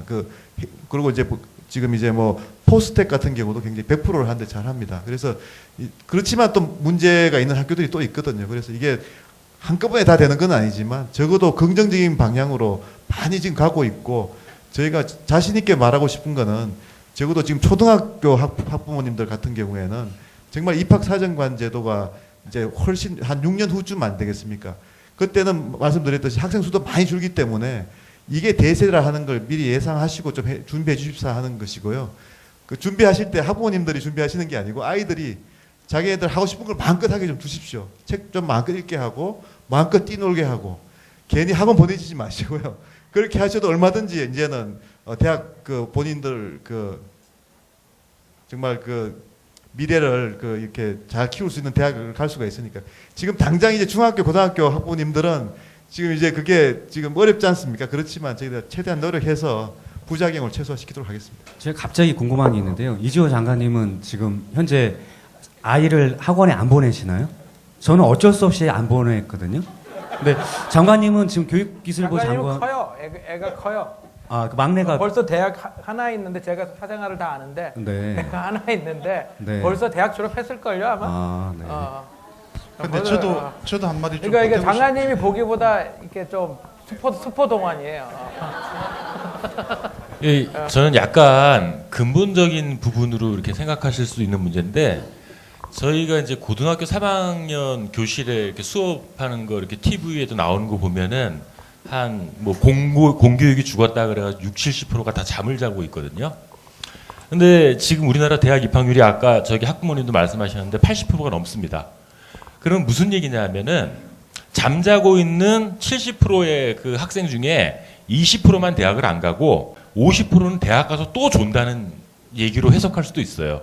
그리고 이제 지금 이제 뭐 포스텍 같은 경우도 굉장히 100%를 하는데 잘합니다. 그래서 그렇지만 또 문제가 있는 학교들이 또 있거든요. 그래서 이게 한꺼번에 다 되는 건 아니지만 적어도 긍정적인 방향으로 많이 지금 가고 있고 저희가 자신 있게 말하고 싶은 거는 적어도 지금 초등학교 학부모님들 같은 경우에는 정말 입학사정관 제도가 이제 훨씬 한 6년 후쯤 안 되겠습니까? 그때는 말씀드렸듯이 학생 수도 많이 줄기 때문에 이게 대세라 하는 걸 미리 예상하시고 좀 준비해 주십사 하는 것이고요. 그 준비하실 때 학부모님들이 준비하시는 게 아니고 아이들이 자기네들 하고 싶은 걸 마음껏 하게 좀 두십시오. 책 좀 마음껏 읽게 하고 마음껏 뛰놀게 하고 괜히 학원 보내주지 마시고요. 그렇게 하셔도 얼마든지 이제는 대학 그 본인들 그 정말 그 미래를 그 이렇게 잘 키울 수 있는 대학을 갈 수가 있으니까 지금 당장 이제 중학교 고등학교 학부모님들은 지금 이제 그게 지금 어렵지 않습니까? 그렇지만 저희가 최대한 노력해서 부작용을 최소화시키도록 하겠습니다. 제가 갑자기 궁금한 게 있는데요. 이지호 장관님은 지금 현재 아이를 학원에 안 보내시나요? 저는 어쩔 수 없이 안 보냈거든요. 근데 장관님은 지금 교육기술부 장관. 커요. 애가 커요. 그 막내가 벌써 대학 하나 있는데 제가 사생활을 다 아는데 네. 애가 하나 있는데 네. 벌써 대학 졸업했을 걸요 아마. 네. 근데 저도 한마디 좀. 그러니까 이게 장관님이 보기보다 이렇게 좀 수포 동안이에요. 예, 저는 약간 근본적인 부분으로 이렇게 생각하실 수 있는 문제인데 저희가 이제 고등학교 3학년 교실에 이렇게 수업하는 거 이렇게 TV에도 나오는 거 보면은 한 뭐 공교육이 죽었다 그래가지고 60-70%가 다 잠을 자고 있거든요. 근데 지금 우리나라 대학 입학률이 아까 저기 학부모님도 말씀하셨는데 80%가 넘습니다. 그럼 무슨 얘기냐면은 잠자고 있는 70%의 그 학생 중에 20%만 대학을 안 가고 50%는 대학 가서 또 존다는 얘기로 해석할 수도 있어요.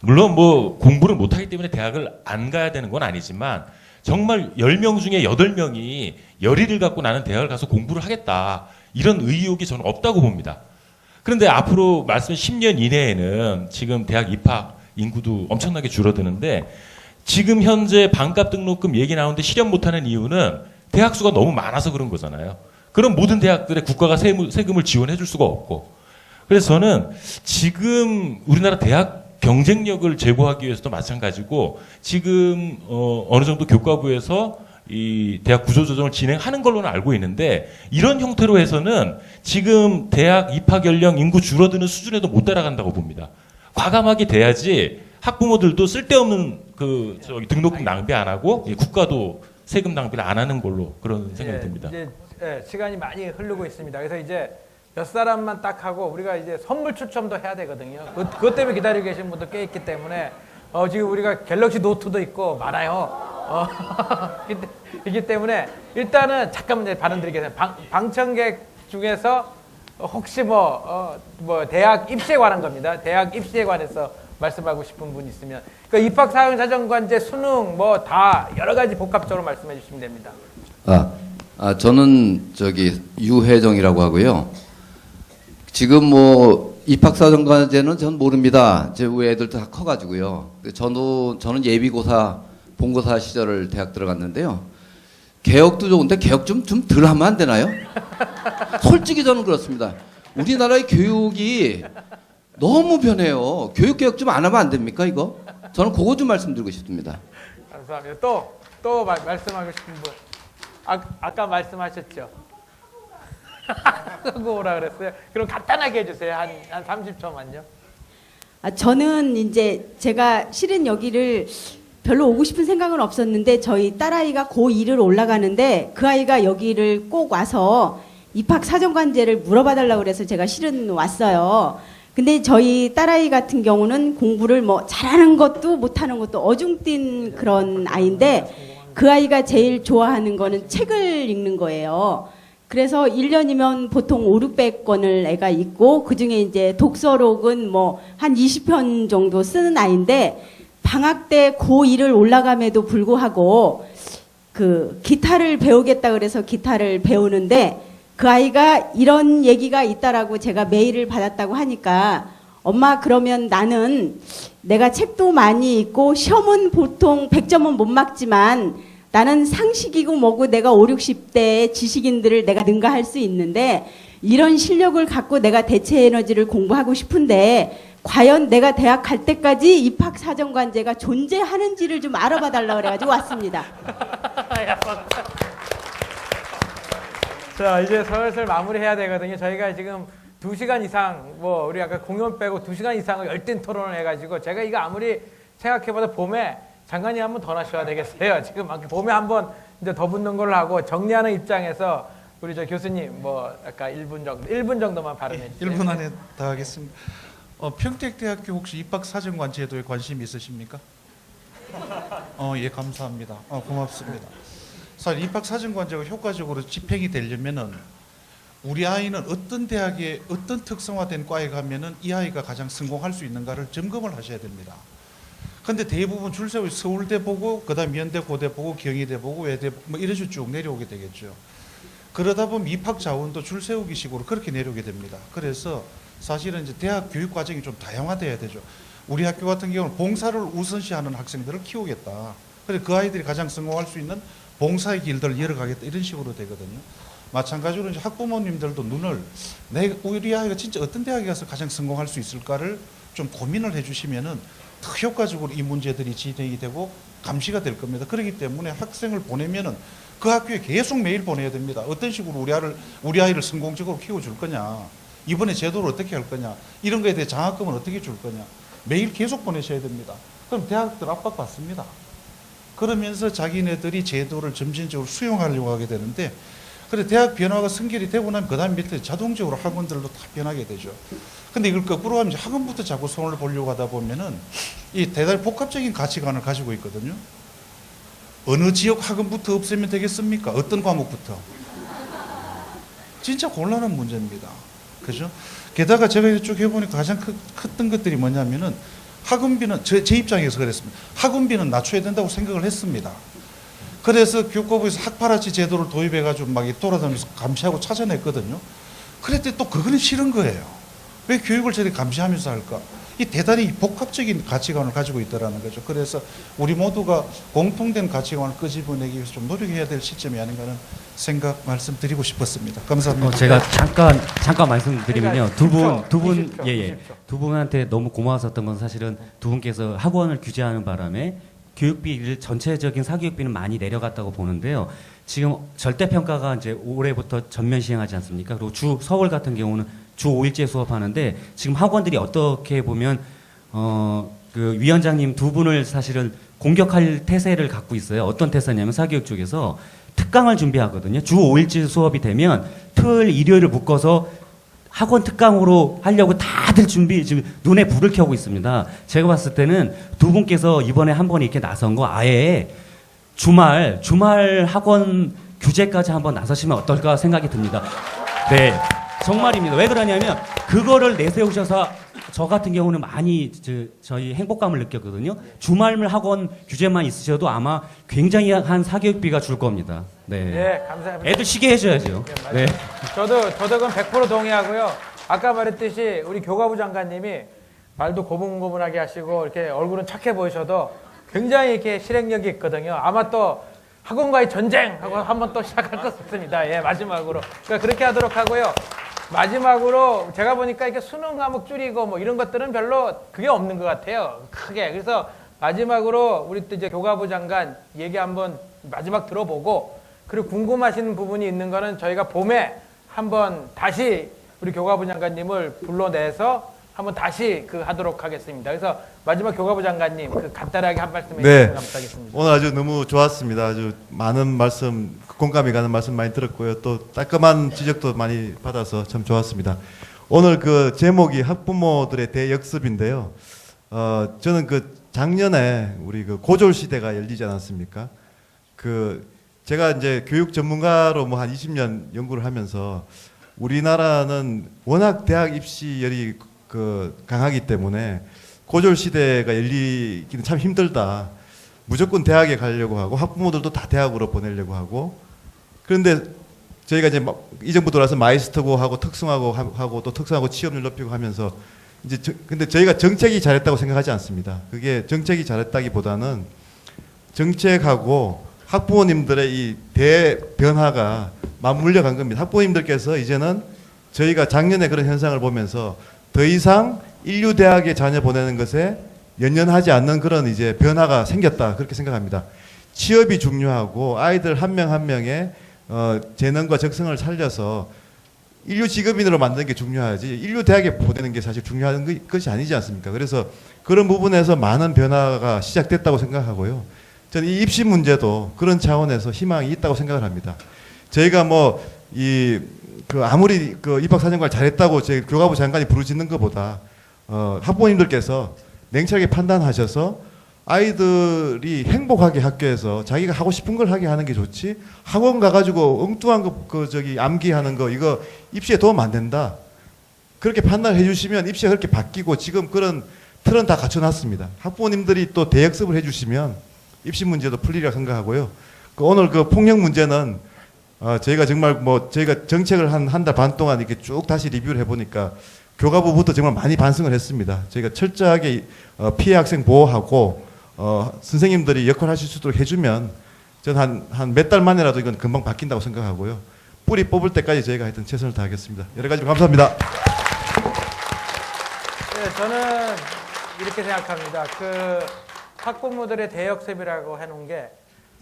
물론 뭐 공부를 못하기 때문에 대학을 안 가야 되는 건 아니지만 정말 10명 중에 8명이 열의를 갖고 나는 대학을 가서 공부를 하겠다. 이런 의욕이 저는 없다고 봅니다. 그런데 앞으로 말씀 10년 이내에는 지금 대학 입학 인구도 엄청나게 줄어드는데 지금 현재 반값 등록금 얘기 나오는데 실현 못하는 이유는 대학 수가 너무 많아서 그런 거잖아요. 그럼 모든 대학들의 국가가 세금을 지원해 줄 수가 없고. 그래서 저는 지금 우리나라 대학 경쟁력을 제고하기 위해서도 마찬가지고 지금 어느 정도 교과부에서 이 대학 구조조정을 진행하는 걸로는 알고 있는데 이런 형태로 해서는 지금 대학 입학 연령 인구 줄어드는 수준에도 못 따라간다고 봅니다. 과감하게 돼야지 학부모들도 쓸데없는 그 저기 등록금 낭비 안 하고 국가도 세금 낭비를 안 하는 걸로 그런 생각이 듭니다. 이제 시간이 많이 흐르고 있습니다. 그래서 이제 몇 사람만 딱 하고 우리가 이제 선물 추첨도 해야 되거든요. 그것 때문에 기다리고 계신 분도 꽤 있기 때문에 지금 우리가 갤럭시 노트도 있고 많아요. 이기 때문에 일단은 잠깐만 이제 발언 드리겠습니다. 방청객 중에서 혹시 뭐 대학 입시에 관한 겁니다. 대학 입시에 관해서 말씀하고 싶은 분 있으면 그러니까 입학 사용 자정관제 수능 뭐 다 여러 가지 복합적으로 말씀해 주시면 됩니다. 저는 저기 유혜정이라고 하고요. 지금 뭐 입학사정관제는 전 모릅니다. 제 우리 애들도 다 커가지고요. 저는 예비고사, 본고사 시절을 대학 들어갔는데요. 개혁도 좋은데 개혁 좀 덜 하면 안 되나요? 솔직히 저는 그렇습니다. 우리나라의 교육이 너무 변해요. 교육개혁 좀 안 하면 안 됩니까 이거? 저는 그거 좀 말씀드리고 싶습니다. 감사합니다. 또 말씀하고 싶은 분. 아까 말씀하셨죠? 하고 오라 그랬어요. 그럼 간단하게 해주세요. 한 30초만요. 저는 이제 제가 실은 여기를 별로 오고 싶은 생각은 없었는데 저희 딸아이가 고2를 올라가는데 그 아이가 여기를 꼭 와서 입학 사정관제를 물어봐 달라고 그래서 제가 실은 왔어요. 근데 저희 딸아이 같은 경우는 공부를 뭐 잘하는 것도 못하는 것도 어중뛴 그런 아이인데 그 아이가 제일 좋아하는 거는 책을 읽는 거예요. 그래서 1년이면 보통 500~600권을 애가 읽고 그중에 이제 독서록은 뭐 한 20편 정도 쓰는 아이인데 방학 때 고1을 올라감에도 불구하고 그 기타를 배우겠다 그래서 기타를 배우는데 그 아이가 이런 얘기가 있다라고 제가 메일을 받았다고 하니까 엄마 그러면 나는 내가 책도 많이 읽고 시험은 보통 100점은 못 막지만 나는 상식이고 뭐고 내가 50~60대의 지식인들을 내가 능가할 수 있는데 이런 실력을 갖고 내가 대체 에너지를 공부하고 싶은데 과연 내가 대학 갈 때까지 입학 사정관제가 존재하는지를 좀 알아봐 달라고 그래가지고 왔습니다. 자, 이제 슬슬 마무리해야 되거든요. 저희가 지금 2시간 이상, 뭐, 우리 아까 공연 빼고 2시간 이상을 열띤 토론을 해가지고, 제가 이거 아무리 생각해봐도 봄에 장관님 한번 더 나셔야 되겠어요. 지금 봄에 한번 이제 더 붙는 걸로 하고, 정리하는 입장에서, 우리 저 교수님, 뭐, 아까 1분 정도만 발언해 주세요. 1분 안에 다 하겠습니다. 평택대학교 혹시 입학사정관 제도에 관심 있으십니까? 예, 감사합니다. 고맙습니다. 사실 입학사정관제가 효과적으로 집행이 되려면은 우리 아이는 어떤 대학에 어떤 특성화된 과에 가면은 이 아이가 가장 성공할 수 있는가를 점검을 하셔야 됩니다. 근데 대부분 줄 세워 서울대 보고 그다음 연대, 고대 보고 경희대 보고 외대 뭐 이런 식으로 쭉 내려오게 되겠죠. 그러다 보면 입학 자원도 줄 세우기 식으로 그렇게 내려오게 됩니다. 그래서 사실은 이제 대학 교육 과정이 좀 다양화돼야 되죠. 우리 학교 같은 경우는 봉사를 우선시하는 학생들을 키우겠다. 그래서 그 아이들이 가장 성공할 수 있는 봉사의 길들을 열어가겠다 이런 식으로 되거든요. 마찬가지로 이제 학부모님들도 눈을 우리 아이가 진짜 어떤 대학에 가서 가장 성공할 수 있을까를 좀 고민을 해주시면은 더 효과적으로 이 문제들이 진행이 되고 감시가 될 겁니다. 그렇기 때문에 학생을 보내면은 그 학교에 계속 매일 보내야 됩니다. 어떤 식으로 우리 아이를 성공적으로 키워줄 거냐, 이번에 제도를 어떻게 할 거냐, 이런 거에 대해 장학금을 어떻게 줄 거냐, 매일 계속 보내셔야 됩니다. 그럼 대학들 압박받습니다. 그러면서 자기네들이 제도를 점진적으로 수용하려고 하게 되는데, 그래 대학 변화가 성결이 되고 나면 그 다음 밑에 자동적으로 학원들도 다 변하게 되죠. 근데 이걸 거꾸로 하면 학원부터 자꾸 손을 보려고 하다 보면은 이 대단히 복합적인 가치관을 가지고 있거든요. 어느 지역 학원부터 없애면 되겠습니까? 어떤 과목부터? 진짜 곤란한 문제입니다. 그죠? 게다가 제가 쭉 해보니까 가장 컸던 것들이 뭐냐면은 학원비는 제 입장에서 그랬습니다. 학원비는 낮춰야 된다고 생각을 했습니다. 그래서 교육부에서 학파라치 제도를 도입해가지고 막 돌아다니면서 감시하고 찾아냈거든요. 그랬더니 또 그거는 싫은 거예요. 왜 교육을 저렇게 감시하면서 할까? 이 대단히 복합적인 가치관을 가지고 있다라는 거죠. 그래서 우리 모두가 공통된 가치관을 끄집어내기 위해서 좀 노력해야 될 시점이 아닌가 하는 생각 말씀드리고 싶었습니다. 감사합니다. 제가 잠깐 말씀드리면요. 두 분한테 너무 고마웠었던 건 사실은 두 분께서 학원을 규제하는 바람에 교육비를 전체적인 사교육비는 많이 내려갔다고 보는데요. 지금 절대평가가 이제 올해부터 전면 시행하지 않습니까? 그리고 서울 같은 경우는 주 5일제 수업하는데 지금 학원들이 어떻게 보면 그 위원장님 두 분을 사실은 공격할 태세를 갖고 있어요. 어떤 태세냐면 사교육 쪽에서 특강을 준비하거든요. 주 5일제 수업이 되면 토요일, 일요일을 묶어서 학원 특강으로 하려고 다들 지금 눈에 불을 켜고 있습니다. 제가 봤을 때는 두 분께서 이번에 한 번 이렇게 나선 거 아예 주말 학원 규제까지 한번 나서시면 어떨까 생각이 듭니다. 네. 정말입니다. 왜 그러냐면 그거를 내세우셔서 저 같은 경우는 많이 저희 행복감을 느꼈거든요. 주말 학원 규제만 있으셔도 아마 굉장히 한 사교육비가 줄 겁니다. 네. 네, 감사합니다. 애들 쉬게 해줘야죠. 네. 네. 저도 그건 100% 동의하고요. 아까 말했듯이 우리 교과부 장관님이 말도 고분고분하게 하시고 이렇게 얼굴은 착해 보이셔도 굉장히 이렇게 실행력이 있거든요. 아마 또 학원과의 전쟁하고 한번 또 시작할 것 같습니다. 예, 마지막으로. 그러니까 그렇게 하도록 하고요. 마지막으로 제가 보니까 이렇게 수능 과목 줄이고 뭐 이런 것들은 별로 그게 없는 것 같아요. 크게. 그래서 마지막으로 우리 또 이제 교과부 장관 얘기 한번 마지막 들어보고 그리고 궁금하신 부분이 있는 거는 저희가 봄에 한번 다시 우리 교과부 장관님을 불러내서 한번 다시 하도록 하겠습니다. 그래서 마지막 교과부 장관님 간단하게 한 말씀 해주시면 감사하겠습니다. 오늘 아주 너무 좋았습니다. 아주 많은 말씀, 공감이 가는 말씀 많이 들었고요. 또 따끔한 지적도 많이 받아서 참 좋았습니다. 오늘 그 제목이 학부모들의 대역습인데요. 저는 작년에 우리 고졸 시대가 열리지 않았습니까? 제가 이제 교육 전문가로 한 20년 연구를 하면서 우리나라는 워낙 대학 입시열이 강하기 때문에 고졸 시대가 열리기는 참 힘들다. 무조건 대학에 가려고 하고 학부모들도 다 대학으로 보내려고 하고 그런데 저희가 이제 이 정부 들어와서 마이스터고 하고 특성하고 또 특성하고 취업률 높이고 하면서 이제 근데 저희가 정책이 잘했다고 생각하지 않습니다. 그게 정책이 잘했다기보다는 정책하고 학부모님들의 이 대변화가 맞물려 간 겁니다. 학부모님들께서 이제는 저희가 작년에 그런 현상을 보면서 더 이상 인류 대학에 자녀 보내는 것에 연연하지 않는 그런 이제 변화가 생겼다 그렇게 생각합니다. 취업이 중요하고 아이들 한 명 한 명의 재능과 적성을 살려서 인류 직업인으로 만드는 게 중요하지 인류 대학에 보내는 게 사실 중요한 것이 아니지 않습니까? 그래서 그런 부분에서 많은 변화가 시작됐다고 생각하고요. 저는 이 입시 문제도 그런 차원에서 희망이 있다고 생각을 합니다. 저희가 아무리 입학사정관을 잘했다고 제 교과부 장관이 부르짖는 것보다 학부모님들께서 냉철하게 판단하셔서 아이들이 행복하게 학교에서 자기가 하고 싶은 걸 하게 하는 게 좋지 학원 가가지고 엉뚱한 거 암기하는 거 이거 입시에 도움 안 된다. 그렇게 판단을 해주시면 입시가 그렇게 바뀌고 지금 그런 틀은 다 갖춰놨습니다. 학부모님들이 또 대역습을 해주시면 입시 문제도 풀리리라 생각하고요. 오늘 폭력 문제는 저희가 정말 저희가 정책을 한 달 반 동안 이렇게 쭉 다시 리뷰를 해보니까 교과부부터 정말 많이 반성을 했습니다. 저희가 철저하게 피해 학생 보호하고 선생님들이 역할을 하실 수 있도록 해주면 저는 한 몇 달 만에라도 이건 금방 바뀐다고 생각하고요. 뿌리 뽑을 때까지 저희가 하여튼 최선을 다하겠습니다. 여러 가지 감사합니다. 네, 저는 이렇게 생각합니다. 학부모들의 대역습이라고 해놓은 게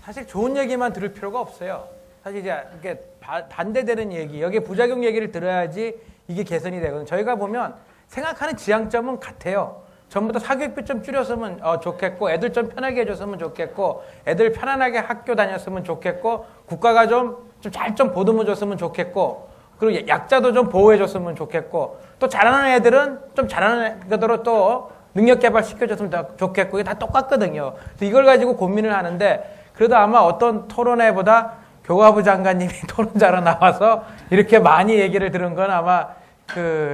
사실 좋은 얘기만 들을 필요가 없어요. 사실 이제 이렇게 반대되는 얘기, 여기에 부작용 얘기를 들어야지 이게 개선이 되거든요. 저희가 보면 생각하는 지향점은 같아요. 전부 다 사교육비 좀 줄였으면 좋겠고, 애들 좀 편하게 해줬으면 좋겠고, 애들 편안하게 학교 다녔으면 좋겠고, 국가가 좀 좀 잘 좀 보듬어 줬으면 좋겠고, 그리고 약자도 좀 보호해 줬으면 좋겠고, 또 잘하는 애들은 좀 잘하는 애들로 또 능력 개발 시켜줬으면 좋겠고, 이게 다 똑같거든요. 그래서 이걸 가지고 고민을 하는데, 그래도 아마 어떤 토론회보다 교과부 장관님이 토론자로 나와서 이렇게 많이 얘기를 들은 건 아마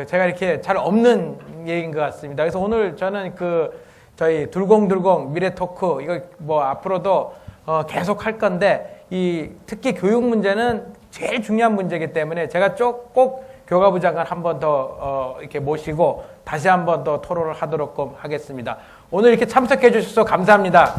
제가 이렇게 잘 없는 얘기인 것 같습니다. 그래서 오늘 저는 저희 둘공둘공 미래 토크 이거 뭐 앞으로도 계속 할 건데, 특히 교육 문제는 제일 중요한 문제이기 때문에 제가 꼭 교과부 장관 한 번 더 이렇게 모시고 다시 한 번 더 토론을 하도록 하겠습니다. 오늘 이렇게 참석해 주셔서 감사합니다.